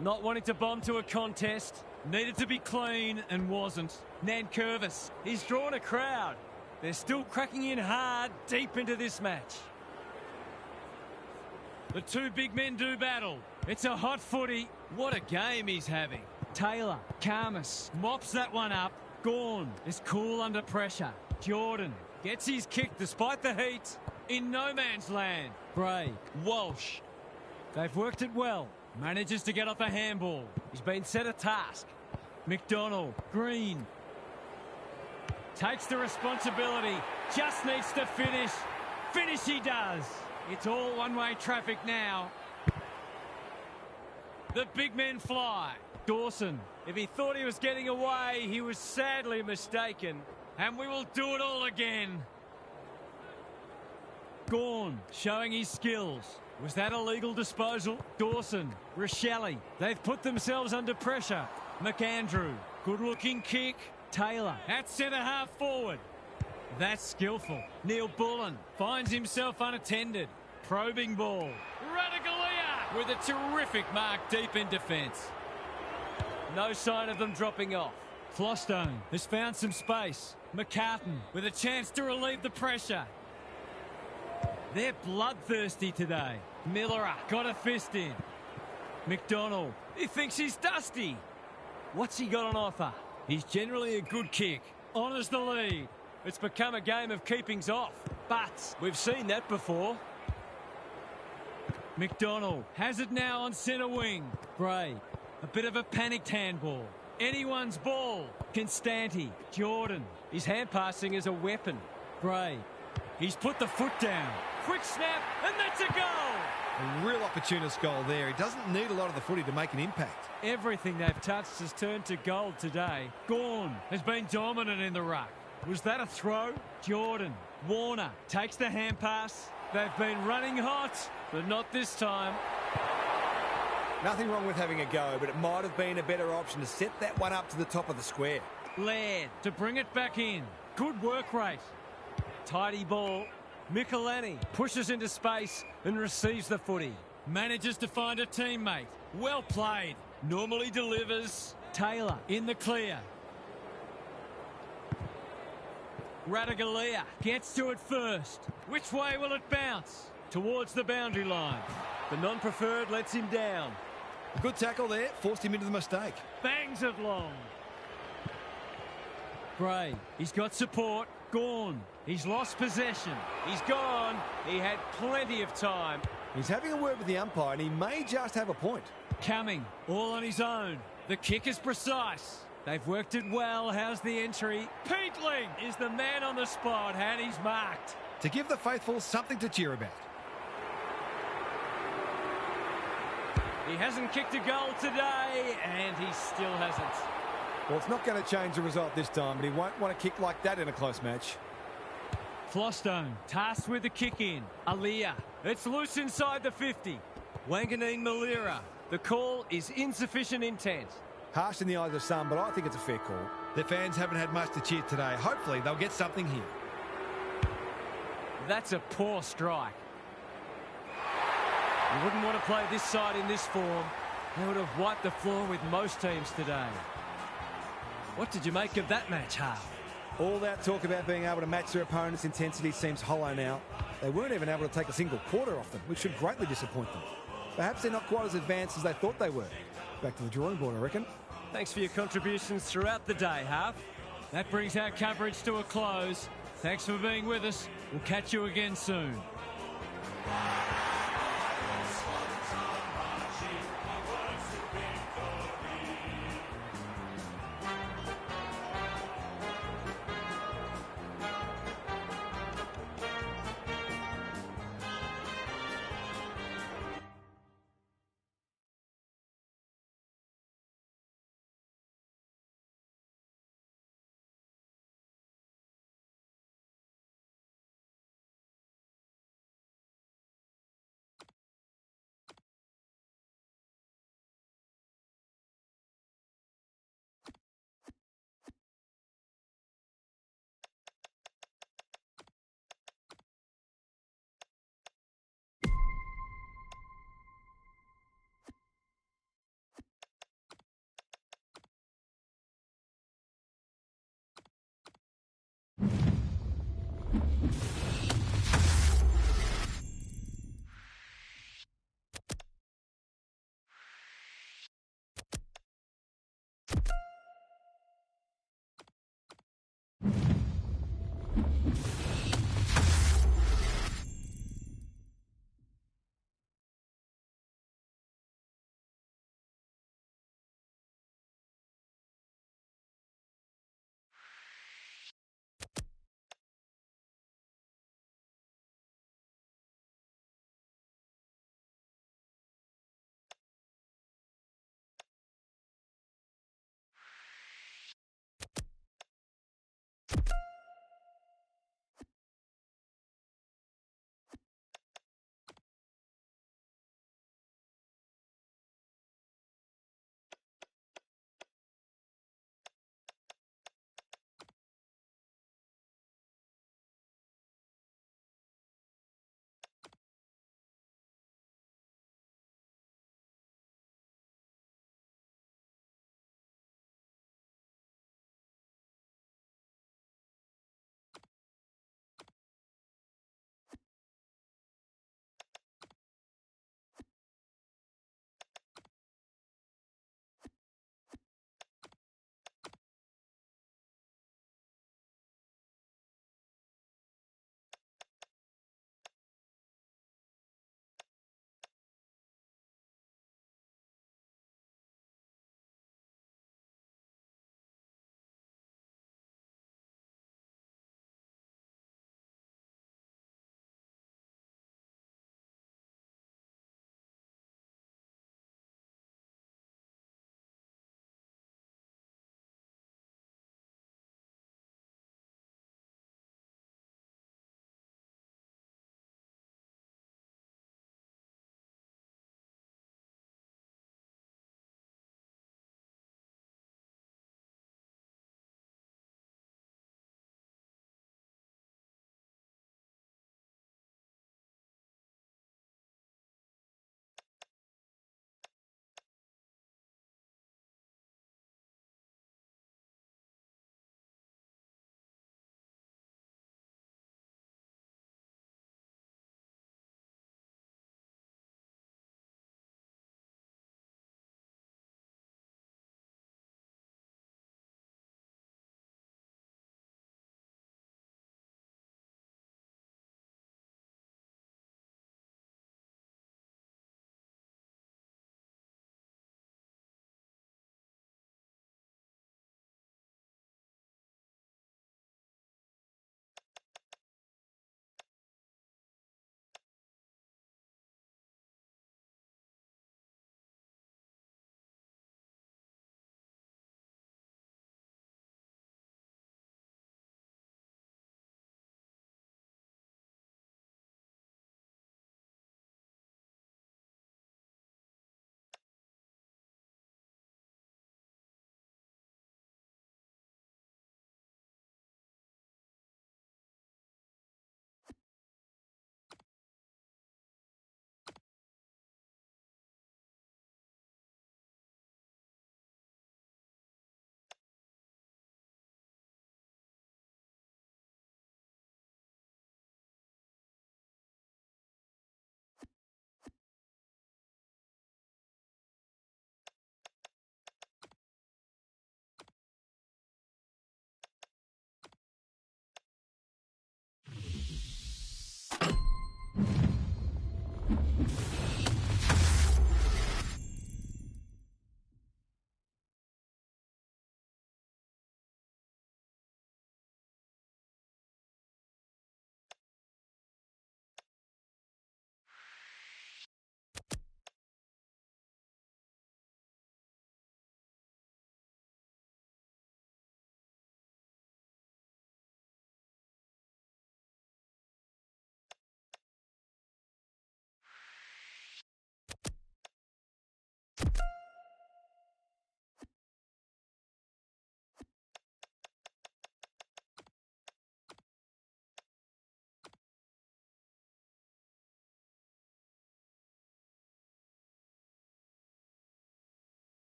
Not wanting to bomb to a contest. Needed to be clean and wasn't. Nankervis, he's drawn a crowd. They're still cracking in hard deep into this match. The two big men do battle. It's a hot footy. What a game he's having. Taylor, Karmas, mops that one up. Gawn is cool under pressure. Jordan gets his kick despite the heat. In no man's land. Bray, Walsh. They've worked it well. Manages to get off a handball. He's been set a task. McDonald, Green. Takes the responsibility. Just needs to finish. Finish he does. It's all one-way traffic now. The big men fly. Dawson, if he thought he was getting away, he was sadly mistaken. And we will do it all again. Gawn showing his skills. Was that a legal disposal? Dawson, Rochelle. They've put themselves under pressure. McAndrew, good-looking kick. Taylor at centre half forward. That's skillful. Neil Bullen finds himself unattended. Probing ball. Radagalia with a terrific mark deep in defence. No sign of them dropping off. Flostone has found some space. McCartan with a chance to relieve the pressure. They're bloodthirsty today. Miller got a fist in. McDonald, he thinks he's dusty. What's he got on offer? He's generally a good kick. Honours the lead. It's become a game of keepings off. But we've seen that before. McDonald has it now on centre wing. Bray, a bit of a panicked handball. Anyone's ball. Constanti, Jordan. His hand passing is a weapon. Bray, he's put the foot down. Quick snap, and that's a goal. A real opportunist goal there. He doesn't need a lot of the footy to make an impact. Everything they've touched has turned to gold today. Gawn has been dominant in the ruck. Was that a throw? Jordan, Warner takes the hand pass. They've been running hot, but not this time. Nothing wrong with having a go, but it might have been a better option to set that one up to the top of the square. Laird to bring it back in. Good work rate. Tidy ball. Michelani pushes into space and receives the footy. Manages to find a teammate. Well played. Normally delivers. Taylor in the clear. Radaglia gets to it first. Which way will it bounce? Towards the boundary line. The non-preferred lets him down. Good tackle there, forced him into the mistake. Bangs it long. Gray, he's got support. Gone. He's lost possession. He's gone. He had plenty of time. He's having a word with the umpire and he may just have a point. Cumming, all on his own. The kick is precise. They've worked it well. How's the entry? Peatling is the man on the spot and he's marked. To give the faithful something to cheer about. He hasn't kicked a goal today and he still hasn't. Well, it's not going to change the result this time, but he won't want to kick like that in a close match. Flostone tasked with the kick in. Aliyah. It's loose inside the 50. Wanganeen Malira. The call is insufficient intent. Harsh in the eyes of some, but I think it's a fair call. Their fans haven't had much to cheer today. Hopefully they'll get something here. That's a poor strike. You wouldn't want to play this side in this form. They would have wiped the floor with most teams today. What did you make of that match, Half? All that talk about being able to match their opponent's intensity seems hollow now. They weren't even able to take a single quarter off them, which should greatly disappoint them. Perhaps they're not quite as advanced as they thought they were. Back to the drawing board, I reckon. Thanks for your contributions throughout the day, Half. That brings our coverage to a close. Thanks for being with us. We'll catch you again soon.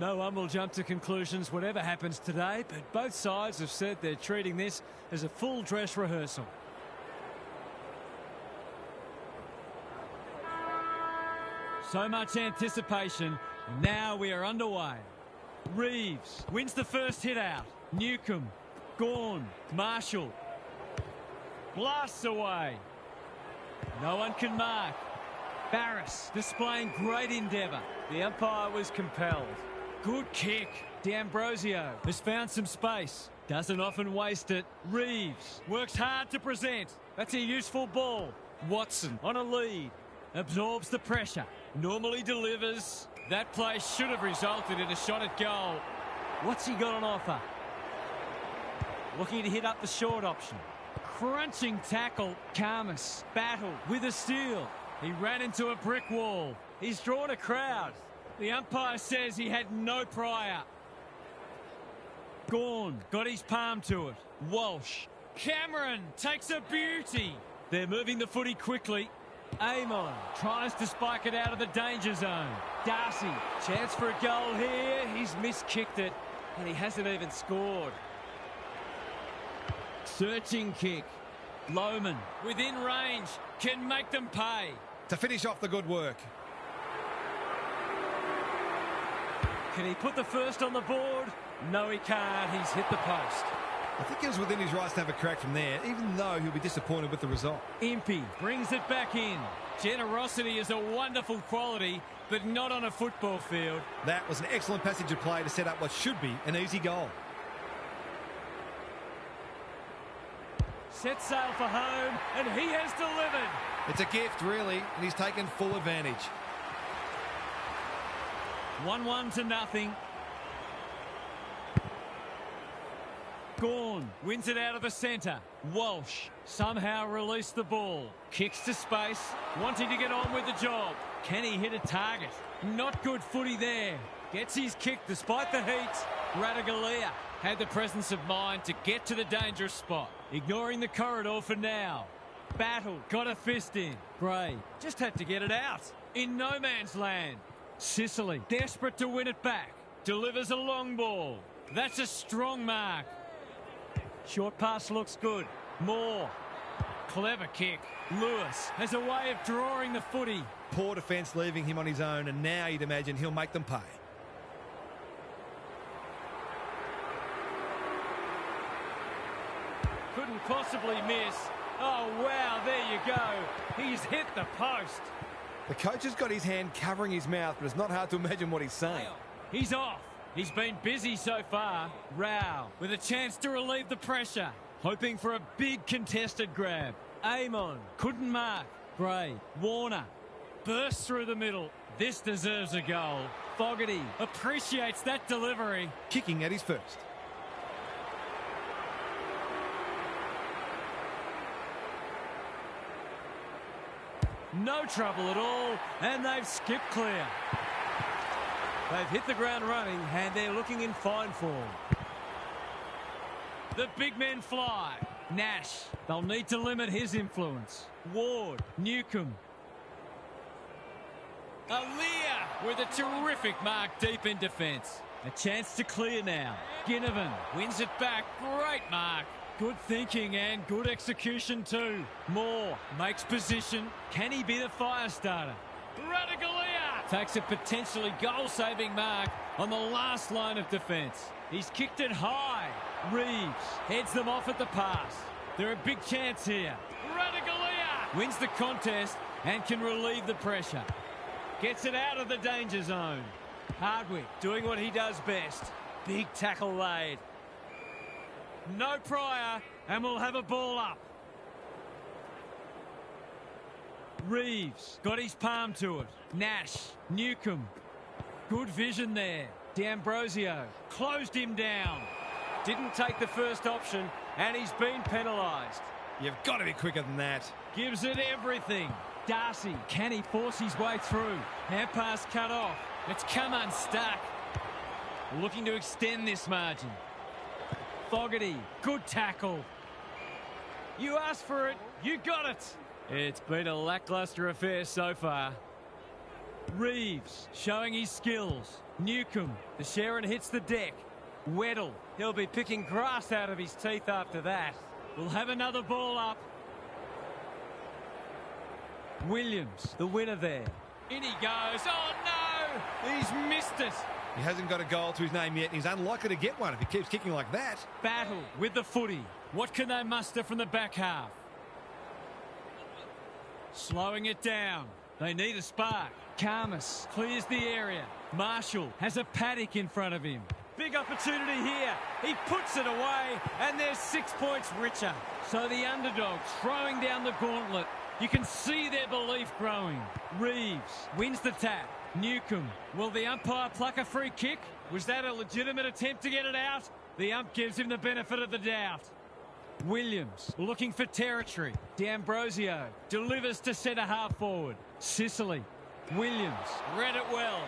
No one will jump to conclusions whatever happens today, but both sides have said they're treating this as a full dress rehearsal. So much anticipation, and now we are underway. Reeves wins the first hit out. Newcomb, Gawn, Marshall. Blasts away. No one can mark. Barris displaying great endeavour. The umpire was compelled. Good kick. D'Ambrosio has found some space. Doesn't often waste it. Reeves works hard to present. That's a useful ball. Watson on a lead. Absorbs the pressure. Normally delivers. That play should have resulted in a shot at goal. What's he got on offer? Looking to hit up the short option. Crunching tackle. Karmas battled with a steal. He ran into a brick wall. He's drawn a crowd. The umpire says he had no prior. Gawn got his palm to it. Walsh. Cameron takes a beauty. They're moving the footy quickly. Amon tries to spike it out of the danger zone. Darcy, chance for a goal here. He's miskicked it, and he hasn't even scored. Searching kick. Lohman, within range, can make them pay. To finish off the good work. Can he put the first on the board? No, he can't. He's hit the post. I think he was within his rights to have a crack from there, even though he'll be disappointed with the result. Impey brings it back in. Generosity is a wonderful quality, but not on a football field. That was an excellent passage of play to set up what should be an easy goal. Set sail for home, and he has delivered. It's a gift, really, and he's taken full advantage. 1-1 to nothing. Gawn wins it out of the centre. Walsh somehow released the ball. Kicks to space, wanting to get on with the job. Can he hit a target? Not good footy there. Gets his kick despite the heat. Radaglia had the presence of mind to get to the dangerous spot. Ignoring the corridor for now. Battle got a fist in. Gray just had to get it out. In no man's land. Sicily desperate to win it back. Delivers a long ball. That's a strong mark. Short pass looks good. Moore. Clever kick. Lewis has a way of drawing the footy. Poor defence leaving him on his own, and now you'd imagine he'll make them pay. Couldn't possibly miss. Oh, wow, there you go. He's hit the post. The coach has got his hand covering his mouth, but it's not hard to imagine what he's saying. He's off. He's been busy so far. Rao with a chance to relieve the pressure. Hoping for a big contested grab. Amon couldn't mark. Gray, Warner bursts through the middle. This deserves a goal. Fogarty appreciates that delivery. Kicking at his first. No trouble at all, and they've skipped clear. They've hit the ground running, and they're looking in fine form. The big men fly. Nash, they'll need to limit his influence. Ward, Newcomb. Aaliyah with a terrific mark deep in defence. A chance to clear now. Ginnivan wins it back. Great mark. Good thinking and good execution too. Moore makes position. Can he be the fire starter? Radaglia takes a potentially goal-saving mark on the last line of defence. He's kicked it high. Reeves heads them off at the pass. They're a big chance here. Radaglia wins the contest and can relieve the pressure. Gets it out of the danger zone. Hardwick doing what he does best. Big tackle laid. No prior, and we'll have a ball up. Reeves got his palm to it. Nash, Newcomb. Good vision there. D'Ambrosio closed him down. Didn't take the first option, and he's been penalised. You've got to be quicker than that. Gives it everything. Darcy, can he force his way through? Hand pass cut off. It's come unstuck. Looking to extend this margin. Fogarty, good tackle. You asked for it, you got it. It's been a lacklustre affair so far. Reeves showing his skills. Newcomb, the Sharon hits the deck. Weddle, he'll be picking grass out of his teeth after that. We'll have another ball up. Williams, the winner there. In he goes. Oh, no! He's missed it. He hasn't got a goal to his name yet, and he's unlikely to get one if he keeps kicking like that. Battle with the footy. What can they muster from the back half? Slowing it down. They need a spark. Karmas clears the area. Marshall has a paddock in front of him. Big opportunity here. He puts it away, and they're 6 points richer. So the underdog throwing down the gauntlet. You can see their belief growing. Reeves wins the tap. Newcomb, will the umpire pluck a free kick? Was that a legitimate attempt to get it out? The ump gives him the benefit of the doubt. Williams looking for territory. D'Ambrosio delivers to centre half forward. Sicily. Williams read it well.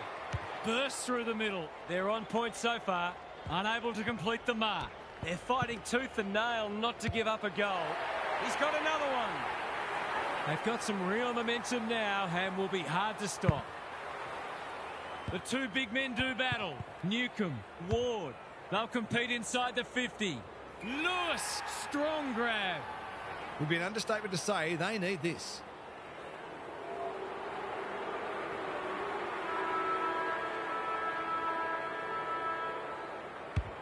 Bursts through the middle. They're on point so far. Unable to complete the mark. They're fighting tooth and nail not to give up a goal. He's got another one. They've got some real momentum now and will be hard to stop. The two big men do battle. Newcomb, Ward. They'll compete inside the 50. Lewis, strong grab. Would be an understatement to say they need this.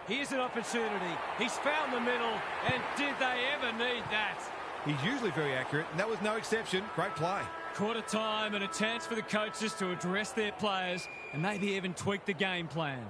Here's an opportunity. He's found the middle, and did they ever need that? He's usually very accurate, and that was no exception. Great play. Quarter time and a chance for the coaches to address their players and maybe even tweak the game plan.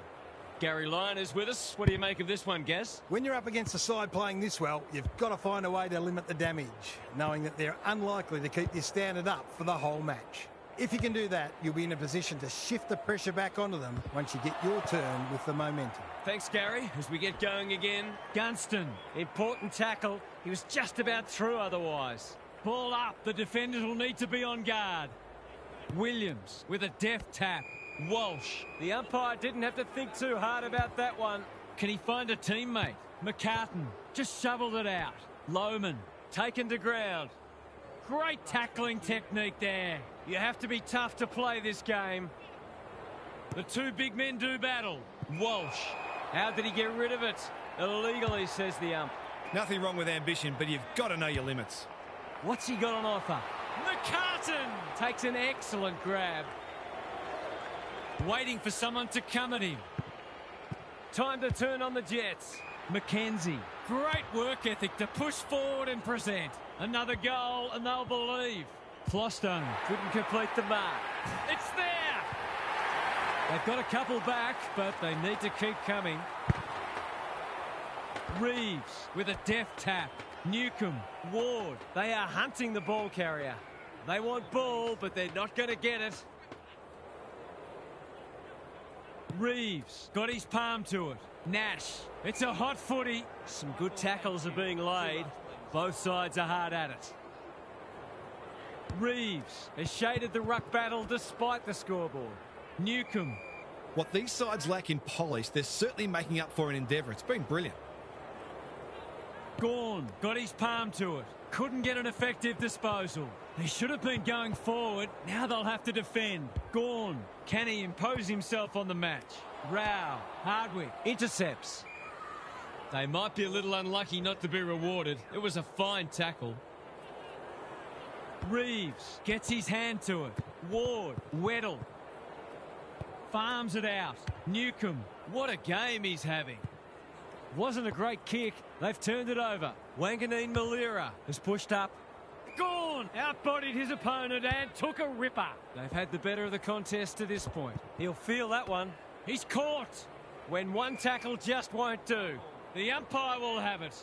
Gary Lyon is with us. What do you make of this one, Gaz? When you're up against a side playing this well, you've got to find a way to limit the damage, knowing that they're unlikely to keep your standard up for the whole match. If you can do that, you'll be in a position to shift the pressure back onto them once you get your turn with the momentum. Thanks, Gary. As we get going again, Gunston, important tackle. He was just about through otherwise. Ball up. The defenders will need to be on guard. Williams with a deft tap. Walsh. The umpire didn't have to think too hard about that one. Can he find a teammate? McCartan just shoveled it out. Lohman taken to ground. Great tackling technique there. You have to be tough to play this game. The two big men do battle. Walsh. How did he get rid of it? Illegally, says the ump. Nothing wrong with ambition, but you've got to know your limits. What's he got on offer? McCartan takes an excellent grab. Waiting for someone to come at him. Time to turn on the Jets. Mackenzie. Great work ethic to push forward and present. Another goal and they'll believe. Flostone couldn't complete the mark. It's there! They've got a couple back, but they need to keep coming. Reeves with a deft tap. Newcomb, Ward. They are hunting the ball carrier. They want ball, but they're not going to get it. Reeves got his palm to it. Nash. It's a hot footy. Some good tackles are being laid. Both sides are hard at it. Reeves has shaded the ruck battle despite the scoreboard. Newcomb. What these sides lack in polish, they're certainly making up for in endeavour. It's been brilliant. Gawn got his palm to it. Couldn't get an effective disposal. They should have been going forward. Now they'll have to defend. Gawn. Can he impose himself on the match? Rao. Hardwick. Intercepts. They might be a little unlucky not to be rewarded. It was a fine tackle. Reeves gets his hand to it. Ward. Weddle. Farms it out. Newcomb. What a game he's having. Wasn't a great kick. They've turned it over. Wanganeen Malira has pushed up. Gawn outbodied his opponent and took a ripper. They've had the better of the contest to this point. He'll feel that one. He's caught. When one tackle just won't do. The umpire will have it.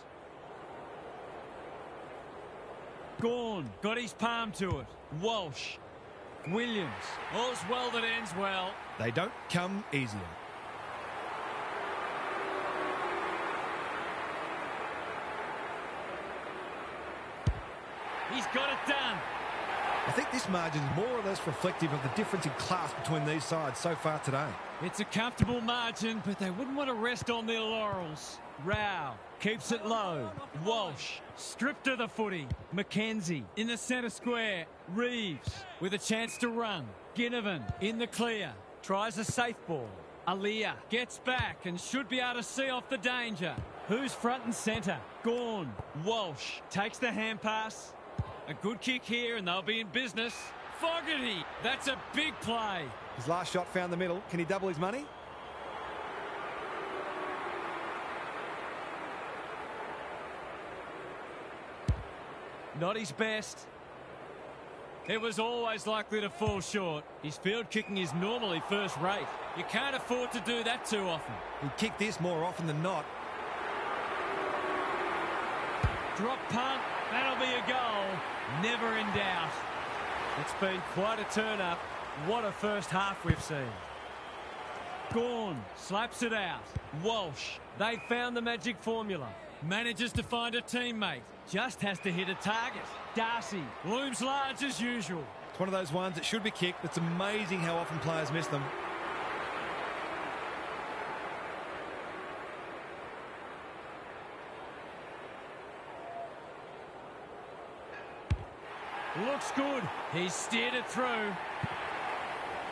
Gawn got his palm to it. Walsh. Williams. All's well that ends well. They don't come easier. He's got it done. I think this margin is more or less reflective of the difference in class between these sides so far today. It's a comfortable margin, but they wouldn't want to rest on their laurels. Rao keeps it low. Walsh stripped of the footy. Mackenzie in the centre square. Reeves with a chance to run. Ginnivan in the clear. Tries a safe ball. Aaliyah gets back and should be able to see off the danger. Who's front and centre? Gawn. Walsh takes the hand pass. A good kick here and they'll be in business. Fogarty, that's a big play. His last shot found the middle. Can he double his money? Not his best. It was always likely to fall short. His field kicking is normally first rate. You can't afford to do that too often. He'd kick this more often than not. Drop punt. That'll be a goal. Never in doubt. It's been quite a turn-up. What a first half we've seen. Gawn slaps it out. Walsh. They found the magic formula. Manages to find a teammate. Just has to hit a target. Darcy looms large as usual. It's one of those ones that should be kicked. It's amazing how often players miss them. Looks good. He's steered it through.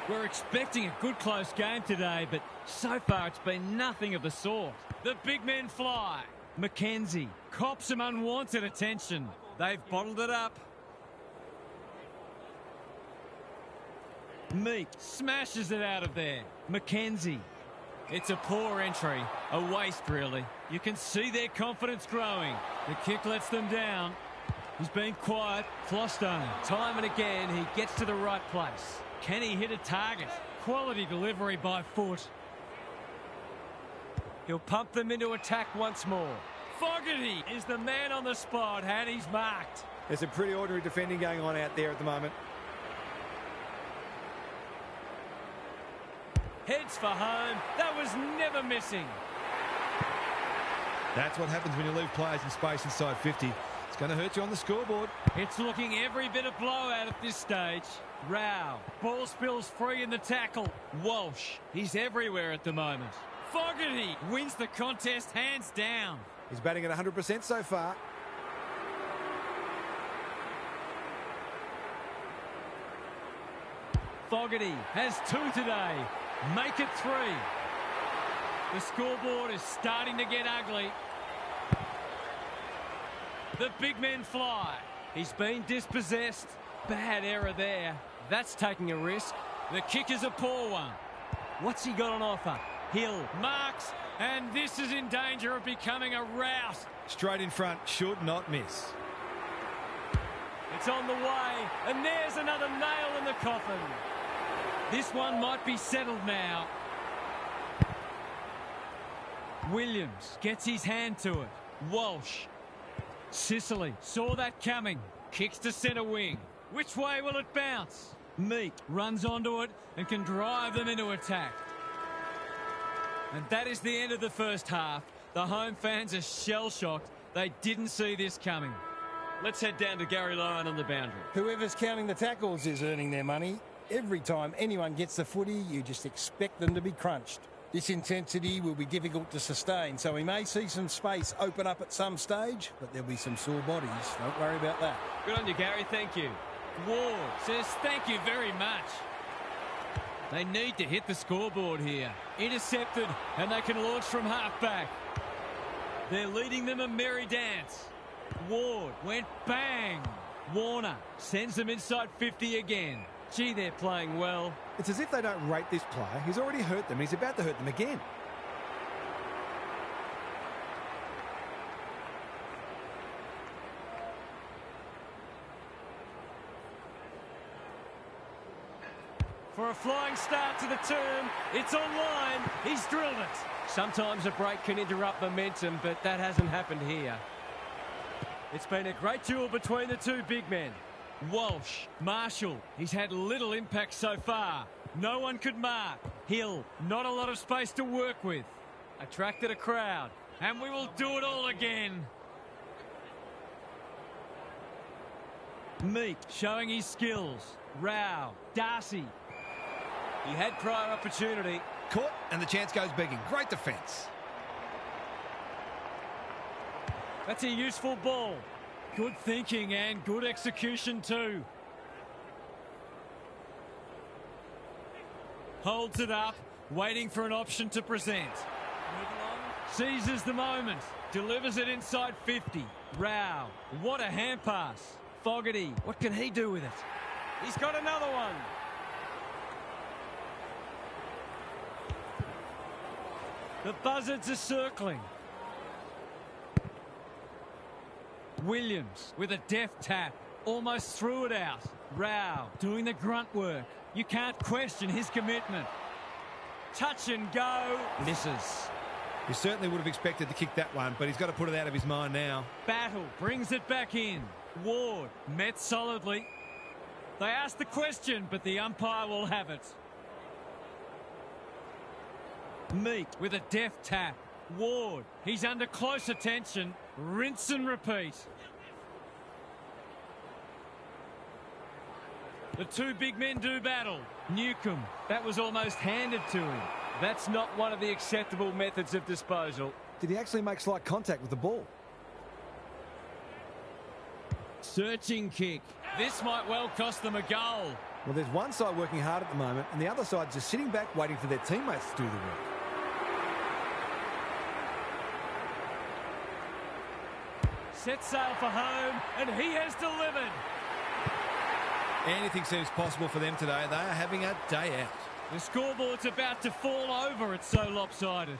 We're expecting a good close game today, but so far it's been nothing of the sort. The big men fly. Mackenzie cops some unwanted attention. They've bottled it up. Meek smashes it out of there. Mackenzie. It's a poor entry. A waste, really. You can see their confidence growing. The kick lets them down. He's been quiet. Flostone. Time and again, he gets to the right place. Can he hit a target? Quality delivery by foot. He'll pump them into attack once more. Fogarty is the man on the spot, and he's marked. There's some pretty ordinary defending going on out there at the moment. Heads for home. That was never missing. That's what happens when you leave players in space inside 50. It's going to hurt you on the scoreboard. It's looking every bit a blowout at this stage. Rao. Ball spills free in the tackle. Walsh. He's everywhere at the moment. Fogarty wins the contest hands down. He's batting at 100% so far. Fogarty has 2 today. Make it 3. The scoreboard is starting to get ugly. The big men fly. He's been dispossessed. Bad error there. That's taking a risk. The kick is a poor one. What's he got on offer? Hill marks, and this is in danger of becoming a rout. Straight in front, should not miss. It's on the way, and there's another nail in the coffin. This one might be settled now. Williams gets his hand to it. Walsh. Sicily saw that coming. Kicks to centre wing. Which way will it bounce? Meek runs onto it and can drive them into attack. And that is the end of the first half. The home fans are shell-shocked. They didn't see this coming. Let's head down to Gary Lyon on the boundary. Whoever's counting the tackles is earning their money. Every time anyone gets the footy, you just expect them to be crunched. This intensity will be difficult to sustain, so we may see some space open up at some stage, but there'll be some sore bodies. Don't worry about that. Good on you, Gary. Thank you. Ward says thank you very much. They need to hit the scoreboard here. Intercepted, and they can launch from half-back. They're leading them a merry dance. Ward went bang. Warner sends them inside 50 again. Gee, they're playing well. It's as if they don't rate this player. He's already hurt them. He's about to hurt them again. For a flying start to the term, it's online. He's drilled it. Sometimes a break can interrupt momentum, but that hasn't happened here. It's been a great duel between the two big men. Walsh, Marshall, he's had little impact so far. No one could mark. Hill, not a lot of space to work with. Attracted a crowd, and we will do it all again. Meek showing his skills. Rao, Darcy. He had prior opportunity. Caught, and the chance goes begging. Great defence. That's a useful ball. Good thinking and good execution too. Holds it up. waiting for an option to present. Seizes the moment, delivers it inside 50. Rao, what a hand pass. Fogarty, what can he do with it? He's got another one. The buzzards are circling. Williams with a deft tap, almost threw it out. Rao doing the grunt work. You can't question his commitment. Touch and go, misses. He certainly would have expected to kick that one, but he's got to put it out of his mind now. Battle brings it back in. Ward met solidly. They asked the question, but the umpire will have it. Meek with a deft tap. Ward, he's under close attention. Rinse and repeat. The two big men do battle. Newcomb, that was almost handed to him. That's not one of the acceptable methods of disposal. Did he actually make slight contact with the ball? Searching kick. This might well cost them a goal. Well, there's one side working hard at the moment, and the other side just sitting back waiting for their teammates to do the work. Set sail for home, and he has delivered. Anything seems possible for them today. They are having a day out. The scoreboard's about to fall over. It's so lopsided.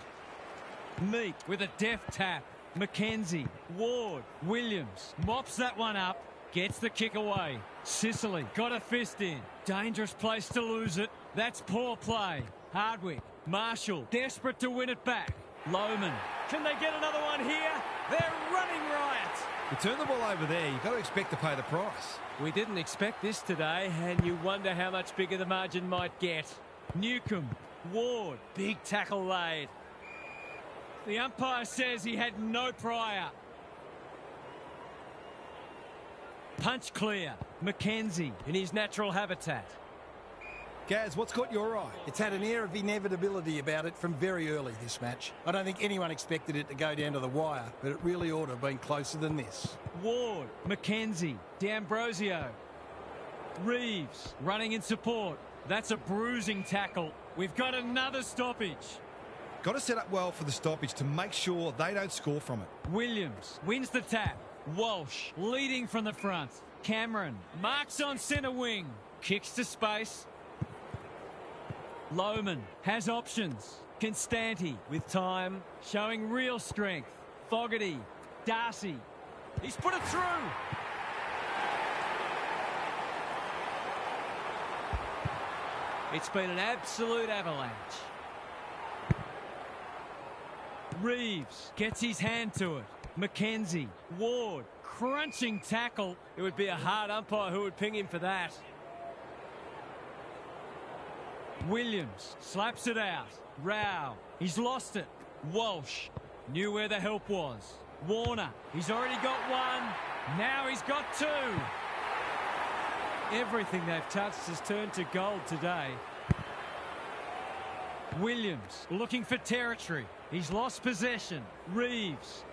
Meek with a deft tap. McKenzie, Ward, Williams mops that one up. Gets the kick away. Sicily got a fist in. Dangerous place to lose it. That's poor play. Hardwick, Marshall, desperate to win it back. Lohman, can they get another one here? They're running riot. You turn the ball over there, you've got to expect to pay the price. We didn't expect this today, and you wonder how much bigger the margin might get. Newcomb, Ward, big tackle laid. The umpire says he had no prior. Punch clear. McKenzie in his natural habitat. Gaz, what's caught your eye? It's had an air of inevitability about it from very early this match. I don't think anyone expected it to go down to the wire, but it really ought to have been closer than this. Ward, McKenzie, D'Ambrosio. Reeves running in support. That's a bruising tackle. We've got another stoppage. Got to set up well for the stoppage to make sure they don't score from it. Williams wins the tap. Walsh leading from the front. Cameron marks on centre wing. Kicks to space. Lohman has options. Constanti with time, showing real strength. Fogarty, Darcy. He's put it through. It's been an absolute avalanche. Reeves gets his hand to it. McKenzie, Ward, crunching tackle. It would be a hard umpire who would ping him for that. Williams slaps it out. Rao, he's lost it. Walsh knew where the help was. Warner, he's already got one. Now he's got two. Everything they've touched has turned to gold today. Williams looking for territory. He's lost possession. Reeves.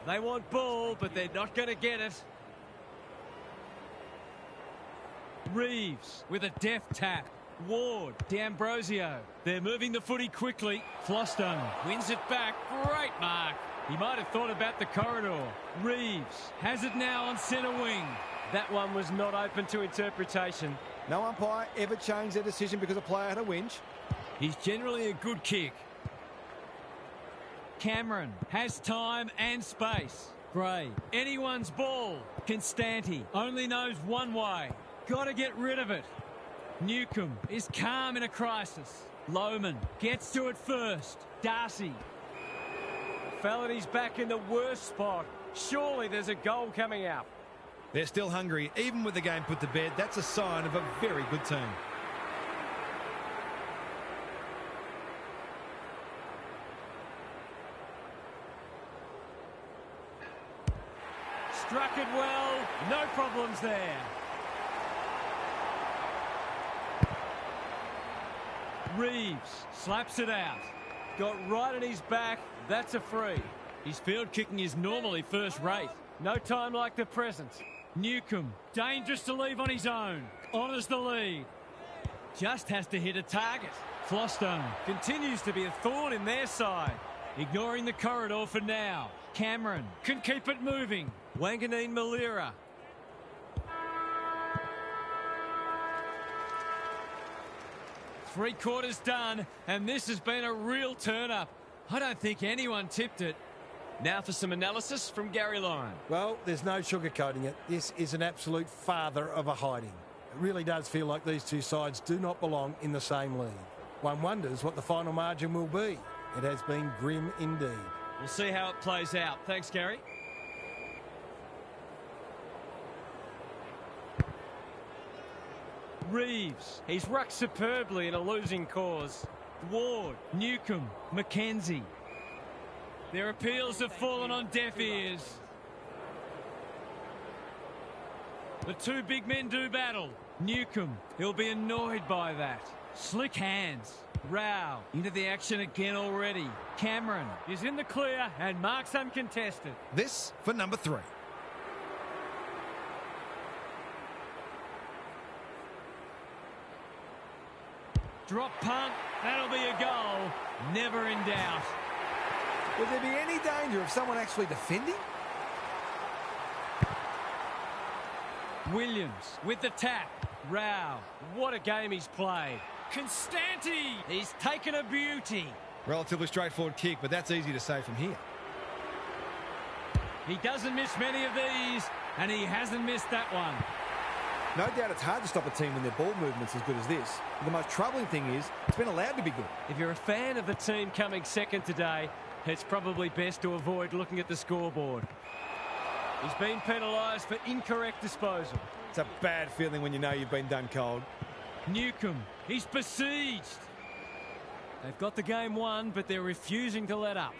They want ball, but they're not going to get it. Reeves with a deft tap. Ward, D'Ambrosio. They're moving the footy quickly. Flostone wins it back. Great mark. He might have thought about the corridor. Reeves has it now on centre wing. That one was not open to interpretation. No umpire ever changed their decision because a player had a whinge. He's generally a good kick. Cameron has time and space. Gray, anyone's ball. Constanti only knows one way. Got to get rid of it. Newcomb is calm in a crisis. Lohman gets to it first. Darcy. Felony's back in the worst spot. Surely there's a goal coming out. They're still hungry. Even with the game put to bed, that's a sign of a very good team. Struck it well. No problems there. Reeves slaps it out. Got right on his back. That's a free. His field kicking is normally first rate. No time like the present. Newcomb, dangerous to leave on his own. Honours the lead. Just has to hit a target. Flostone continues to be a thorn in their side. Ignoring the corridor for now. Cameron can keep it moving. Wanganeen Malira. Three quarters done, and this has been a real turn-up. I don't think anyone tipped it. Now for some analysis from Gary Lyon. Well, there's no sugarcoating it. This is an absolute father of a hiding. It really does feel like these two sides do not belong in the same league. One wonders what the final margin will be. It has been grim indeed. We'll see how it plays out. Thanks, Gary. Reeves. He's rucked superbly in a losing cause. Ward, Newcomb, McKenzie. Their appeals have fallen on deaf ears. The two big men do battle. Newcomb, he'll be annoyed by that. Slick hands. Rao into the action again already. Cameron is in the clear and marks uncontested. This for number 3. Drop punt. That'll be a goal. Never in doubt. Would there be any danger of someone actually defending? Williams with the tap. Rao. What a game he's played. Constanti. He's taken a beauty. Relatively straightforward kick, but that's easy to say from here. He doesn't miss many of these, and he hasn't missed that one. No doubt it's hard to stop a team when their ball movement's as good as this. But the most troubling thing is it's been allowed to be good. If you're a fan of the team coming second today, it's probably best to avoid looking at the scoreboard. He's been penalised for incorrect disposal. It's a bad feeling when you know you've been done cold. Newcomb, he's besieged. They've got the game won, but they're refusing to let up.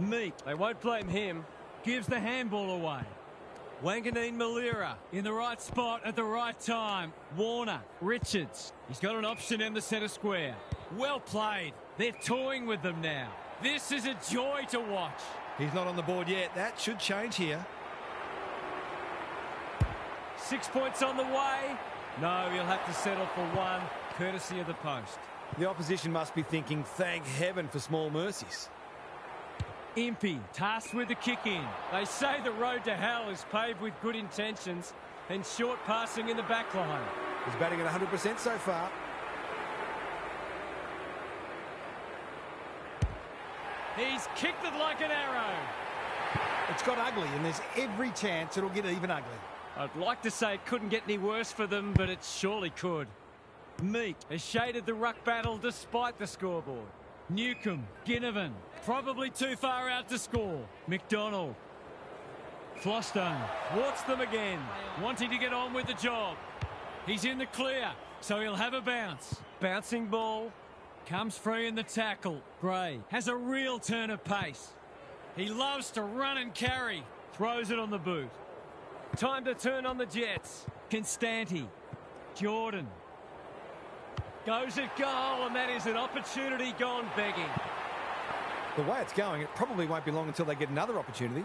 Meek, they won't blame him, gives the handball away. Wanganeen Malira in the right spot at the right time. Warner, Richards. He's got an option in the centre square. Well played. They're toying with them now. This is a joy to watch. He's not on the board yet. That should change here. 6 points on the way. No, he'll have to settle for one, courtesy of the post. The opposition must be thinking, thank heaven for small mercies. Impey, tasked with the kick in. They say the road to hell is paved with good intentions and short passing in the back line. He's batting at 100% so far. He's kicked it like an arrow. It's got ugly, and there's every chance it'll get even ugly. I'd like to say it couldn't get any worse for them, but it surely could. Meek has shaded the ruck battle despite the scoreboard. Newcomb, Ginnivan, probably too far out to score. McDonald. Flostone thwarts them again, wanting to get on with the job. He's in the clear, so he'll have a bounce. Bouncing ball, comes free in the tackle. Gray has a real turn of pace. He loves to run and carry. Throws it on the boot. Time to turn on the Jets. Constanti. Jordan. Goes at goal, and that is an opportunity gone begging. The way it's going, it probably won't be long until they get another opportunity.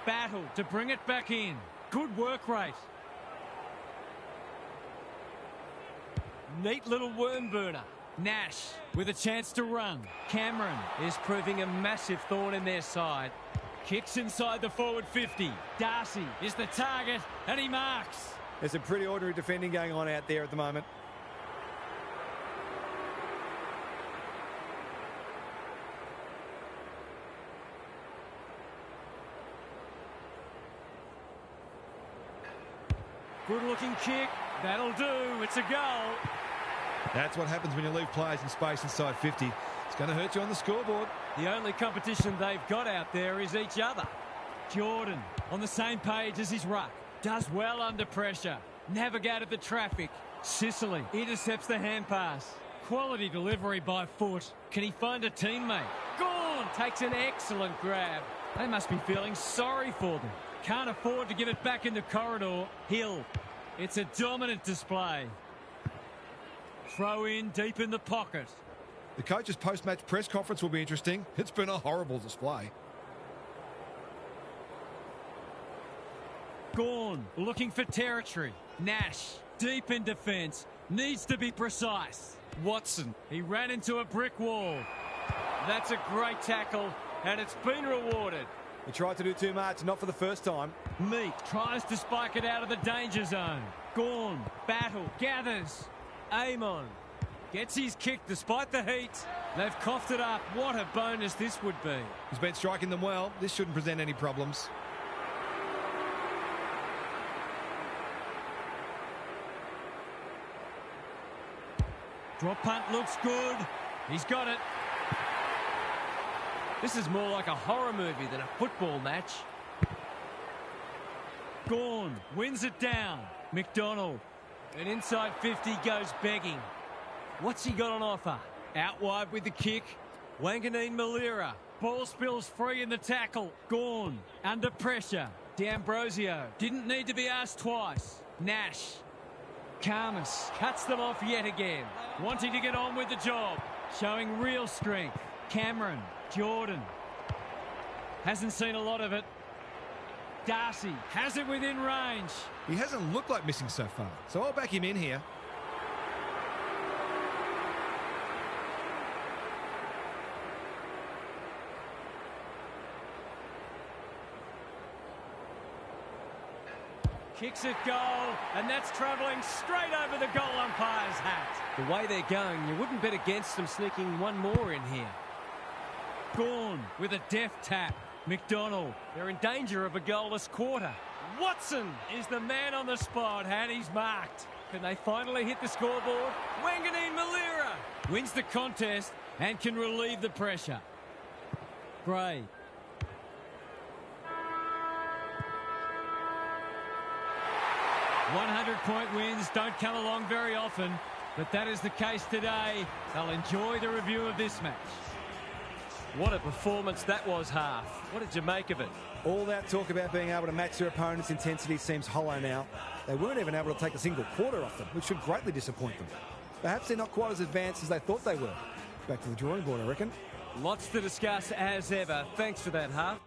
Battle to bring it back in. Good work rate. Neat little worm burner. Nash with a chance to run. Cameron is proving a massive thorn in their side. Kicks inside the forward 50. Darcy is the target, and he marks. There's some pretty ordinary defending going on out there at the moment. Good-looking kick. That'll do. It's a goal. That's what happens when you leave players in space inside 50. It's going to hurt you on the scoreboard. The only competition they've got out there is each other. Jordan on the same page as his ruck. Does well under pressure. Navigated the traffic. Sicily intercepts the hand pass. Quality delivery by foot. Can he find a teammate? Gorn takes an excellent grab. They must be feeling sorry for them. Can't afford to give it back in the corridor. Hill. It's a dominant display. Throw in deep in the pocket. The coach's post-match press conference will be interesting. It's been a horrible display. Gorn looking for territory. Nash deep in defence. Needs to be precise. Watson, he ran into a brick wall. That's a great tackle, and it's been rewarded. He tried to do too much, not for the first time. Meek tries to spike it out of the danger zone. Gorn, battle, gathers. Amon gets his kick despite the heat. They've coughed it up. What a bonus this would be. He's been striking them well. This shouldn't present any problems. Drop punt looks good. He's got it. This is more like a horror movie than a football match. Gorn wins it down. McDonald, and inside 50 goes begging. What's he got on offer? Out wide with the kick. Wanganeen Malira. Ball spills free in the tackle. Gorn under pressure. D'Ambrosio didn't need to be asked twice. Nash. Karmas cuts them off yet again. Wanting to get on with the job. Showing real strength. Cameron. Jordan. Hasn't seen a lot of it. Darcy has it within range. He hasn't looked like missing so far, so I'll back him in here. Kicks it goal, and that's travelling straight over the goal umpire's hat. The way they're going, you wouldn't bet against them sneaking one more in here. Gorn with a deft tap. McDonald, they're in danger of a goalless quarter. Watson is the man on the spot, and he's marked. Can they finally hit the scoreboard? Wanganeen Malira wins the contest and can relieve the pressure. Gray. "100-point wins don't come along very often, but that is the case today. They'll enjoy the review of this match." What a performance that was, Half. What did you make of it? All that talk about being able to match their opponent's intensity seems hollow now. They weren't even able to take a single quarter off them, which should greatly disappoint them. Perhaps they're not quite as advanced as they thought they were. Back to the drawing board, I reckon. Lots to discuss as ever. Thanks for that, Half.